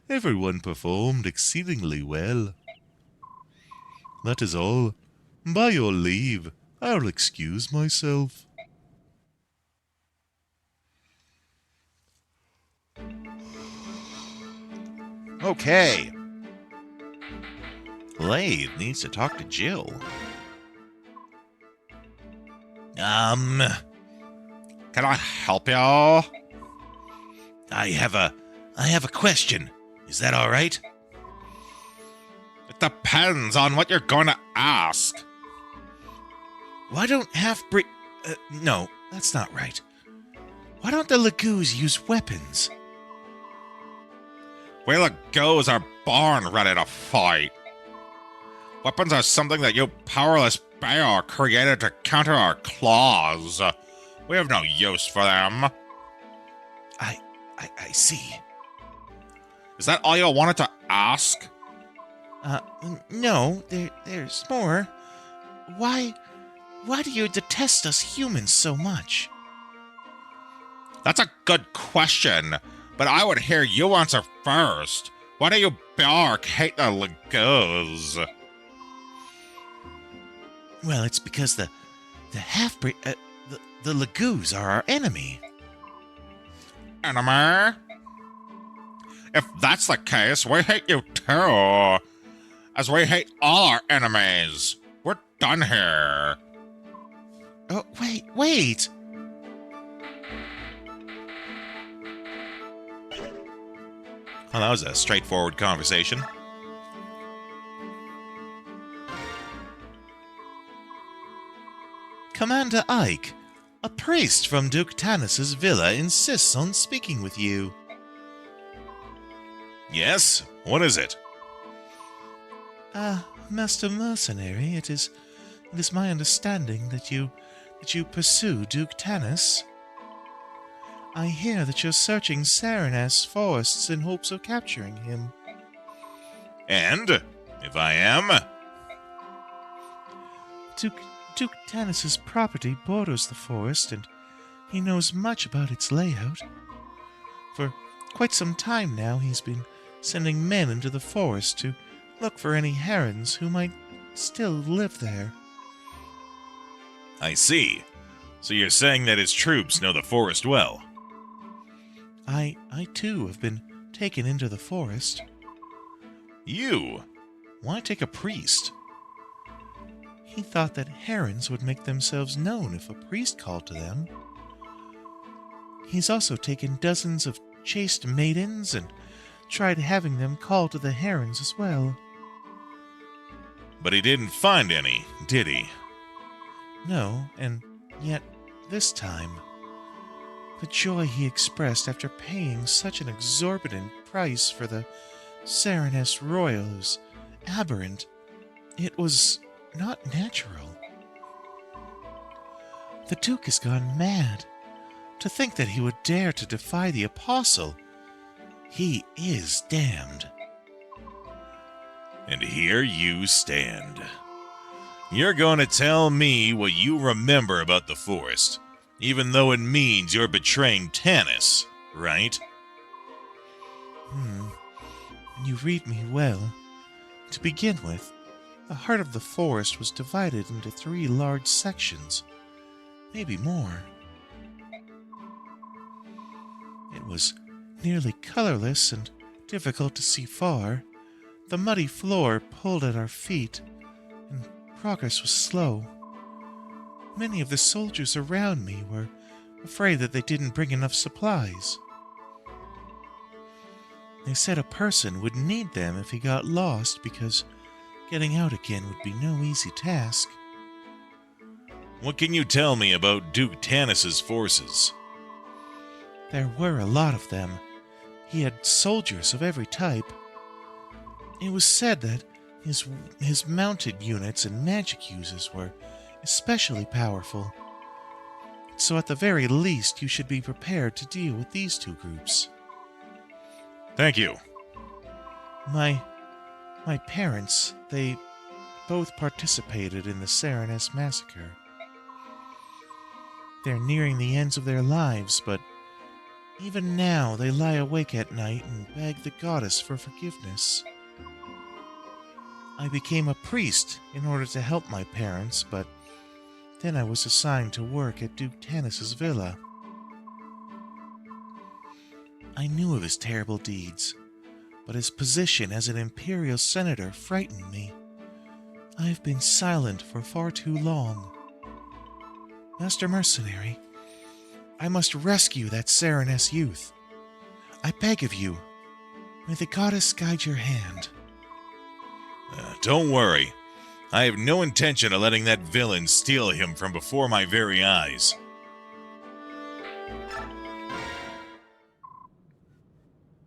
Everyone performed exceedingly well. That is all. By your leave, I'll excuse myself. Okay. Lathe needs to talk to Jill. Can I help you? I have a question. Is that all right? It depends on what you're going to ask. Why don't half-breed... no, that's not right. Why don't the Lagoos use weapons? We Lagoos are born ready to fight. Weapons are something that you powerless bear created to counter our claws. We have no use for them. I see. Is that all you wanted to ask? No, there's more. Why do you detest us humans so much? That's a good question, but I would hear you answer first. Why do you bark hate the Legos? Well, it's because the half-breed, the Legos are our enemy. Enemy? If that's the case, we hate you too. As we hate all our enemies. We're done here. Oh, wait! Well, that was a straightforward conversation. Commander Ike, a priest from Duke Tanis's villa insists on speaking with you. Yes? What is it? Master Mercenary, it is my understanding that you pursue Duke Tanis. I hear that you're searching Sereness forests in hopes of capturing him. And, if I am? Duke Tanis's property borders the forest, and he knows much about its layout. For quite some time now, he's been sending men into the forest to look for any herons who might still live there. I see. So you're saying that his troops know the forest well? I too have been taken into the forest. You? Why take a priest? He thought that herons would make themselves known if a priest called to them. He's also taken dozens of chaste maidens and tried having them call to the herons as well. But he didn't find any, did he? No, and yet this time, the joy he expressed after paying such an exorbitant price for the Sereness Royal is aberrant. It was not natural. The Duke has gone mad. To think that he would dare to defy the Apostle. He is damned. And here you stand. You're going to tell me what you remember about the forest, even though it means you're betraying Tanis, right? You read me well. To begin with, the heart of the forest was divided into 3 large sections, maybe more. It was nearly colorless and difficult to see far. The muddy floor pulled at our feet, and progress was slow. Many of the soldiers around me were afraid that they didn't bring enough supplies. They said a person would need them if he got lost because getting out again would be no easy task. What can you tell me about Duke Tanis's forces? There were a lot of them. He had soldiers of every type. It was said that his mounted units and magic users were especially powerful. So at the very least, you should be prepared to deal with these 2 groups. Thank you. My parents, they both participated in the Sereness massacre. They're nearing the ends of their lives, but even now they lie awake at night and beg the goddess for forgiveness. I became a priest in order to help my parents, but then I was assigned to work at Duke Tanis's villa. I knew of his terrible deeds, but his position as an imperial senator frightened me. I have been silent for far too long. Master Mercenary, I must rescue that Sereness youth. I beg of you, may the goddess guide your hand. Don't worry. I have no intention of letting that villain steal him from before my very eyes.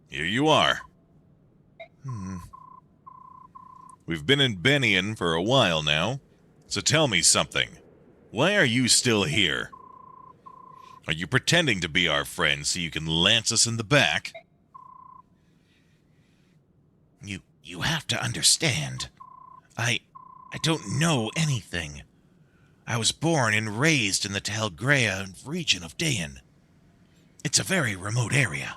Here you are. We've been in Bennion for a while now, so tell me something. Why are you still here? Are you pretending to be our friend so you can lance us in the back? You have to understand. I don't know anything. I was born and raised in the Greil region of Dayan. It's a very remote area.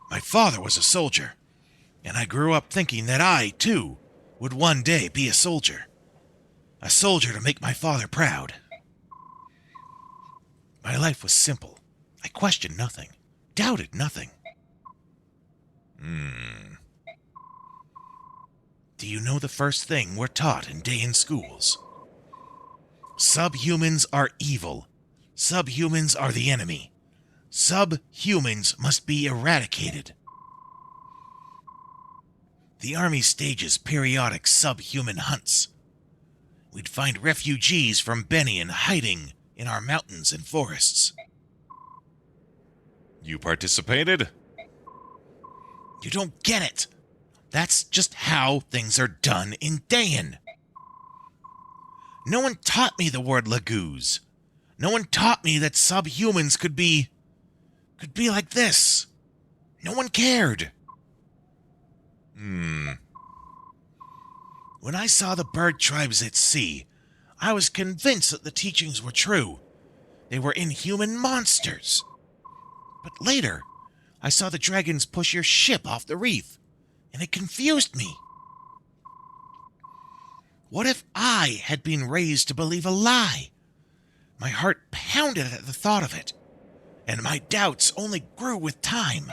My father was a soldier, and I grew up thinking that I, too, would one day be a soldier. A soldier to make my father proud. My life was simple. I questioned nothing, doubted nothing. Do you know the first thing we're taught in Dayan schools? Subhumans are evil. Subhumans are the enemy. Subhumans must be eradicated. The army stages periodic subhuman hunts. We'd find refugees from Benian hiding in our mountains and forests. You participated? You don't get it. That's just how things are done in Dayan. No one taught me the word Laguz. No one taught me that subhumans could be like this. No one cared. When I saw the bird tribes at sea, I was convinced that the teachings were true. They were inhuman monsters. But later, I saw the dragons push your ship off the reef, and it confused me. What if I had been raised to believe a lie? My heart pounded at the thought of it, and my doubts only grew with time.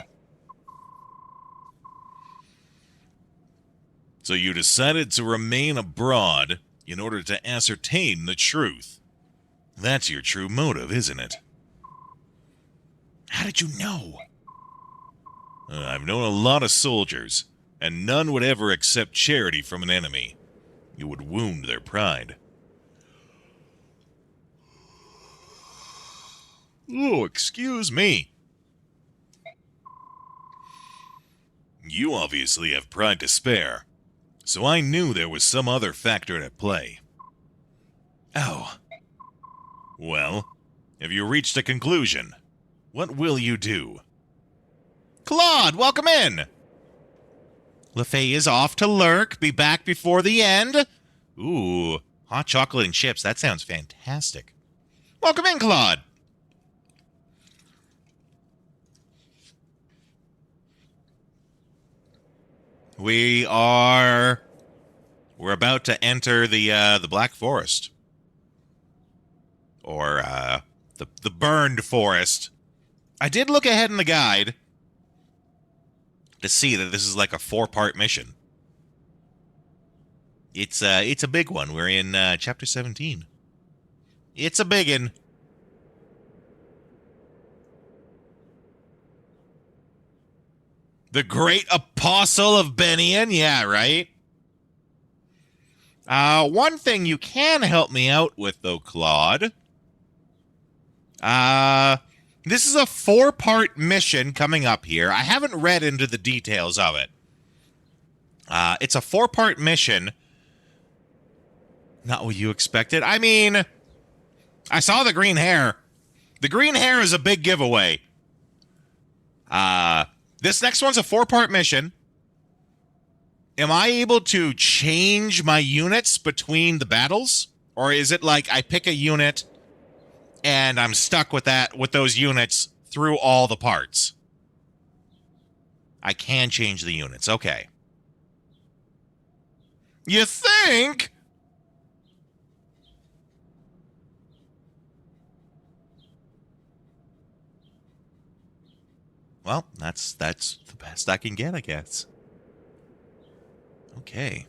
So you decided to remain abroad in order to ascertain the truth. That's your true motive, isn't it? How did you know? I've known a lot of soldiers, and none would ever accept charity from an enemy. It would wound their pride. Oh, excuse me. You obviously have pride to spare, so I knew there was some other factor at play. Oh. Well, have you reached a conclusion? What will you do? Claude, welcome in! LaFay is off to lurk, be back before the end. Ooh, hot chocolate and chips, that sounds fantastic. Welcome in, Claude. We're about to enter the Black Forest. Or, the Burned Forest. I did look ahead in the guide to see that this is like a 4-part mission. It's a big one. We're in chapter 17. It's a biggin. The Great Apostle of Benian, yeah, right? One thing you can help me out with, though, Claude. This is a 4-part mission coming up here. I haven't read into the details of it. It's a 4-part mission. Not what you expected. I mean, I saw the green hair. The green hair is a big giveaway. This next one's a 4-part mission. Am I able to change my units between the battles? Or is it like I pick a unit and I'm stuck with those units through all the parts? I can change the units. Okay. You think? Well, that's the best I can get, I guess. Okay.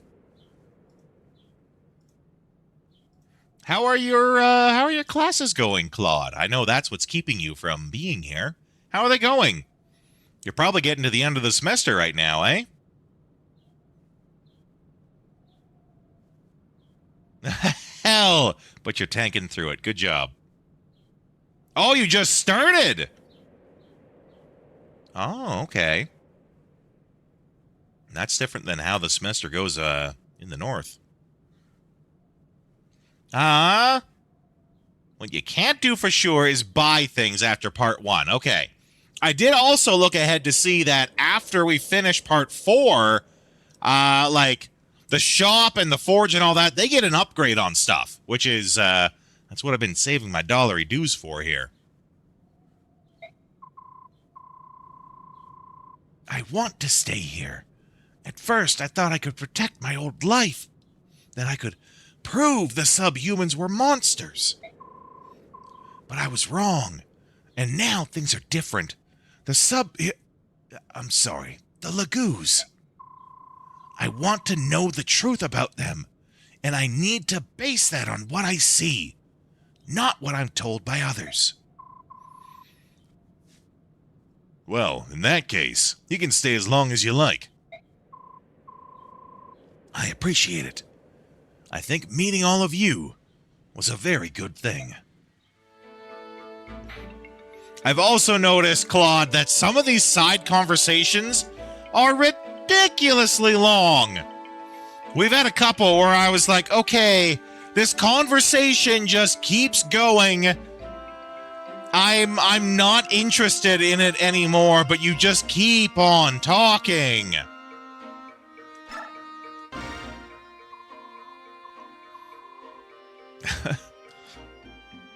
How are your classes going, Claude? I know that's what's keeping you from being here. How are they going? You're probably getting to the end of the semester right now, eh? Hell, but you're tanking through it. Good job. Oh, you just started! Oh, okay. That's different than how the semester goes in the north. What you can't do for sure is buy things after part 1. Okay. I did also look ahead to see that after we finish part 4, Like the shop and the forge and all that, they get an upgrade on stuff, which is, that's what I've been saving my dollary dues for here. I want to stay here. At first, I thought I could protect my old life. That I could prove the subhumans were monsters. But I was wrong. And now things are different. The Lagoos. I want to know the truth about them. And I need to base that on what I see, not what I'm told by others. Well, in that case, you can stay as long as you like. I appreciate it. I think meeting all of you was a very good thing. I've also noticed, Claude, that some of these side conversations are ridiculously long. We've had a couple where I was like, okay, this conversation just keeps going. I'm not interested in it anymore, but you just keep on talking.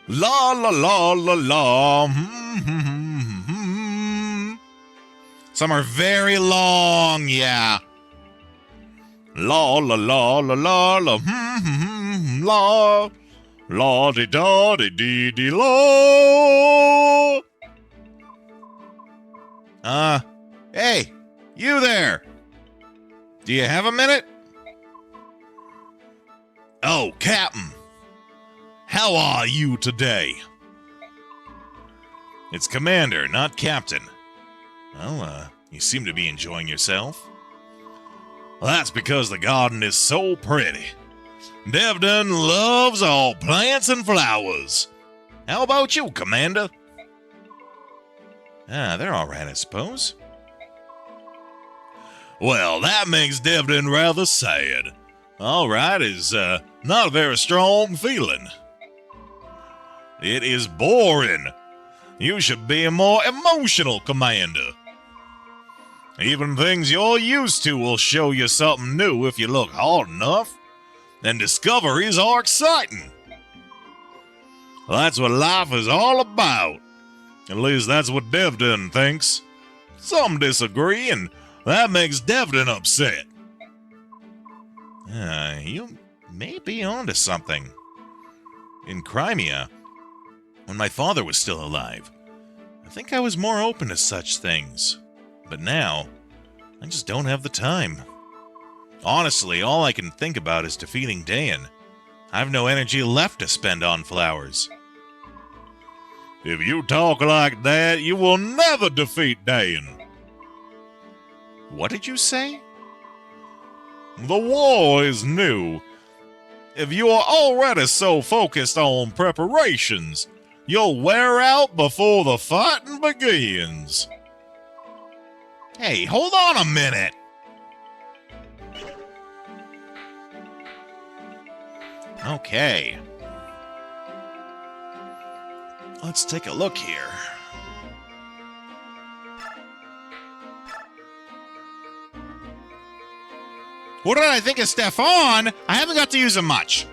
La la la la la. Some are very long, yeah. La la la la la la. La. La di da di di di la. Hey, you there. Do you have a minute? Oh, Captain. How are you today? It's Commander, not Captain. Well, you seem to be enjoying yourself. Well, that's because the garden is so pretty. Devdon loves all plants and flowers. How about you, Commander? They're all right, I suppose. Well, that makes Devdon rather sad. All right is not a very strong feeling. It is boring. You should be a more emotional commander. Even things you're used to will show you something new if you look hard enough. And discoveries are exciting. Well, that's what life is all about. At least that's what Devdon thinks. Some disagree, and that makes Devdon upset. You may be onto something. In Crimea, when my father was still alive, I think I was more open to such things. But now, I just don't have the time. Honestly, all I can think about is defeating Dayan. I have no energy left to spend on flowers. If you talk like that, you will never defeat Dayan. What did you say? The war is new. If you are already so focused on preparations, you'll wear out before the fighting begins. Hey, hold on a minute. Okay. Let's take a look here. What did I think of Stefan? I haven't got to use him much.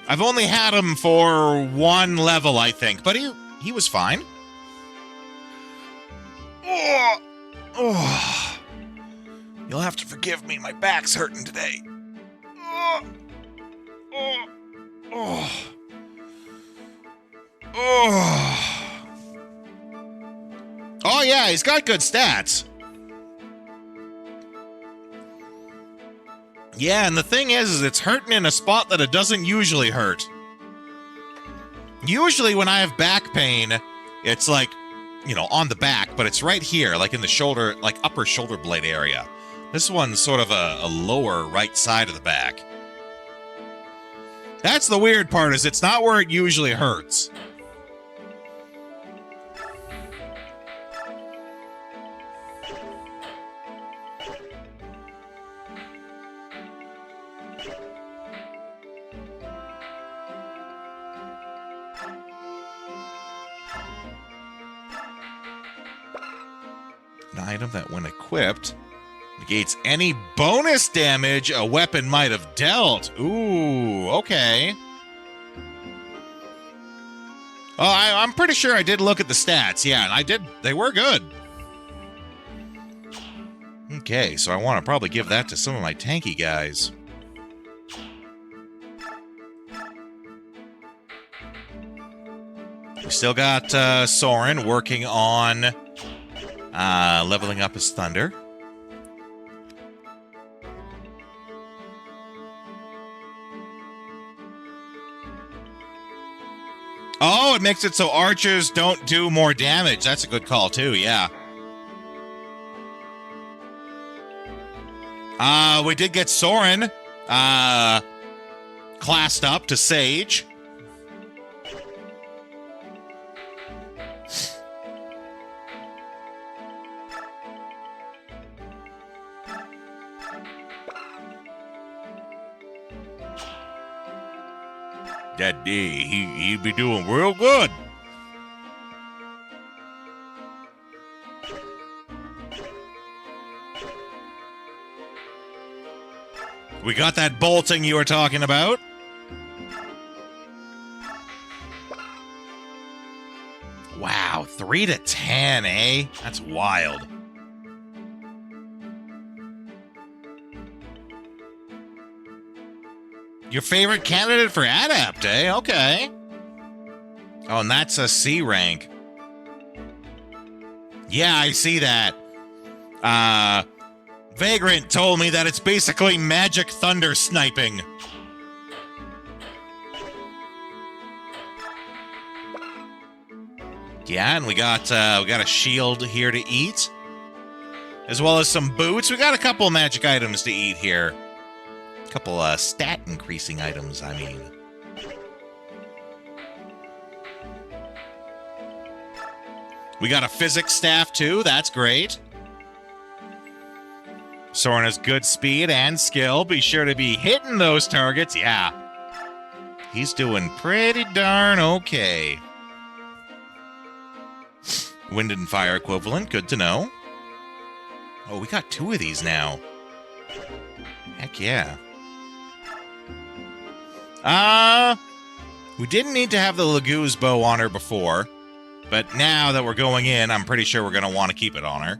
I've only had him for one level, I think, but he was fine. Oh. You'll have to forgive me, my back's hurting today. Oh yeah, he's got good stats. Yeah, and the thing is it's hurting in a spot that it doesn't usually hurt. Usually when I have back pain, it's like, you know, on the back, but it's right here, like in the shoulder, like upper shoulder blade area. This one's sort of a lower right side of the back. That's the weird part, is it's not where it usually hurts. An item that when equipped Negates any bonus damage a weapon might have dealt. Ooh, okay. Oh, I'm pretty sure I did look at the stats. Yeah, and I did. They were good. Okay, so I want to probably give that to some of my tanky guys. We still got Soren working on leveling up his thunder. Oh, it makes it so archers don't do more damage. That's a good call, too, yeah. We did get Soren classed up to Sage. That day, he'd be doing real good. We got that bolting you were talking about. Wow, 3 to 10, eh? That's wild. Your favorite candidate for Adept, eh? Okay. Oh, and that's a C rank. Yeah, I see that. Vagrant told me that it's basically magic thunder sniping. Yeah, and we got a shield here to eat, as well as some boots. We got a couple magic items to eat here. A couple stat increasing items, I mean. We got a physics staff too. That's great. Soren has good speed and skill. Be sure to be hitting those targets. Yeah. He's doing pretty darn okay. Wind and fire equivalent. Good to know. Oh, we got 2 of these now. Heck yeah. We didn't need to have the Laguz bow on her before, but now that we're going in, I'm pretty sure we're going to want to keep it on her.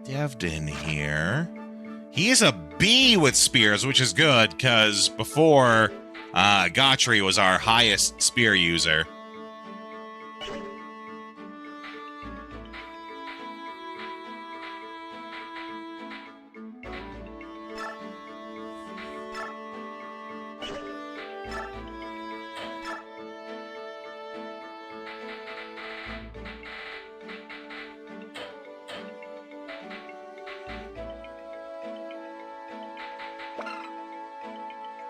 Devdin here. He is a B with spears, which is good, because before, Gotri was our highest spear user.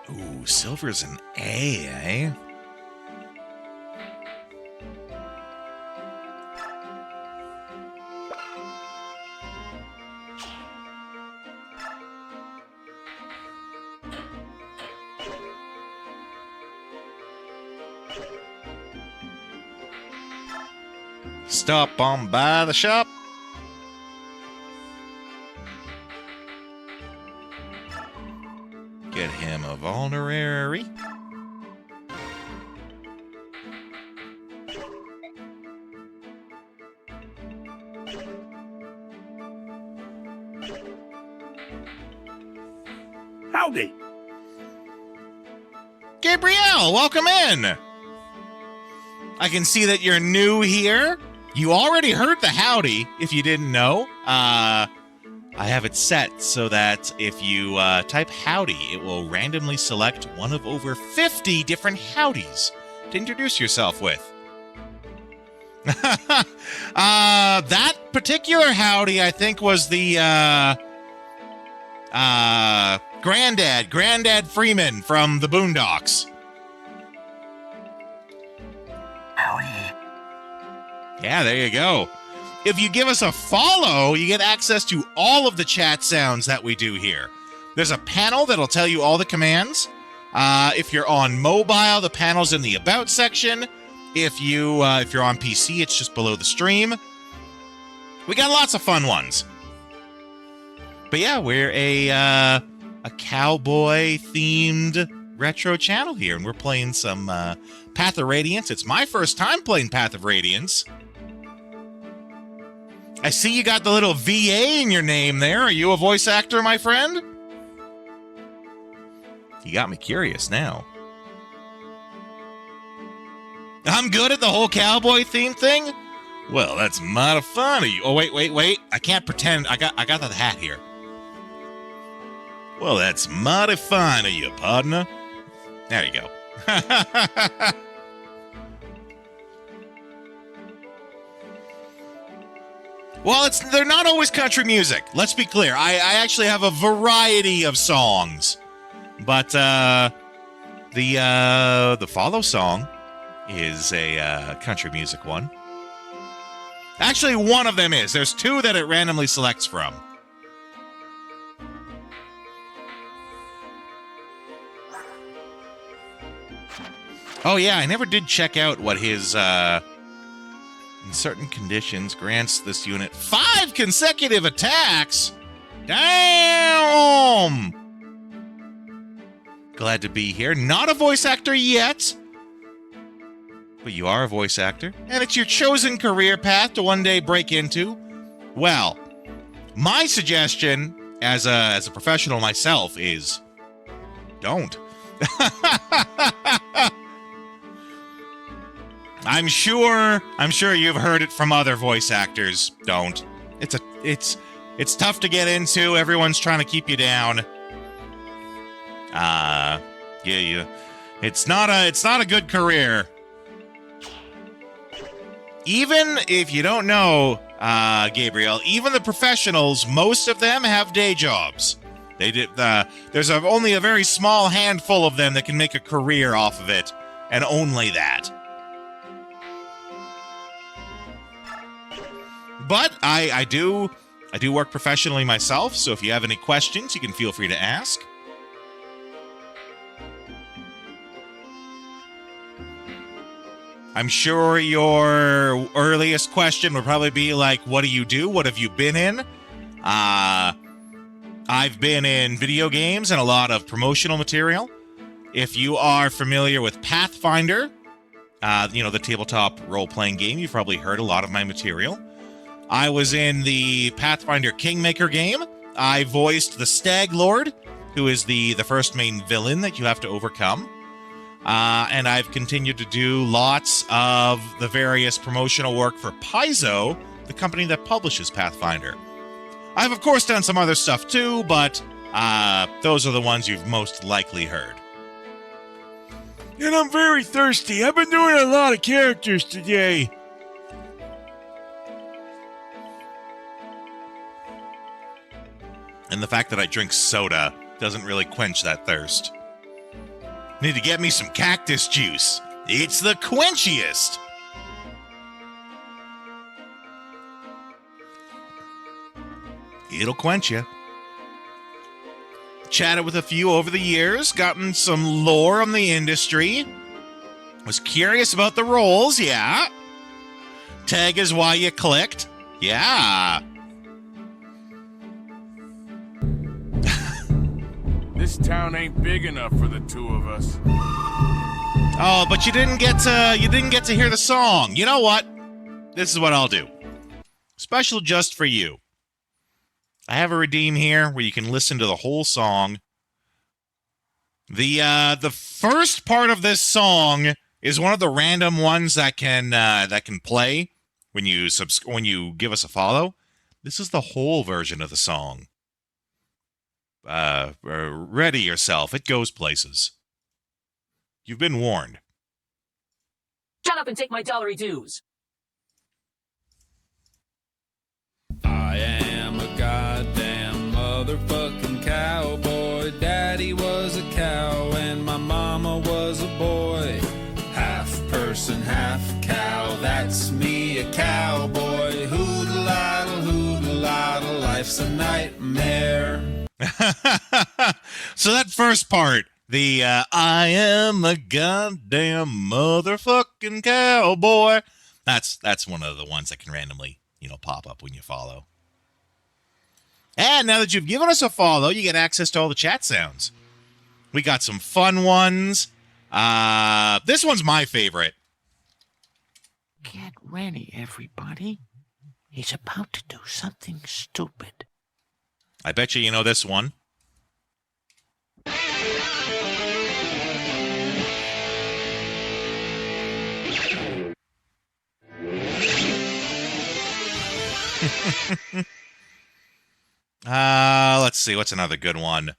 Ooh, silver's an A, eh? Stop on by the shop. Get him a vulnerary. Howdy. Gabrielle, welcome in. I can see that you're new here. You already heard the howdy, if you didn't know. I have it set so that if you type howdy, it will randomly select one of over 50 different howdies to introduce yourself with. That particular howdy, I think, was the Granddad Freeman from the Boondocks. Howdy. Yeah, there you go. If you give us a follow, you get access to all of the chat sounds that we do here. There's a panel that'll tell you all the commands. If you're on mobile, the panel's in the About section. If you're on PC, it's just below the stream. We got lots of fun ones. But yeah, we're a cowboy-themed retro channel here, and we're playing some Path of Radiance. It's my first time playing Path of Radiance. I see you got the little VA in your name there. Are you a voice actor, my friend? You got me curious now. I'm good at the whole cowboy theme thing? Well, that's mighty funny. Oh, wait. I can't pretend. I got the hat here. Well, that's mighty fine of you, partner. There you go. Well, they're not always country music. Let's be clear. I actually have a variety of songs. But the follow song is a country music one. Actually, one of them is. There's two that it randomly selects from. Oh yeah, I never did check out what his, in certain conditions, grants this unit 5 consecutive attacks! Damn! Glad to be here. Not a voice actor yet, but you are a voice actor, and it's your chosen career path to one day break into. Well, my suggestion as a professional myself is don't. I'm sure you've heard it from other voice actors. Don't. It's tough to get into. Everyone's trying to keep you down. It's not a good career. Even if you don't know, Gabriel, even the professionals, most of them have day jobs. There's only a very small handful of them that can make a career off of it, and only that. But I do work professionally myself, so if you have any questions, you can feel free to ask. I'm sure your earliest question would probably be like, what do you do? What have you been in? I've been in video games and a lot of promotional material. If you are familiar with Pathfinder, the tabletop role-playing game, you've probably heard a lot of my material. I was in the Pathfinder Kingmaker game. I voiced the Stag Lord, who is the first main villain that you have to overcome. And I've continued to do lots of the various promotional work for Paizo, the company that publishes Pathfinder. I've, of course, done some other stuff too, but those are the ones you've most likely heard. And I'm very thirsty. I've been doing a lot of characters today. And the fact that I drink soda doesn't really quench that thirst. Need to get me some cactus juice. It's the quenchiest. It'll quench you. Chatted with a few over the years, gotten some lore on the industry. Was curious about the roles, yeah. Tag is why you clicked, yeah. This town ain't big enough for the two of us. Oh, but you didn't get to hear the song. You know what? This is what I'll do. Special just for you. I have a redeem here where you can listen to the whole song. The first part of this song is one of the random ones that can play when you give us a follow. This is the whole version of the song. Ready yourself. It goes places. You've been warned. Shut up and take my dollary dues. I am a goddamn motherfucking cowboy. Daddy was a cow and my mama was a boy. Half person, half cow. That's me, a cowboy. Hoodle-idle, life's a nightmare. So that first part, The I am a goddamn motherfucking cowboy. That's one of the ones that can randomly, pop up when you follow. And now that you've given us a follow, you get access to all the chat sounds. We got some fun ones. This one's my favorite. Get ready, everybody. He's about to do something stupid. I bet you know this one. Let's see. What's another good one?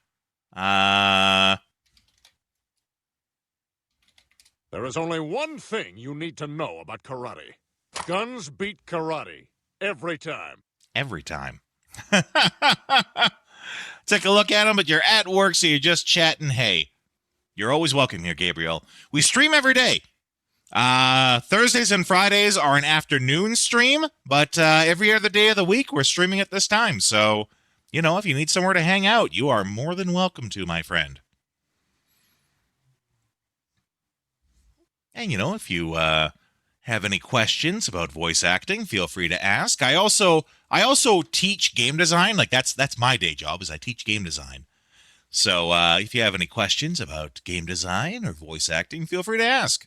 There is only one thing you need to know about karate. Guns beat karate. Every time. Every time. Take a look at them, but you're at work, so you're just chatting. Hey, you're always welcome here, Gabriel. We stream every day. Thursdays and Fridays are an afternoon stream, but every other day of the week, we're streaming at this time. So, if you need somewhere to hang out, you are more than welcome to, my friend. And, if you have any questions about voice acting, feel free to ask. I also teach game design. Like, that's my day job, is I teach game design. So if you have any questions about game design or voice acting, feel free to ask.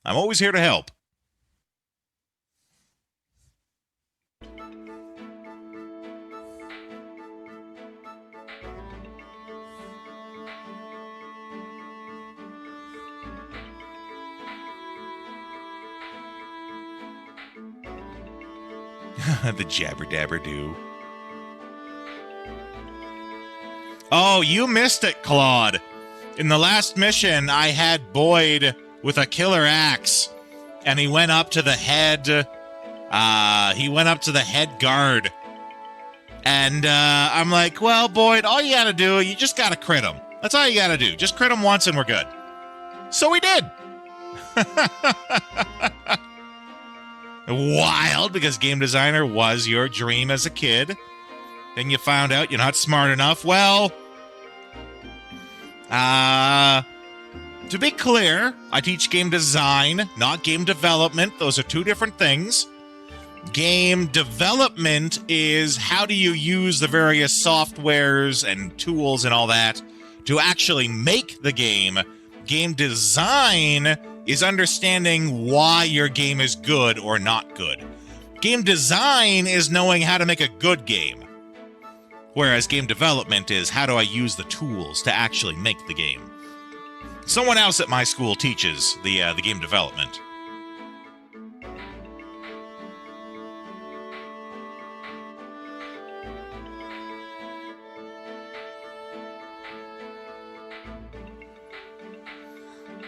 I'm always here to help. The jabber dabber do. Oh, you missed it, Claude. In the last mission, I had Boyd with a killer axe, and he went up to the head. He went up to the head guard, and I'm like, well, Boyd, all you gotta do, you just gotta crit him. That's all you gotta do. Just crit him once, and we're good. So we did. Wild, because game designer was your dream as a kid. Then you found out you're not smart enough. Well, to be clear, I teach game design, not game development. Those are two different things. Game development is how do you use the various softwares and tools and all that to actually make the game. Game design is understanding why your game is good or not good. Game design is knowing how to make a good game. Whereas game development is how do I use the tools to actually make the game. Someone else at my school teaches the game development.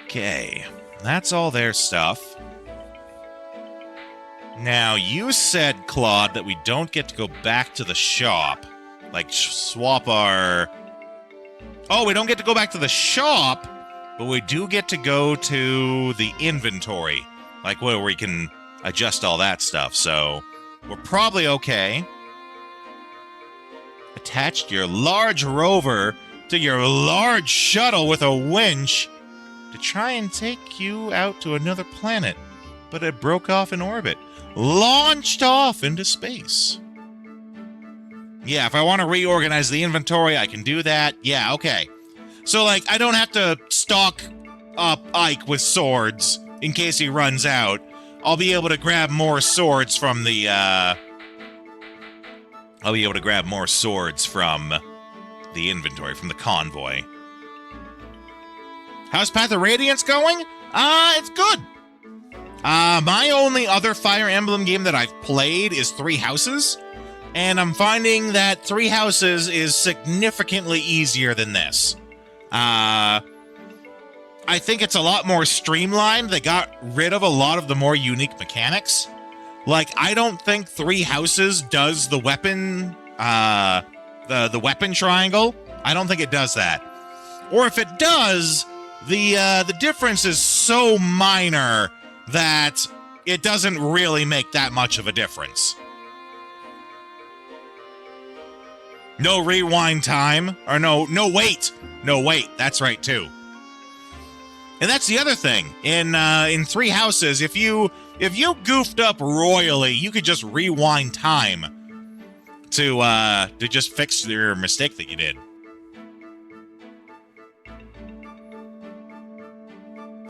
Okay, that's all their stuff. Now, you said, Claude, that we don't get to go back to the shop. Like, swap our... Oh, we don't get to go back to the shop, but we do get to go to the inventory. Like, where we can adjust all that stuff, so... We're probably okay. Attached your large rover to your large shuttle with a winch to try and take you out to another planet, but it broke off in orbit. Launched off into space. Yeah, if I want to reorganize the inventory, I can do that. Yeah, okay. So, like, I don't have to stock up Ike with swords in case he runs out. I'll be able to grab more swords from the, I'll be able to grab more swords from the inventory, from the convoy. How's Path of Radiance going? It's good. My only other Fire Emblem game that I've played is Three Houses, and I'm finding that Three Houses is significantly easier than this. I think it's a lot more streamlined. They got rid of a lot of the more unique mechanics. Like, I don't think Three Houses does the weapon, the weapon triangle. I don't think it does that. Or if it does, the difference is so minor that it doesn't really make that much of a difference. No rewind time. Or no wait. No wait. That's right, too. And that's the other thing. In Three Houses, if you goofed up royally, you could just rewind time to just fix your mistake that you did.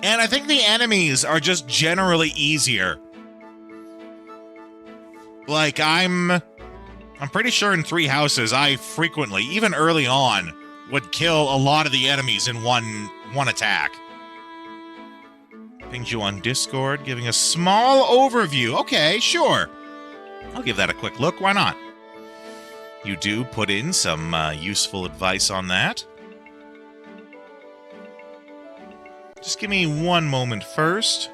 And I think the enemies are just generally easier. Like, I'm pretty sure in Three Houses, I frequently, even early on, would kill a lot of the enemies in one attack. Pinged you on Discord, giving a small overview. Okay, sure. I'll give that a quick look. Why not? You do put in some useful advice on that. Just give me one moment first.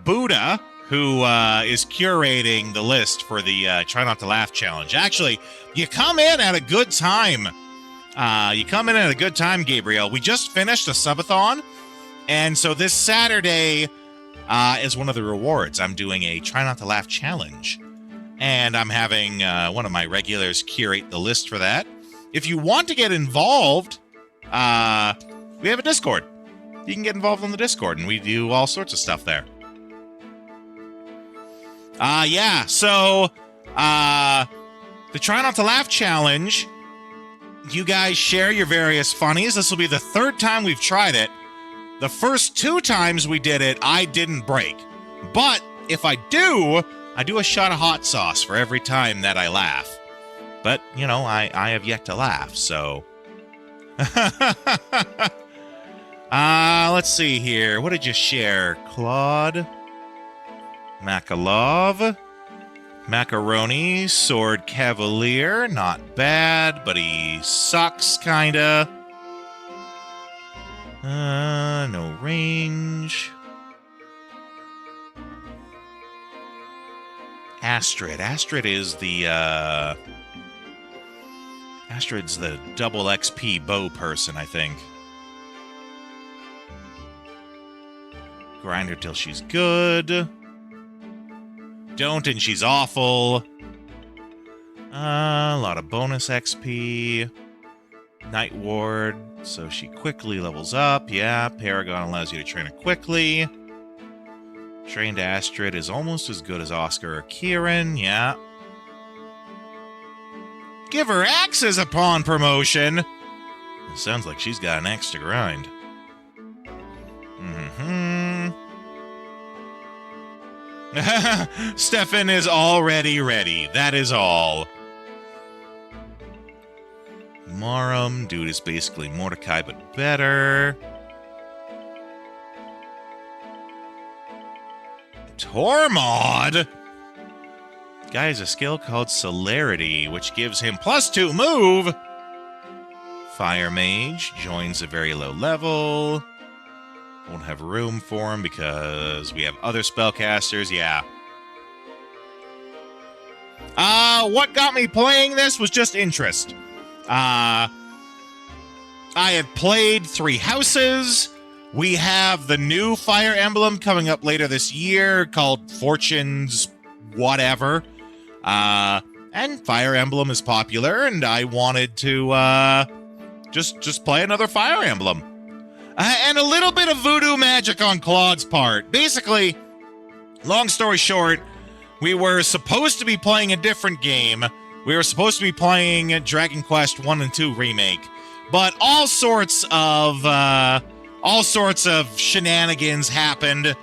Buddha, who is curating the list for the Try Not to Laugh challenge. Actually, you come in at a good time. Gabriel. We just finished a subathon, and so this Saturday is one of the rewards. I'm doing a Try Not to Laugh challenge, and I'm having one of my regulars curate the list for that. If you want to get involved, we have a Discord. You can get involved on the Discord, and we do all sorts of stuff there. So the Try Not to Laugh challenge, you guys share your various funnies. This will be the third time we've tried it. The first 2 times we did it, I didn't break. But if I do a shot of hot sauce for every time that I laugh. But, you know, I have yet to laugh, so... let's see here. What did you share? Claude? Makalov, Macaroni, Sword Cavalier, not bad, but he sucks, kinda. No range. Astrid is the, Astrid's the double XP bow person, I think. Grind her till she's good. Don't, and she's awful. A lot of bonus XP. Night Ward, so she quickly levels up. Yeah, Paragon allows you to train her quickly. Trained Astrid is almost as good as Oscar or Kieran. Yeah. Give her axes upon promotion. Sounds like she's got an axe to grind. Stefan is already ready. That is all. Marum, dude, is basically Mordecai, but better. Tormod? Guy has a skill called Celerity, which gives him +2 move. Fire Mage joins a very low level. Won't have room for him because we have other spellcasters. Yeah. What got me playing this was just interest. I had played Three Houses. We have the new Fire Emblem coming up later this year called Fortunes whatever. And Fire Emblem is popular, and I wanted to just play another Fire Emblem. And a little bit of voodoo magic on Claude's part. Basically, long story short, we were supposed to be playing a different game. We were supposed to be playing Dragon Quest 1 and 2 Remake. But all sorts of shenanigans happened.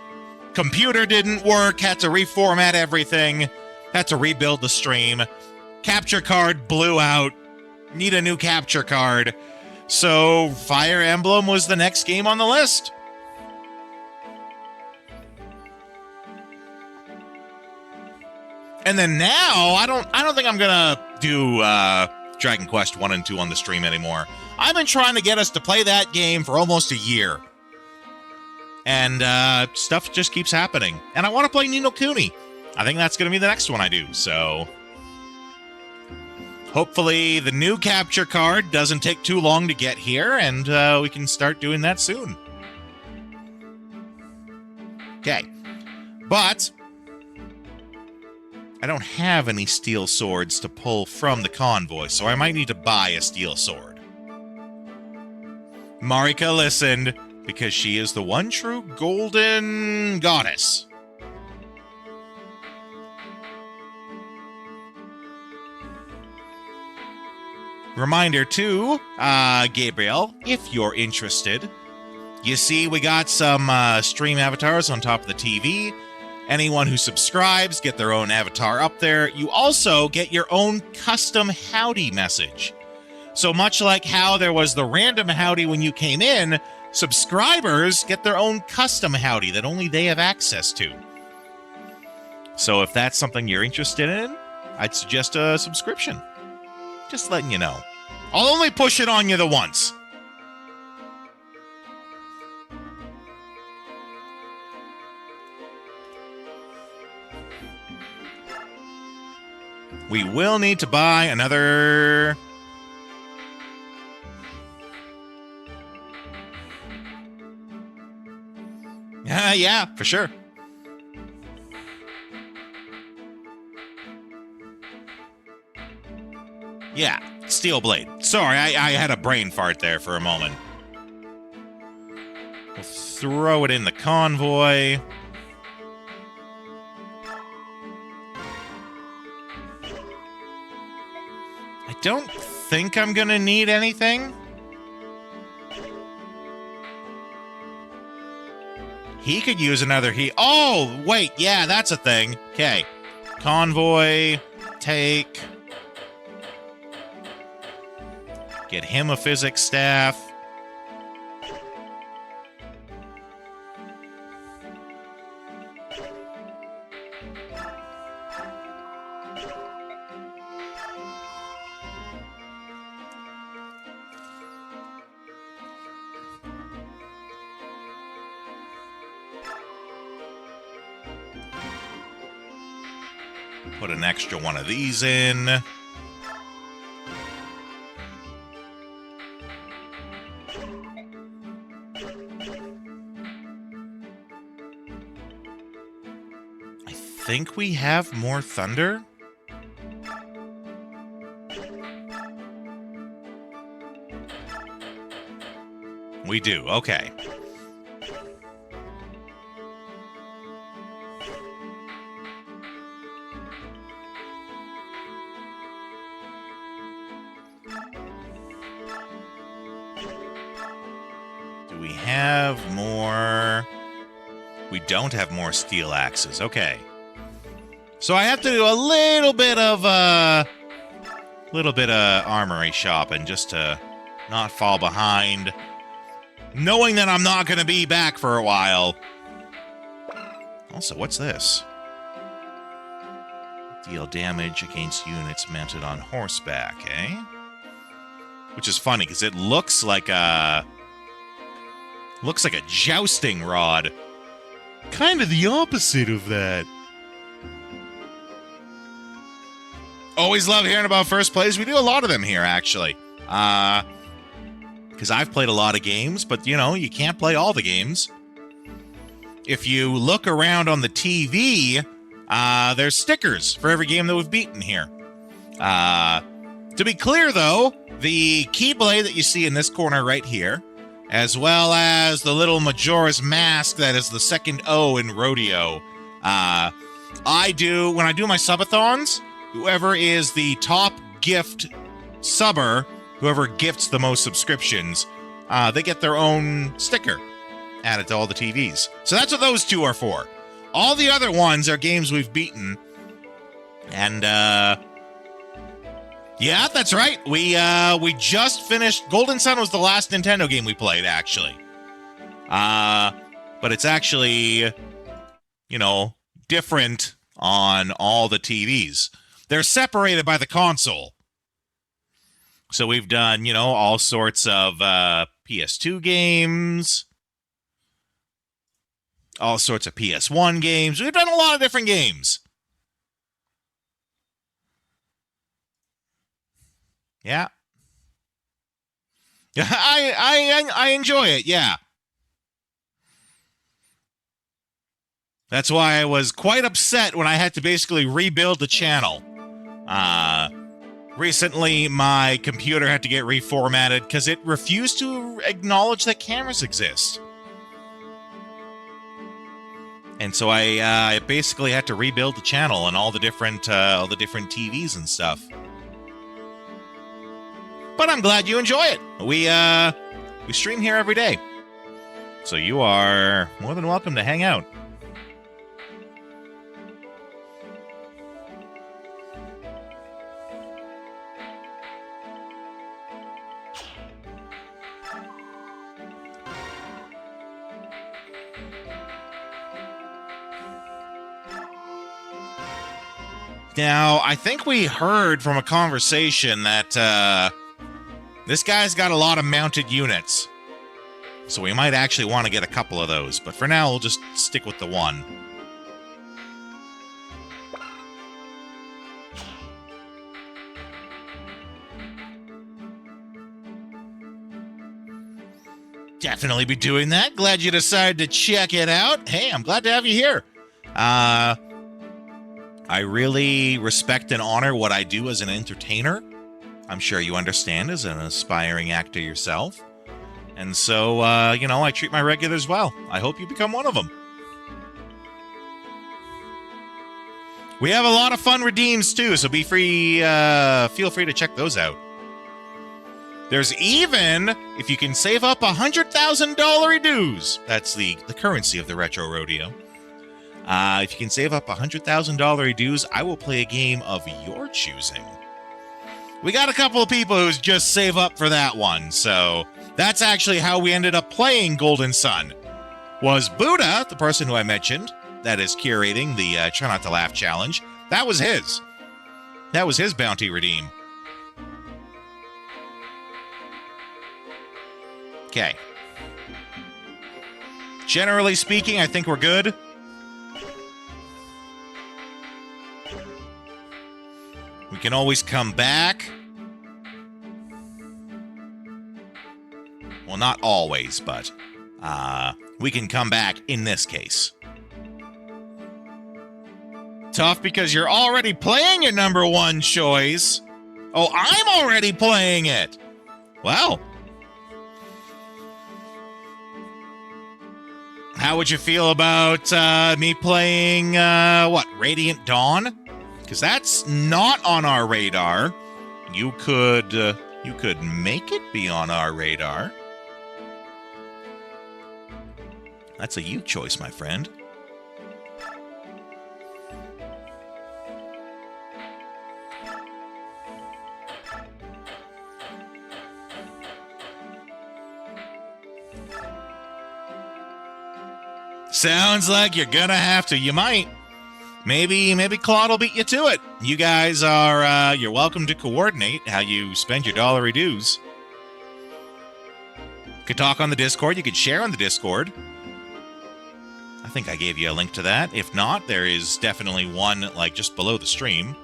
Computer didn't work, had to reformat everything, had to rebuild the stream. Capture card blew out. Need a new capture card. So, Fire Emblem was the next game on the list. And then now, I don't think I'm gonna do Dragon Quest 1 and 2 on the stream anymore. I've been trying to get us to play that game for almost a year. And stuff just keeps happening. And I want to play Ni no Kuni. I think that's gonna be the next one I do, so... hopefully the new capture card doesn't take too long to get here, and we can start doing that soon. Okay. But I don't have any steel swords to pull from the convoy, so I might need to buy a steel sword. Marika listened, because she is the one true golden goddess. Reminder too, Gabriel, if you're interested, you see we got some stream avatars on top of the TV. Anyone who subscribes get their own avatar up there. You also get your own custom howdy message. So much like how there was the random howdy when you came in, subscribers get their own custom howdy that only they have access to. So if that's something you're interested in, I'd suggest a subscription. Just letting you know. I'll only push it on you the once. We will need to buy another... yeah, for sure. Yeah, steel blade. Sorry, I had a brain fart there for a moment. We'll throw it in the convoy. I don't think I'm gonna need anything. He could use another Oh, wait, yeah, that's a thing. Okay. Convoy, take. Get him a physics staff. Put an extra one of these in. I think we have more thunder. We do, okay. Do we have more? We don't have more steel axes, okay. So I have to do a little bit of armory shopping just to not fall behind, knowing that I'm not going to be back for a while. Also, what's this? Deal damage against units mounted on horseback, eh? Which is funny because it looks like a jousting rod. Kind of the opposite of that. Always love hearing about first plays. We do a lot of them here, actually. Because I've played a lot of games, but, you know, you can't play all the games. If you look around on the TV, there's stickers for every game that we've beaten here. To be clear, though, the Keyblade that you see in this corner right here, as well as the little Majora's Mask that is the second O in Rodeo, when I do my subathons, whoever is the top gift subber, whoever gifts the most subscriptions, they get their own sticker added to all the TVs. So that's what those two are for. All the other ones are games we've beaten. And, yeah, that's right. We just finished... Golden Sun was the last Nintendo game we played, actually. But it's actually, you know, different on all the TVs. They're separated by the console. So we've done, you know, all sorts of PS2 games, all sorts of PS1 games. We've done a lot of different games. Yeah. I enjoy it, yeah. That's why I was quite upset when I had to basically rebuild the channel. Recently, my computer had to get reformatted because it refused to acknowledge that cameras exist. And so I basically had to rebuild the channel and all the different TVs and stuff. But I'm glad you enjoy it. We stream here every day, so you are more than welcome to hang out. Now, I think we heard from a conversation that this guy's got a lot of mounted units. So we might actually want to get a couple of those. But for now, we'll just stick with the one. Definitely be doing that. Glad you decided to check it out. Hey, I'm glad to have you here. I really respect and honor what I do as an entertainer. I'm sure you understand as an aspiring actor yourself. And so, I treat my regulars well. I hope you become one of them. We have a lot of fun redeems, too, so feel free to check those out. There's even, if you can save up $100,000 dues, that's the currency of the Retro Rodeo. If you can save up $100,000 dues, I will play a game of your choosing. We got a couple of people who just save up for that one, so that's actually how we ended up playing Golden Sun. Was Buddha, the person who I mentioned, that is curating the Try Not to Laugh challenge, that was his. That was his bounty redeem. Okay. Generally speaking, I think we're good. We can always come back. Well, not always, but we can come back in this case. Tough because you're already playing your number one choice. Oh, I'm already playing it. Well. How would you feel about me playing, Radiant Dawn? Because that's not on our radar. You could make it be on our radar. That's a you choice, my friend. Sounds like you're gonna have to. You might. Maybe Claude will beat you to it. You guys are, you're welcome to coordinate how you spend your dollary dues. You could talk on the Discord. You could share on the Discord. I think I gave you a link to that. If not, there is definitely one, just below the stream.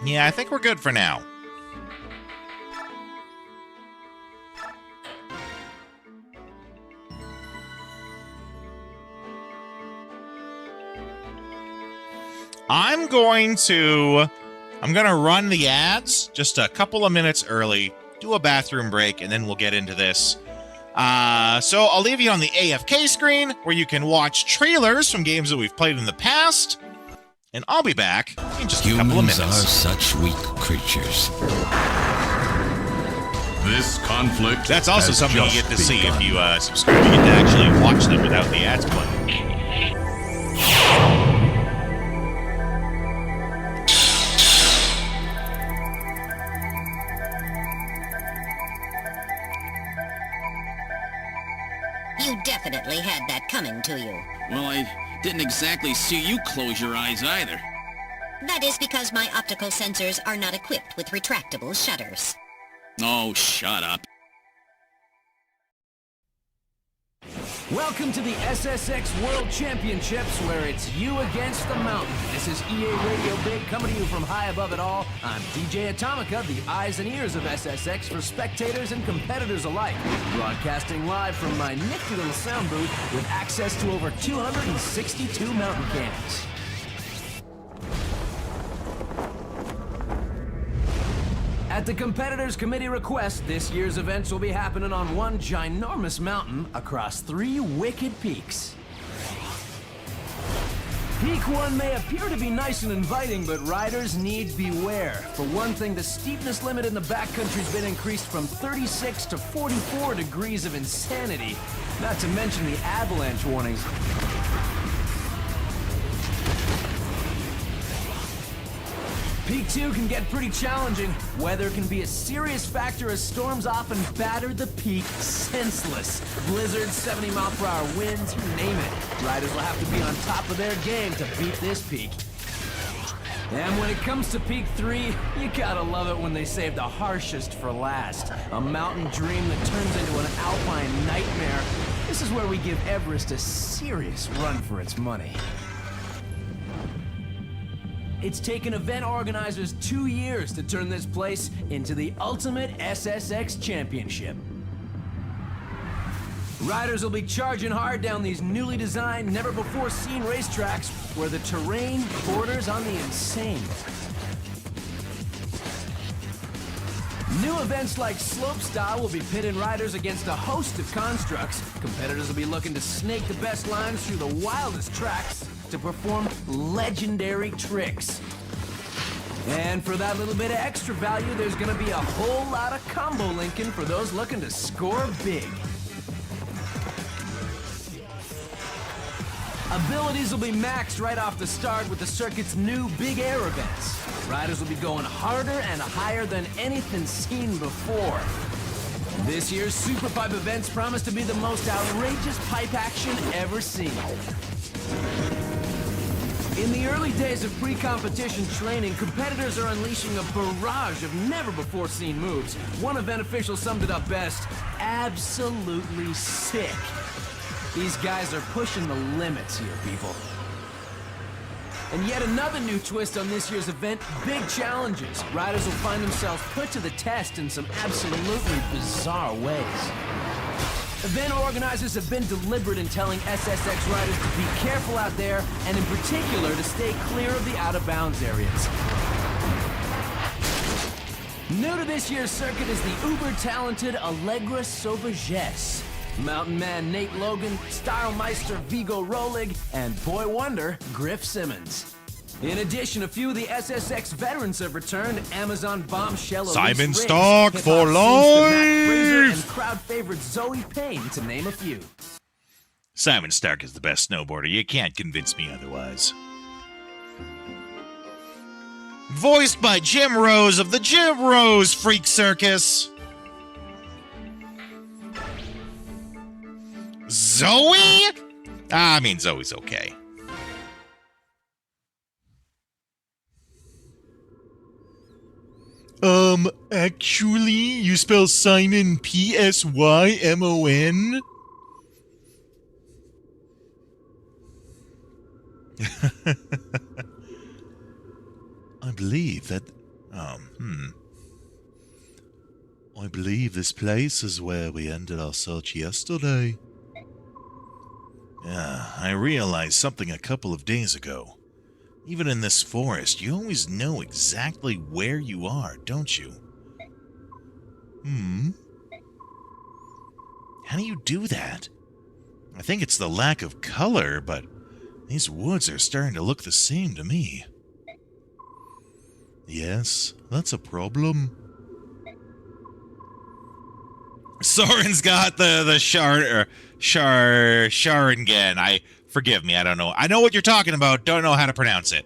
Yeah, I think we're good for now. I'm gonna run the ads just a couple of minutes early, do a bathroom break, and then we'll get into this. So I'll leave you on the AFK screen where you can watch trailers from games that we've played in the past. And I'll be back in just a couple of minutes. Humans are such weak creatures. This conflict. That's also something you get to see if you subscribe. You get to actually watch them without the ads playing. You definitely had that coming to you. Well, I Didn't exactly see you close your eyes either. That is because my optical sensors are not equipped with retractable shutters. Oh, shut up. Welcome to the SSX World Championships, where it's you against the mountain. This is EA Radio Big, coming to you from high above it all. I'm DJ Atomica, the eyes and ears of SSX for spectators and competitors alike. Broadcasting live from my nifty little sound booth with access to over 262 mountain cams. At the Competitors Committee request, this year's events will be happening on one ginormous mountain across 3 wicked peaks. Peak 1 may appear to be nice and inviting, but riders need beware. For one thing, the steepness limit in the backcountry's been increased from 36 to 44 degrees of insanity, not to mention the avalanche warnings. Peak 2 can get pretty challenging. Weather can be a serious factor as storms often batter the peak senseless. Blizzards, 70-mile-per-hour winds, you name it. Riders will have to be on top of their game to beat this peak. And when it comes to Peak 3, you gotta love it when they save the harshest for last. A mountain dream that turns into an alpine nightmare. This is where we give Everest a serious run for its money. It's taken event organizers 2 years to turn this place into the ultimate SSX championship. Riders will be charging hard down these newly designed, never-before-seen racetracks where the terrain borders on the insane. New events like Slopestyle will be pitting riders against a host of constructs. Competitors will be looking to snake the best lines through the wildest tracks to perform legendary tricks. And for that little bit of extra value, there's gonna be a whole lot of combo linking for those looking to score big. Abilities will be maxed right off the start with the circuit's new big air events. Riders will be going harder and higher than anything seen before. This year's Super Pipe events promise to be the most outrageous pipe action ever seen. In the early days of pre-competition training, competitors are unleashing a barrage of never-before-seen moves. One event official summed it up best: absolutely sick. These guys are pushing the limits here, people. And yet another new twist on this year's event, big challenges. Riders will find themselves put to the test in some absolutely bizarre ways. Event organizers have been deliberate in telling SSX riders to be careful out there, and in particular to stay clear of the out-of-bounds areas. New to this year's circuit is the uber-talented Allegra Sauvagesse. Mountain Man Nate Logan, Style Meister Vigo Rolig, and Boy Wonder Griff Simmons. In addition, a few of the SSX veterans have returned. Amazon bombshell Simon Elise Stark Riggs, for hip-hop scenester Matt Fraser, life! and crowd favorite Zoe Payne, to name a few. Simon Stark is the best snowboarder. You can't convince me otherwise. Voiced by Jim Rose of the Jim Rose Freak Circus. Zoe? I mean, Zoe's okay. Actually, you spell Simon P-S-Y-M-O-N? I believe that, I believe this place is where we ended our search yesterday. Yeah, I realized something a couple of days ago. Even in this forest, you always know exactly where you are, don't you? How do you do that? I think it's the lack of color, but these woods are starting to look the same to me. Yes, that's a problem. Soren's got the Sharingan. Forgive me, I don't know. I know what you're talking about, don't know how to pronounce it.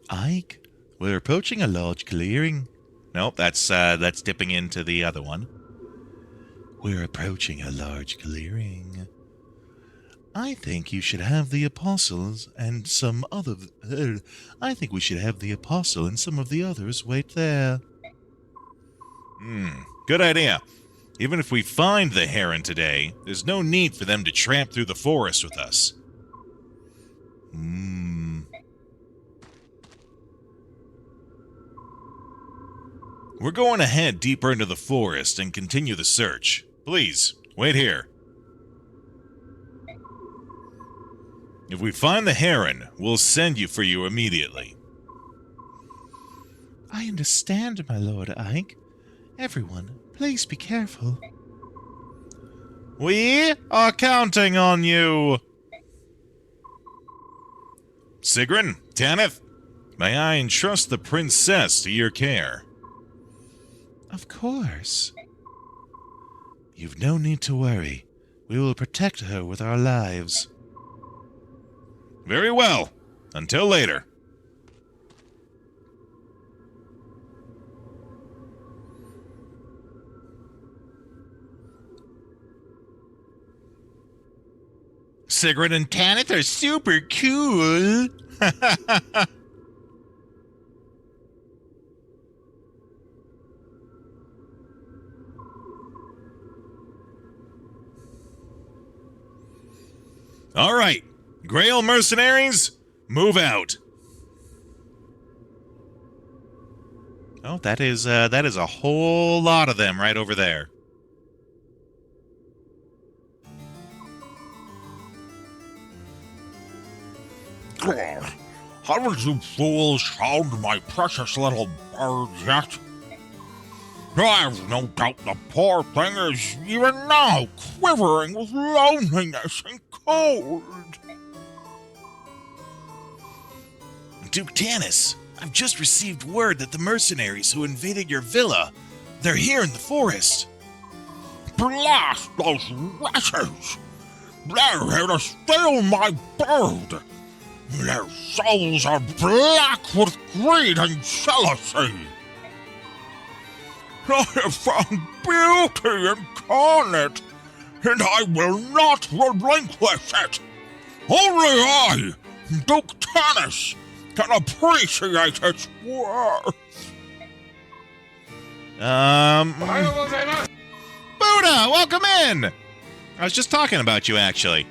Ike, we're approaching a large clearing. Nope, that's dipping into the other one. We're approaching a large clearing. I think you should have the apostles and some other... I think we should have the apostle and some of the others wait there. Good idea. Even if we find the heron today, there's no need for them to tramp through the forest with us. We're going to head deeper into the forest and continue the search. Please, wait here. If we find the heron, we'll send you for you immediately. I understand, my Lord Ike. Everyone, please be careful. We are counting on you. Sigrun, Tanith, may I entrust the princess to your care? Of course. You've no need to worry. We will protect her with our lives. Very well. Until later. Sigrun and Tanith are super cool. All right, Greil mercenaries, move out. Oh, that is a whole lot of them right over there. Haven't you fools found my precious little bird yet? I've no doubt the poor thing is even now quivering with loneliness and cold. Duke Tanis, I've just received word that the mercenaries who invaded your villa, they're here in the forest. Blast those wretches! They're here to steal my bird! Their souls are black with greed and jealousy! I have found beauty incarnate, and I will not relinquish it! Only I, Duke Tanis, can appreciate its worth! Buddha, welcome in! I was just talking about you, actually.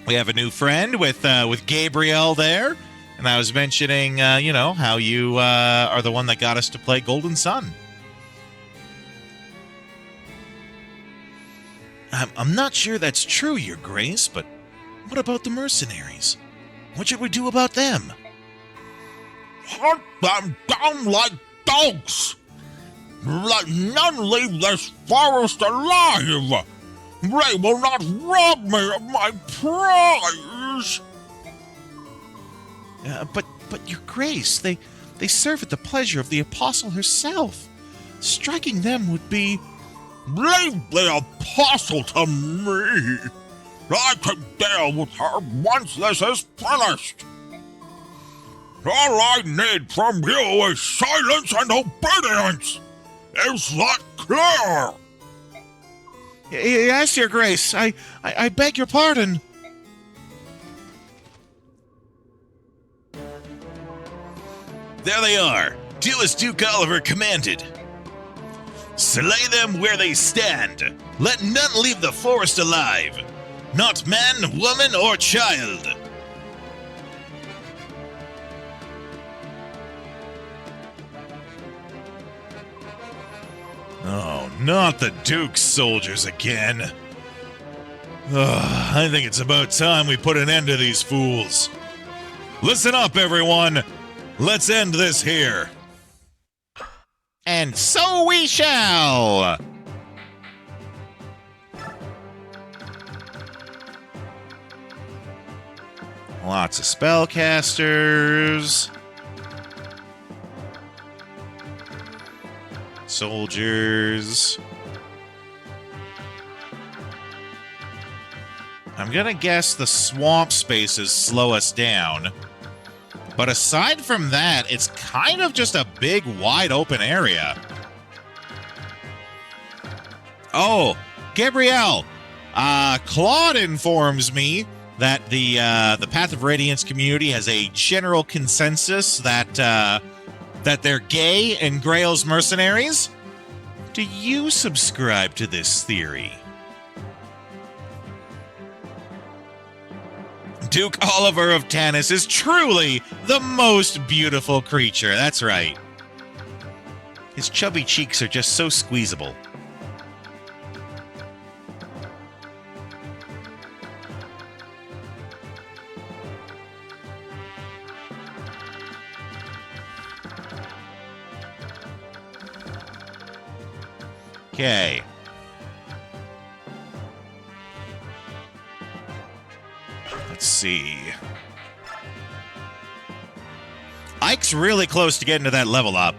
We have a new friend with Gabriel there, and I was mentioning, you know, how you are the one that got us to play Golden Sun. I'm not sure that's true, Your Grace, but what about the mercenaries? What should we do about them? Hunt them down like dogs! Let none leave this forest alive! They will not rob me of my prize! But Your Grace, they serve at the pleasure of the Apostle herself. Striking them would be... Leave the Apostle to me! I can deal with her once this is finished! All I need from you is silence and obedience! Is that clear? Yes, Your Grace. I beg your pardon. There they are. Do as Duke Oliver commanded. Slay them where they stand. Let none leave the forest alive. Not man, woman, or child. Oh, not the Duke's soldiers again. I think it's about time we put an end to these fools. Listen up, everyone. Let's end this here. And so we shall. Lots of spellcasters. Soldiers. I'm gonna guess the swamp spaces slow us down. But aside from that, it's kind of just a big, wide open area. Oh, Gabrielle. Claude informs me that the Path of Radiance community has a general consensus that they're gay in Greil's Mercenaries. Do you subscribe to this theory? Duke Oliver of Tanis is truly the most beautiful creature. That's right. His chubby cheeks are just so squeezable. Okay. Let's see. Ike's really close to getting to that level up.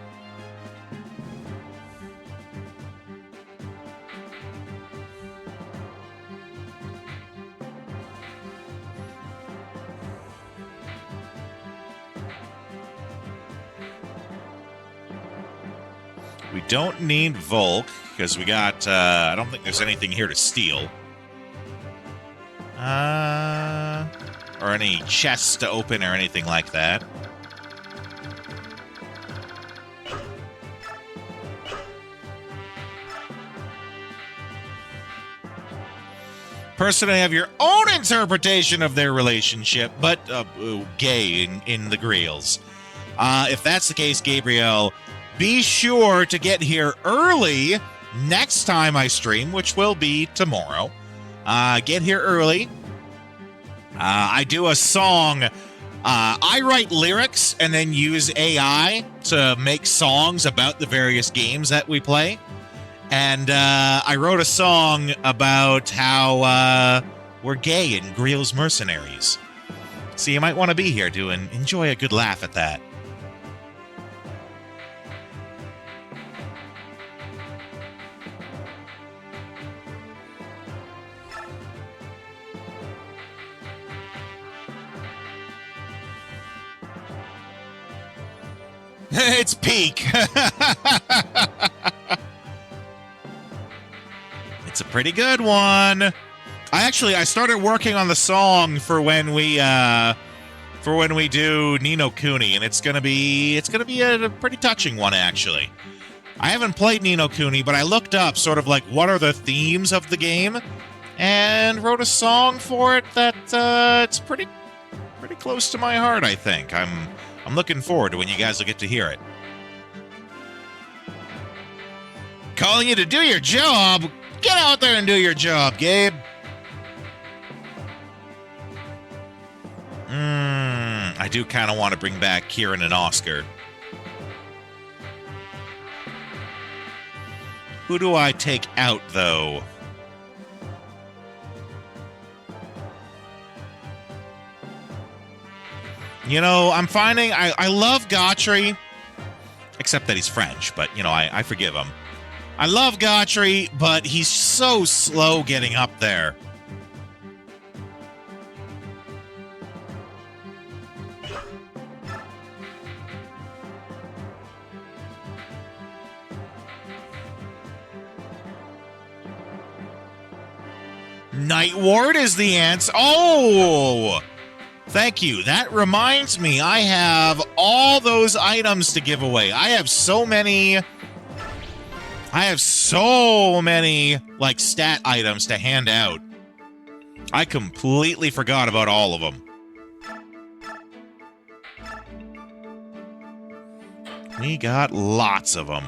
We don't need Volk, because we got, I don't think there's anything here to steal. Or any chests to open or anything like that. Personally, have your own interpretation of their relationship, but gay in the Greils. If that's the case, Gabriel, be sure to get here early next time I stream, which will be tomorrow. Get here early. I do a song. I write lyrics and then use AI to make songs about the various games that we play. And I wrote a song about how we're gay in Greil's Mercenaries. So you might want to be here to enjoy a good laugh at that. It's peak. It's a pretty good one. I started working on the song for when we do Ni no Kuni, and it's gonna be a pretty touching one, actually. I haven't played Ni no Kuni, but I looked up sort of like what are the themes of the game, and wrote a song for it that it's pretty close to my heart, I think. I'm looking forward to when you guys will get to hear it. Calling you to do your job. Get out there and do your job, Gabe. I do kind of want to bring back Kieran and Oscar. Who do I take out, though? You know, I'm finding I love Gautry, except that he's French, but, you know, I forgive him. I love Gautry, but he's so slow getting up there. Night Ward is the answer. Oh! Thank you. That reminds me, I have all those items to give away. I have so many, like, stat items to hand out. I completely forgot about all of them. We got lots of them.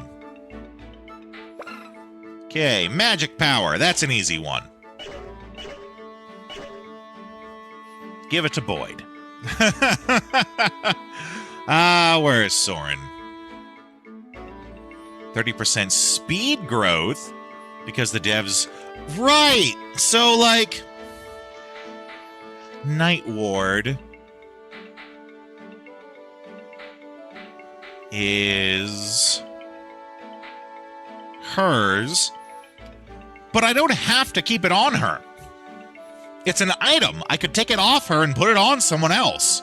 Okay, magic power. That's an easy one. Give it to Boyd. Where's Soren? 30% speed growth because the devs... Right! So, like... Night Ward is hers, but I don't have to keep it on her. It's an item. I could take it off her and put it on someone else.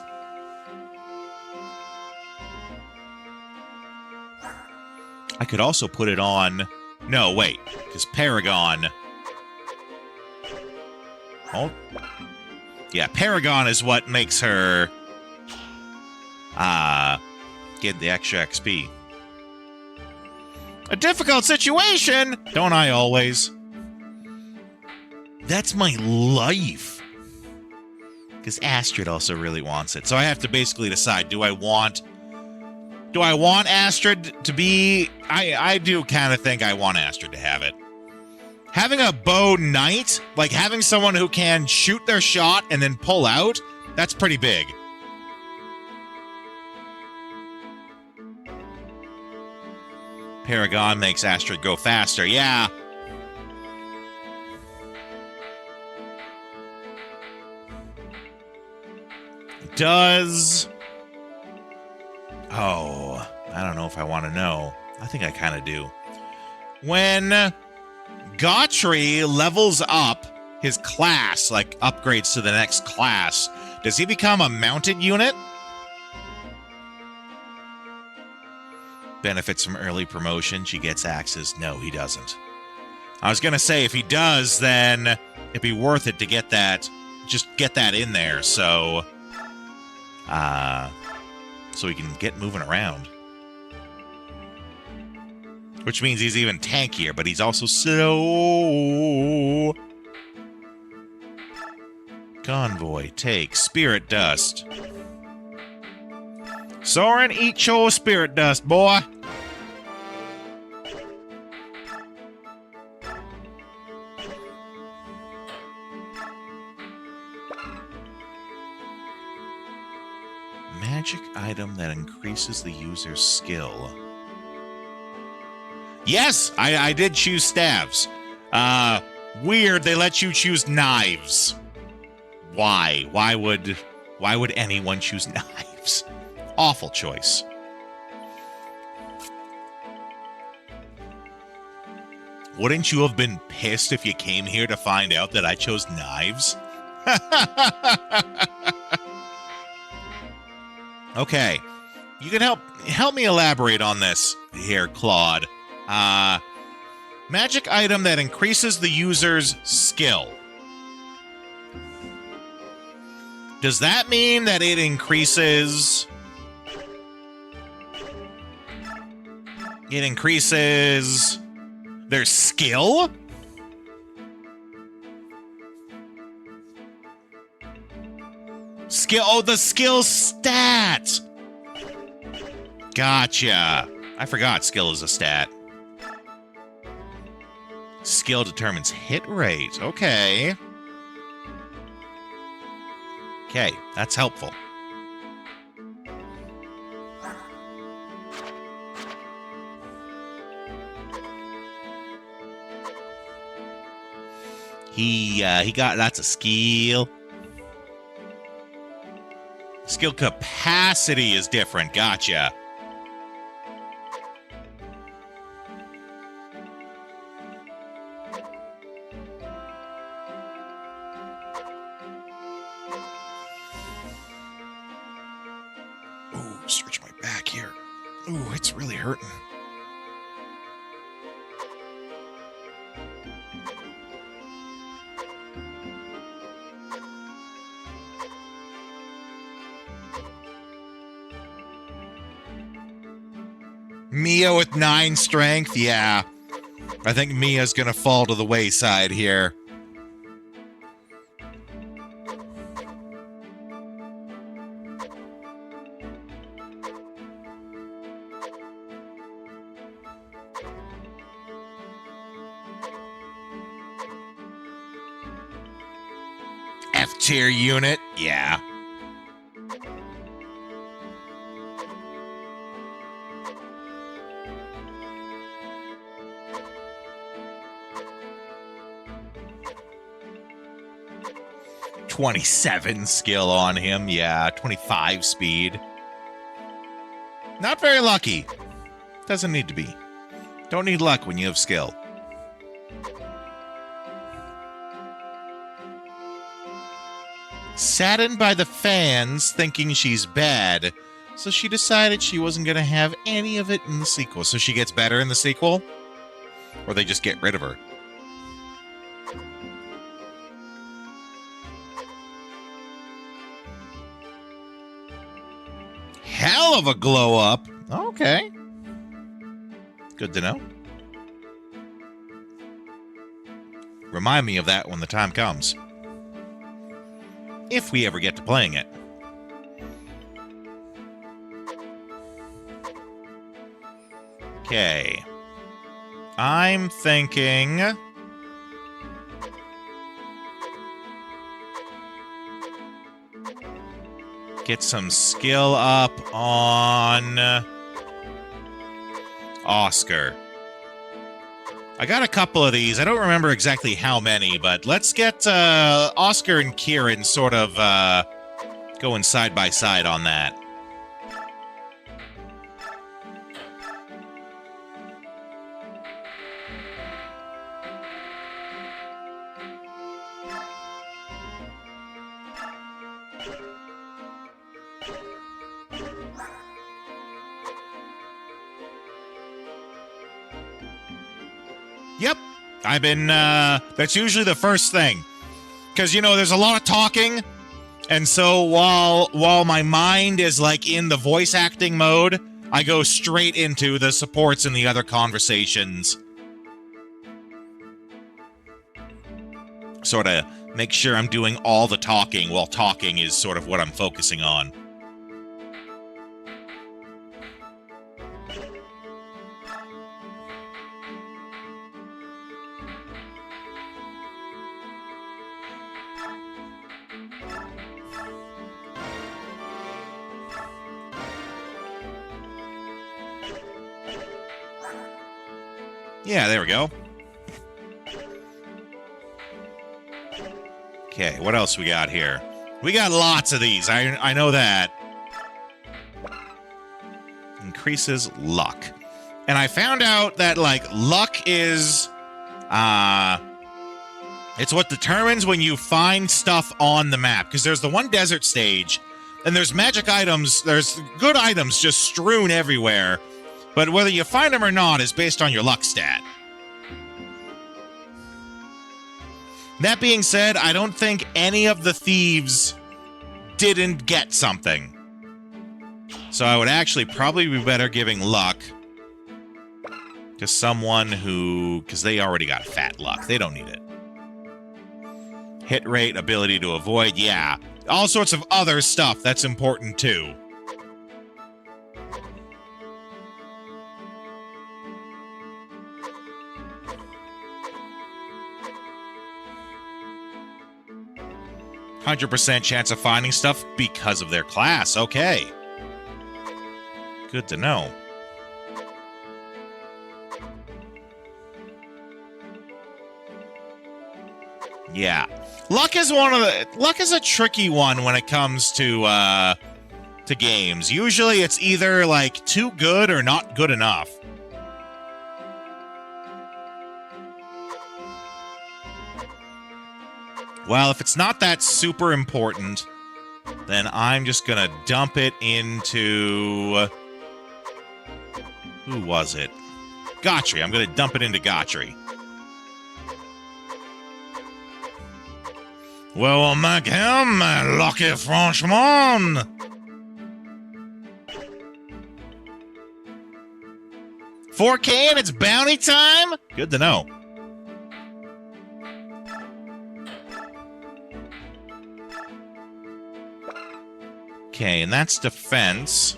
I could also put it on No, wait. Because Paragon... Oh. Yeah, Paragon is what makes her... get the extra XP. A difficult situation! Don't I always? That's my life. Because Astrid also really wants it. So I have to basically decide, do I want Astrid to be... I do kind of think I want Astrid to have it. Having a bow knight, like having someone who can shoot their shot and then pull out, that's pretty big. Paragon makes Astrid go faster, yeah. Does... Oh, I don't know if I want to know. I think I kind of do. When Gautry levels up his class, like upgrades to the next class, does he become a mounted unit? Benefits from early promotion. She gets axes. No, he doesn't. I was going to say, if he does, then it'd be worth it to get that, just get that in there, so we can get moving around. Which means he's even tankier, but he's also slow. Convoy, take spirit dust. Soren, eat your spirit dust, boy. Magic item that increases the user's skill. Yes, I did choose staves. Weird, they let you choose knives. Why? Why would anyone choose knives? Awful choice. Wouldn't you have been pissed if you came here to find out that I chose knives? Okay. You can help me elaborate on this here, Claude. Magic item that increases the user's skill. Does that mean that it increases... It increases their skill? Skill, oh, the skill stat! Gotcha. I forgot skill is a stat. Skill determines hit rate. Okay. Okay, that's helpful. He got lots of skill. Skill capacity is different. Gotcha. Ooh, stretch my back here. Ooh, it's really hurting. Mia with 9 strength? Yeah. I think Mia's gonna fall to the wayside here. F-tier unit? Yeah. .27 skill on him, yeah. 25 speed. Not very lucky. Doesn't need to be. Don't need luck when you have skill. Saddened by the fans thinking she's bad, so she decided she wasn't going to have any of it in the sequel. So she gets better in the sequel? Or they just get rid of her. Hell of a glow up. Okay. Good to know. Remind me of that when the time comes. If we ever get to playing it. Okay. I'm thinking... get some skill up on... Oscar. I got a couple of these. I don't remember exactly how many, but let's get Oscar and Kieran sort of going side by side on that. Yep. I've been, that's usually the first thing. Because, you know, there's a lot of talking. And so while my mind is, like, in the voice acting mode, I go straight into the supports and the other conversations. Sort of make sure I'm doing all the talking while talking is sort of what I'm focusing on. Yeah, there we go. Okay, what else we got here? We got lots of these. I know that. Increases luck. And I found out that, like, luck is... it's what determines when you find stuff on the map. Because there's the one desert stage, and there's magic items, there's good items just strewn everywhere. But whether you find them or not is based on your luck stat. That being said, I don't think any of the thieves didn't get something. So I would actually probably be better giving luck to someone who... because they already got fat luck. They don't need it. Hit rate, ability to avoid, yeah. All sorts of other stuff that's important too. %, chance of finding stuff because of their class. Okay. Good to know. Yeah. Luck is a tricky one when it comes to games. Usually it's either like too good or not good enough. Well, if it's not that super important, then I'm just gonna dump it into... who was it? Gotri. I'm gonna dump it into Gotri. Well, make him lucky Frenchman. $4K and it's bounty time? Good to know. Okay, and that's defense.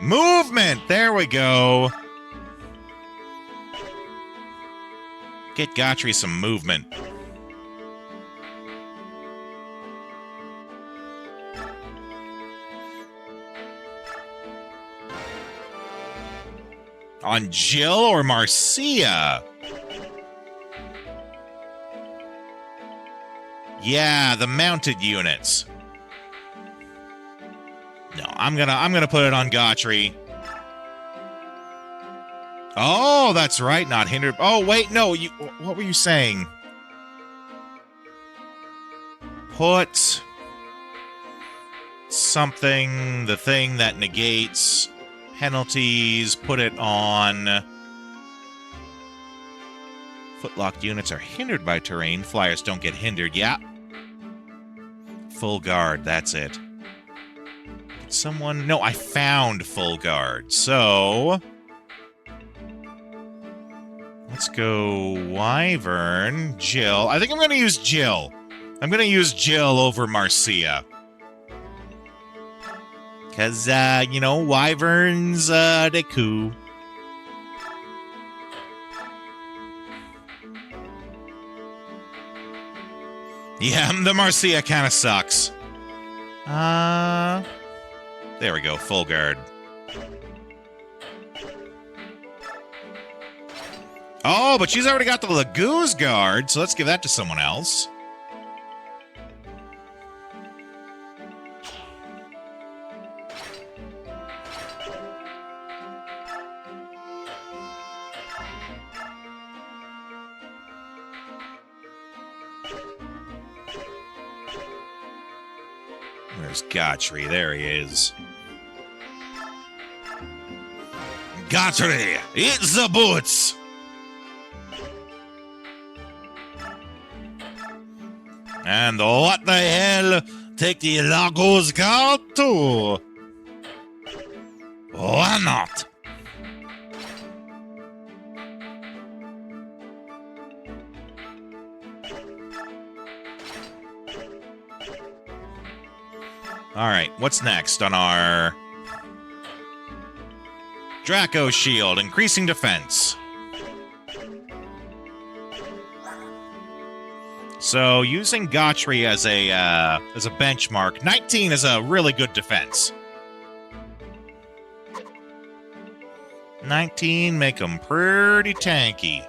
Movement! There we go. Get Gotri some movement. On Jill or Marcia? Yeah, the mounted units. No, I'm gonna put it on Gotri. Oh, that's right, not hindered. Oh, wait, no, what were you saying? Put something, the thing that negates penalties, put it on Footlocked units are hindered by terrain. Flyers don't get hindered. Yeah. Full guard, that's it. Did someone... No, I found full guard. So... let's go Wyvern, Jill. I think I'm going to use Jill. I'm going to use Jill over Marcia. Because, you know, Wyverns, they cool. Yeah, the Marcia kind of sucks. There we go, full guard. Oh, but she's already got the Laguz guard, so let's give that to someone else. Where's Gotry? There he is. Gotry, it's the boots! And what the hell? Take the Lagos guard too? Why not? Alright, what's next on our... Draco Shield, increasing defense. So, using Gotry as a benchmark, 19 is a really good defense. 19 make them pretty tanky.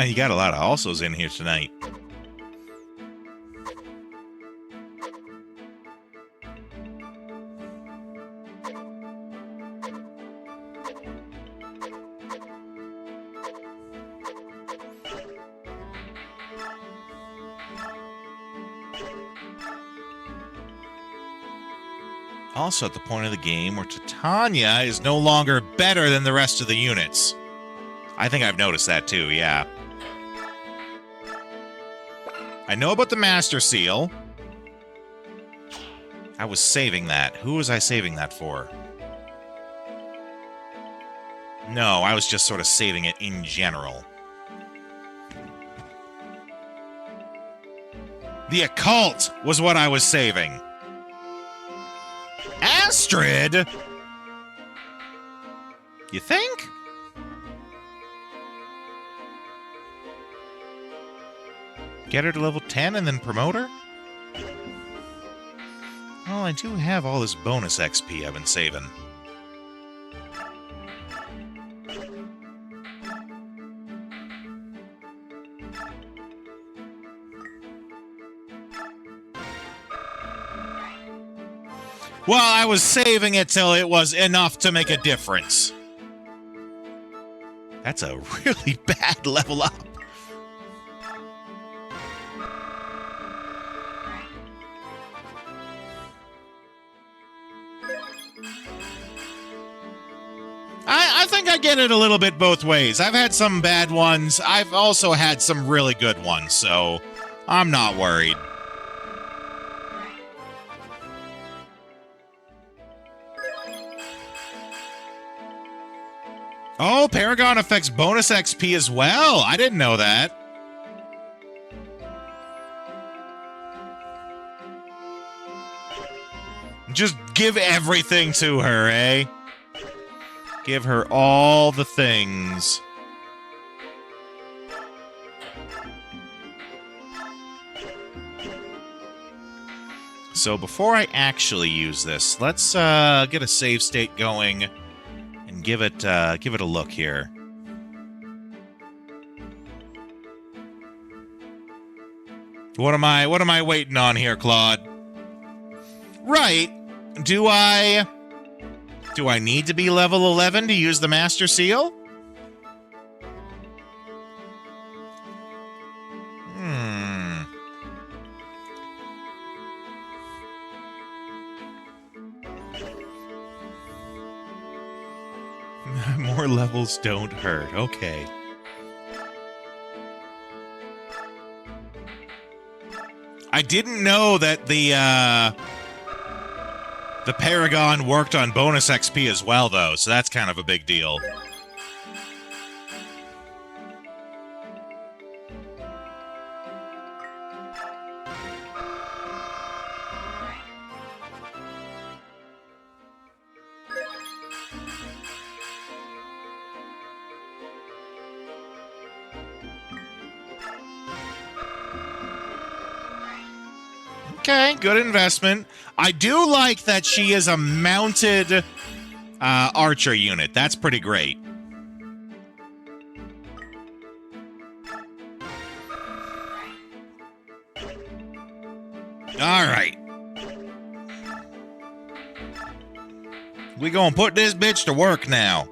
You got a lot of alsos in here tonight. Also at the point of the game where Titania is no longer better than the rest of the units. I think I've noticed that too, yeah. I know about the Master Seal. I was saving that. Who was I saving that for? No, I was just sort of saving it in general. The Occult was what I was saving. Astrid? You think? Get her to level 10 and then promote her? Well, I do have all this bonus XP I've been saving. Well, I was saving it till it was enough to make a difference. That's a really bad level up. I think I get it a little bit both ways. I've had some bad ones. I've also had some really good ones, so I'm not worried. Oh, Paragon affects bonus XP as well. I didn't know that. Just give everything to her, eh? Give her all the things. So before I actually use this, let's get a save state going and give it a look here. What am I waiting on here, Claude? Right. Do I need to be level 11 to use the Master Seal? More levels don't hurt. Okay. I didn't know that the Paragon worked on bonus XP as well, though, so that's kind of a big deal. Okay, good investment. I do like that she is a mounted archer unit. That's pretty great. All right. We gonna put this bitch to work now.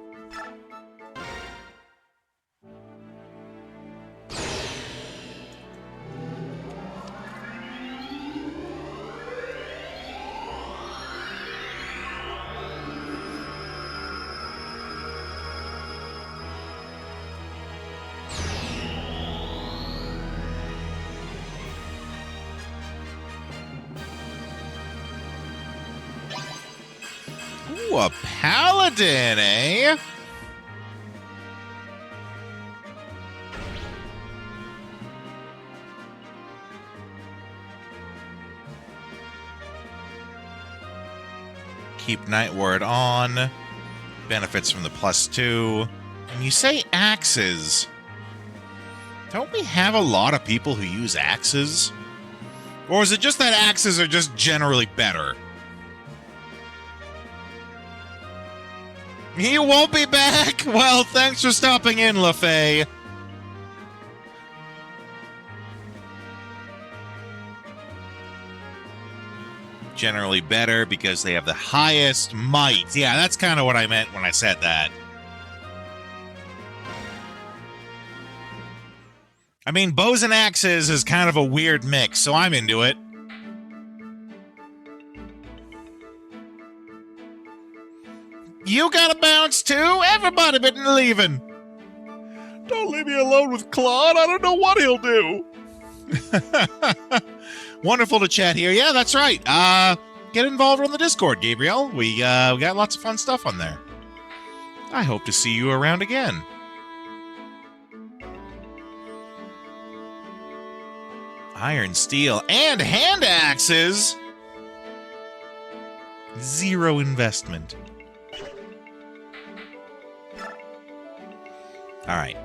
Ooh, a paladin, eh? Keep Night Ward on. Benefits from the +2. And you say axes. Don't we have a lot of people who use axes? Or is it just that axes are just generally better? He won't be back? Well, thanks for stopping in, LaFay. Generally better because they have the highest might. Yeah, that's kind of what I meant when I said that. I mean, bows and axes is kind of a weird mix, so I'm into it. You gotta bounce too? Everybody been leaving. Don't leave me alone with Claude. I don't know what he'll do. Wonderful to chat here. Yeah, that's right. Get involved on the Discord, Gabriel. We got lots of fun stuff on there. I hope to see you around again. Iron, steel, and hand axes. 0 investment. All right.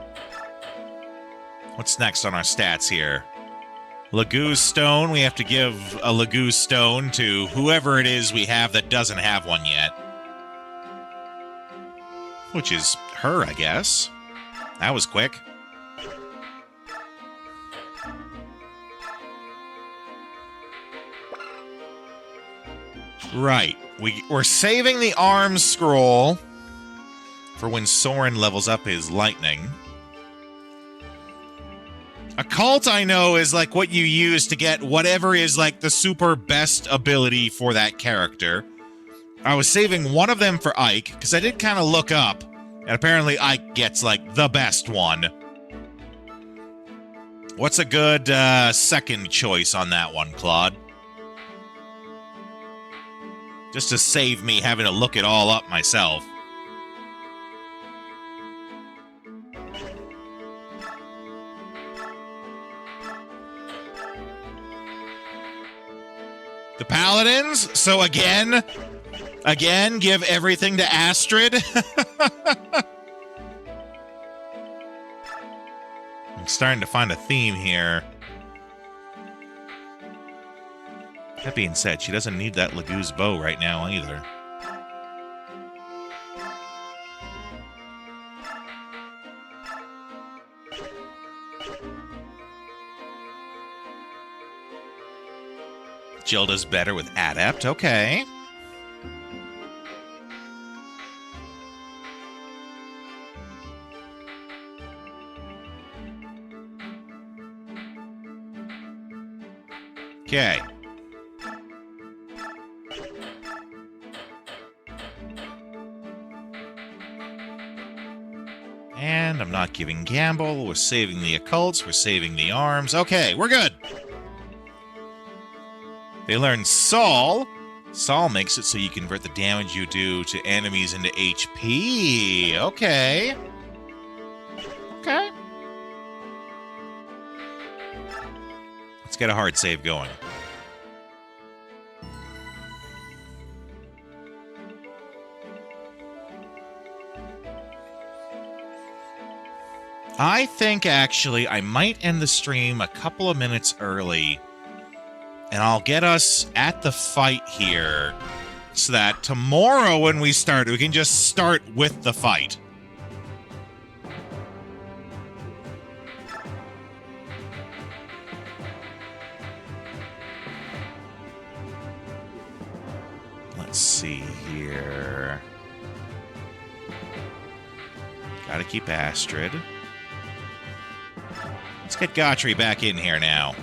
What's next on our stats here? Laguz Stone. We have to give a Laguz Stone to whoever it is we have that doesn't have one yet. Which is her, I guess. That was quick. Right. We're saving the arms scroll for when Soren levels up his lightning. Occult, I know, is like what you use to get whatever is like the super best ability for that character. I was saving one of them for Ike, because I did kind of look up, and apparently Ike gets like the best one. What's a good second choice on that one, Claude? Just to save me having to look it all up myself. The Paladins? So again, give everything to Astrid? I'm starting to find a theme here. That being said, she doesn't need that Laguz bow right now either. Jill does better with Adept. Okay. Okay. And I'm not giving Gamble. We're saving the occults. We're saving the arms. Okay, we're good. They learn Saul. Saul makes it so you convert the damage you do to enemies into HP. Okay. Okay. Let's get a hard save going. I think, actually, I might end the stream a couple of minutes early, and I'll get us at the fight here, so that tomorrow when we start, we can just start with the fight. Let's see here. Gotta keep Astrid. Let's get Gautry back in here now.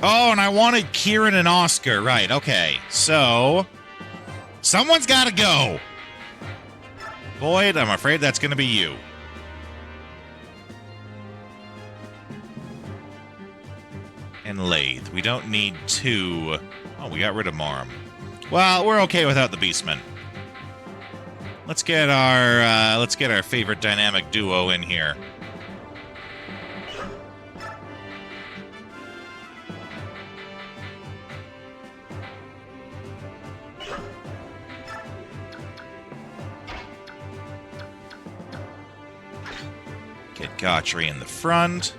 Oh, and I wanted Kieran and Oscar. Right, okay. So, someone's got to go. Boyd, I'm afraid that's going to be you. And Lathe. We don't need two. Oh, we got rid of Marm. Well, we're okay without the Beastman. Let's get our favorite dynamic duo in here. Get Gautry in the front.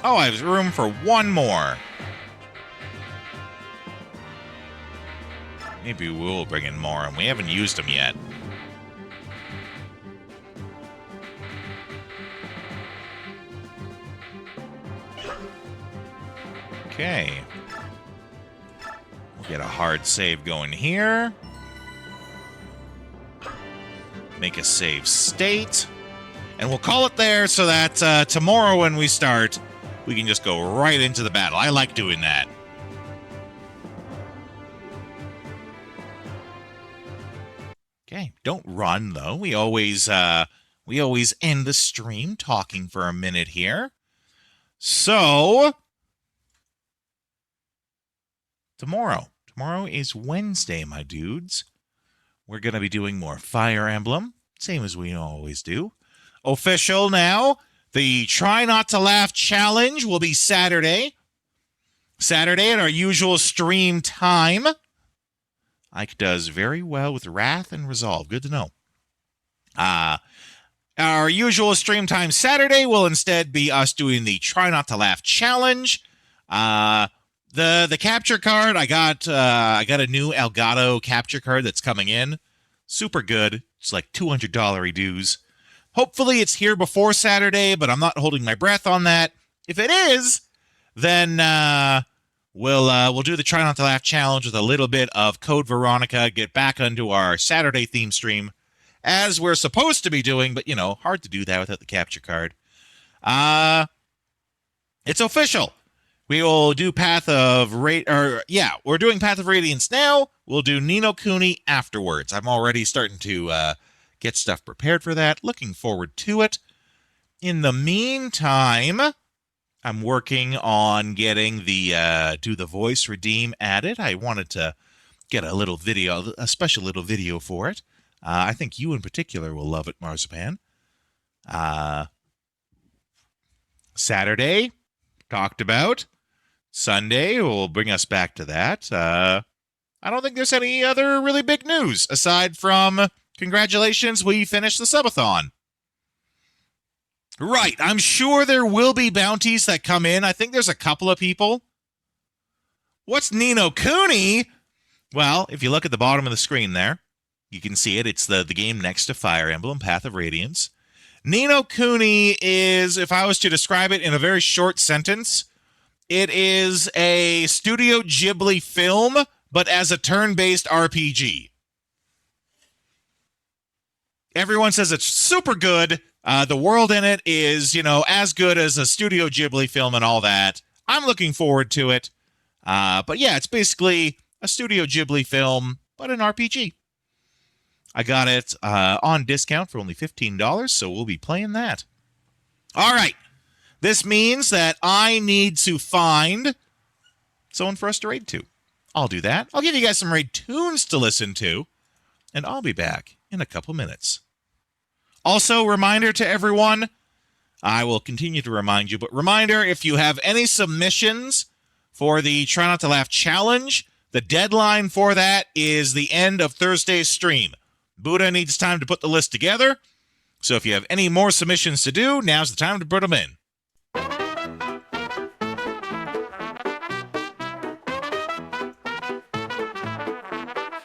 Oh, I have room for one more. Maybe we'll bring in more, and we haven't used them yet. Okay. We'll get a hard save going here. Make a save state. And we'll call it there so that tomorrow when we start, we can just go right into the battle. I like doing that. Okay, don't run though. We always end the stream talking for a minute here. So tomorrow is Wednesday, my dudes. We're going to be doing more Fire Emblem, same as we always do. Official now. The Try Not to Laugh Challenge will be Saturday. Saturday at our usual stream time. Ike does very well with Wrath and Resolve. Good to know. Our usual stream time Saturday will instead be us doing the Try Not to Laugh Challenge. The capture card, I got a new Elgato capture card that's coming in. Super good. It's like $200 dues. Hopefully it's here before Saturday, but I'm not holding my breath on that. If it is, then we'll do the Try Not to Laugh challenge with a little bit of Code Veronica, get back onto our Saturday theme stream, as we're supposed to be doing, but, you know, hard to do that without the capture card. It's official. We will do we're doing Path of Radiance now. We'll do Ni no Kuni afterwards. I'm already starting to get stuff prepared for that. Looking forward to it. In the meantime, I'm working on getting the Do the Voice Redeem added. I wanted to get a little video, a special little video for it. I think you in particular will love it, Marzipan. Saturday, talked about. Sunday will bring us back to that. I don't think there's any other really big news aside from congratulations, we finished the subathon. Right, I'm sure there will be bounties that come in. I think there's a couple of people. What's Ni no Kuni? Well, if you look at the bottom of the screen there, you can see it. It's the game next to Fire Emblem, Path of Radiance. Ni no Kuni is, if I was to describe it in a very short sentence, it is a Studio Ghibli film, but as a turn-based RPG. Everyone says it's super good. The world in it is, as good as a Studio Ghibli film and all that. I'm looking forward to it. But yeah, it's basically a Studio Ghibli film, but an RPG. I got it on discount for only $15, so we'll be playing that. All right. This means that I need to find someone for us to raid to. I'll do that. I'll give you guys some raid tunes to listen to, and I'll be back in a couple minutes. Also, reminder to everyone, I will continue to remind you, but reminder, if you have any submissions for the Try Not to Laugh challenge, the deadline for that is the end of Thursday's stream. Buddha needs time to put the list together, so if you have any more submissions to do, now's the time to put them in.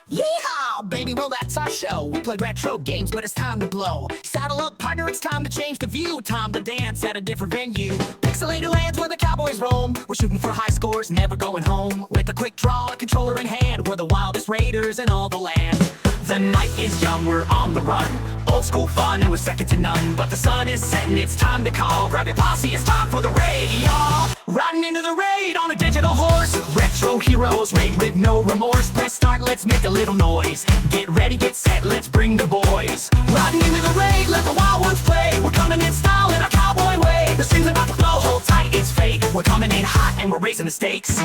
Yeehaw, baby, well, that's our show. We play retro games, but it's time to blow. Saddle up, partner, it's time to change the view. Time to dance at a different venue. Pixelated lands where the cowboys roam. We're shooting for high scores, never going home. With a quick draw, a controller in hand, we're the wildest raiders in all the land. The night is young, we're on the run. Old school fun, and we're second to none. But the sun is setting, it's time to call. Grab your posse, it's time for the raid, y'all. Riding into the raid on a digital horse. Retro heroes, raid with no remorse. Press start, let's make a little noise. Get ready, get set, let's bring the boys. Riding into the raid, let the wild ones play. We're coming in style in a cowboy way. The stream's about to flow, hold tight, it's fate. We're coming in hot and we're raising the stakes.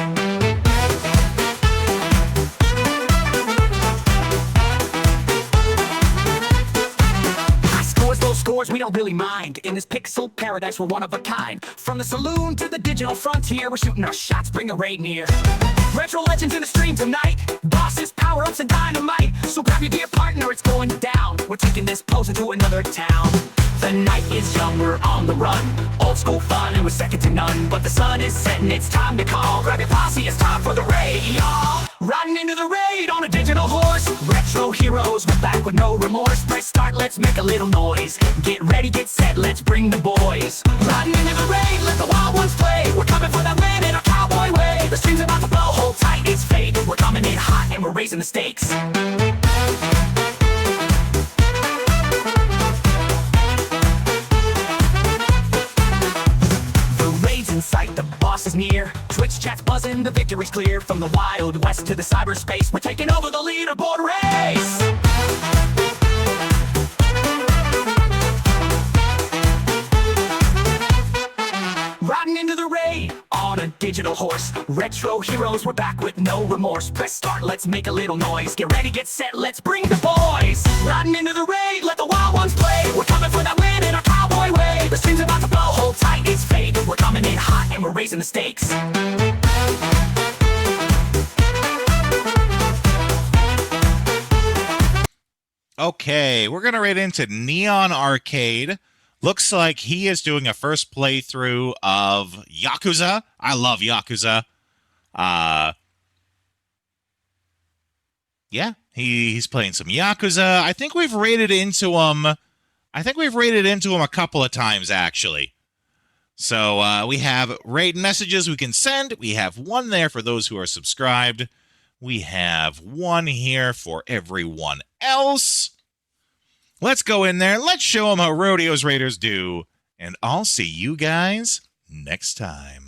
Scores we don't really mind. In this pixel paradise, we're one of a kind. From the saloon to the digital frontier, we're shooting our shots, bring a raid near. Retro legends in the stream tonight. Bosses, power-ups, and dynamite. So grab your dear partner, it's going down. We're taking this pose into another town. The night is young, we're on the run. Old school fun, and we're second to none. But the sun is setting, it's time to call. Grab your posse, it's time for the raid, y'all. Riding into the raid on a digital horse. Retro heroes, we're back with no remorse. Press start, let's make a little noise. Get ready, get set, let's bring the boys. Riding into the raid, let the wild ones play. We're coming for that win in our cowboy way. The stream's about to blow, hold tight, it's fate. We're coming in hot and we're raising the stakes. In sight, the boss is near. Twitch chat's buzzing, the victory's clear. From the Wild West to the cyberspace, we're taking over the leaderboard race. Riding into the raid on a digital horse. Retro heroes, we're back with no remorse. Press start, let's make a little noise. Get ready, get set, let's bring the boys. Riding into the raid, let the wild ones play. We're coming for that win in our cowboy way. The stream's about to blow, hold tight, it's fate. We're coming in hot and we're raising the stakes. Okay, we're going to raid into Neon Arcade. Looks like he is doing a first playthrough of Yakuza. I love Yakuza. Yeah, he's playing some Yakuza. I think we've raided into him. A couple of times, actually. So we have raid messages we can send. We have one there for those who are subscribed. We have one here for everyone else. Let's go in there. Let's show them how Rodeo's Raiders do. And I'll see you guys next time.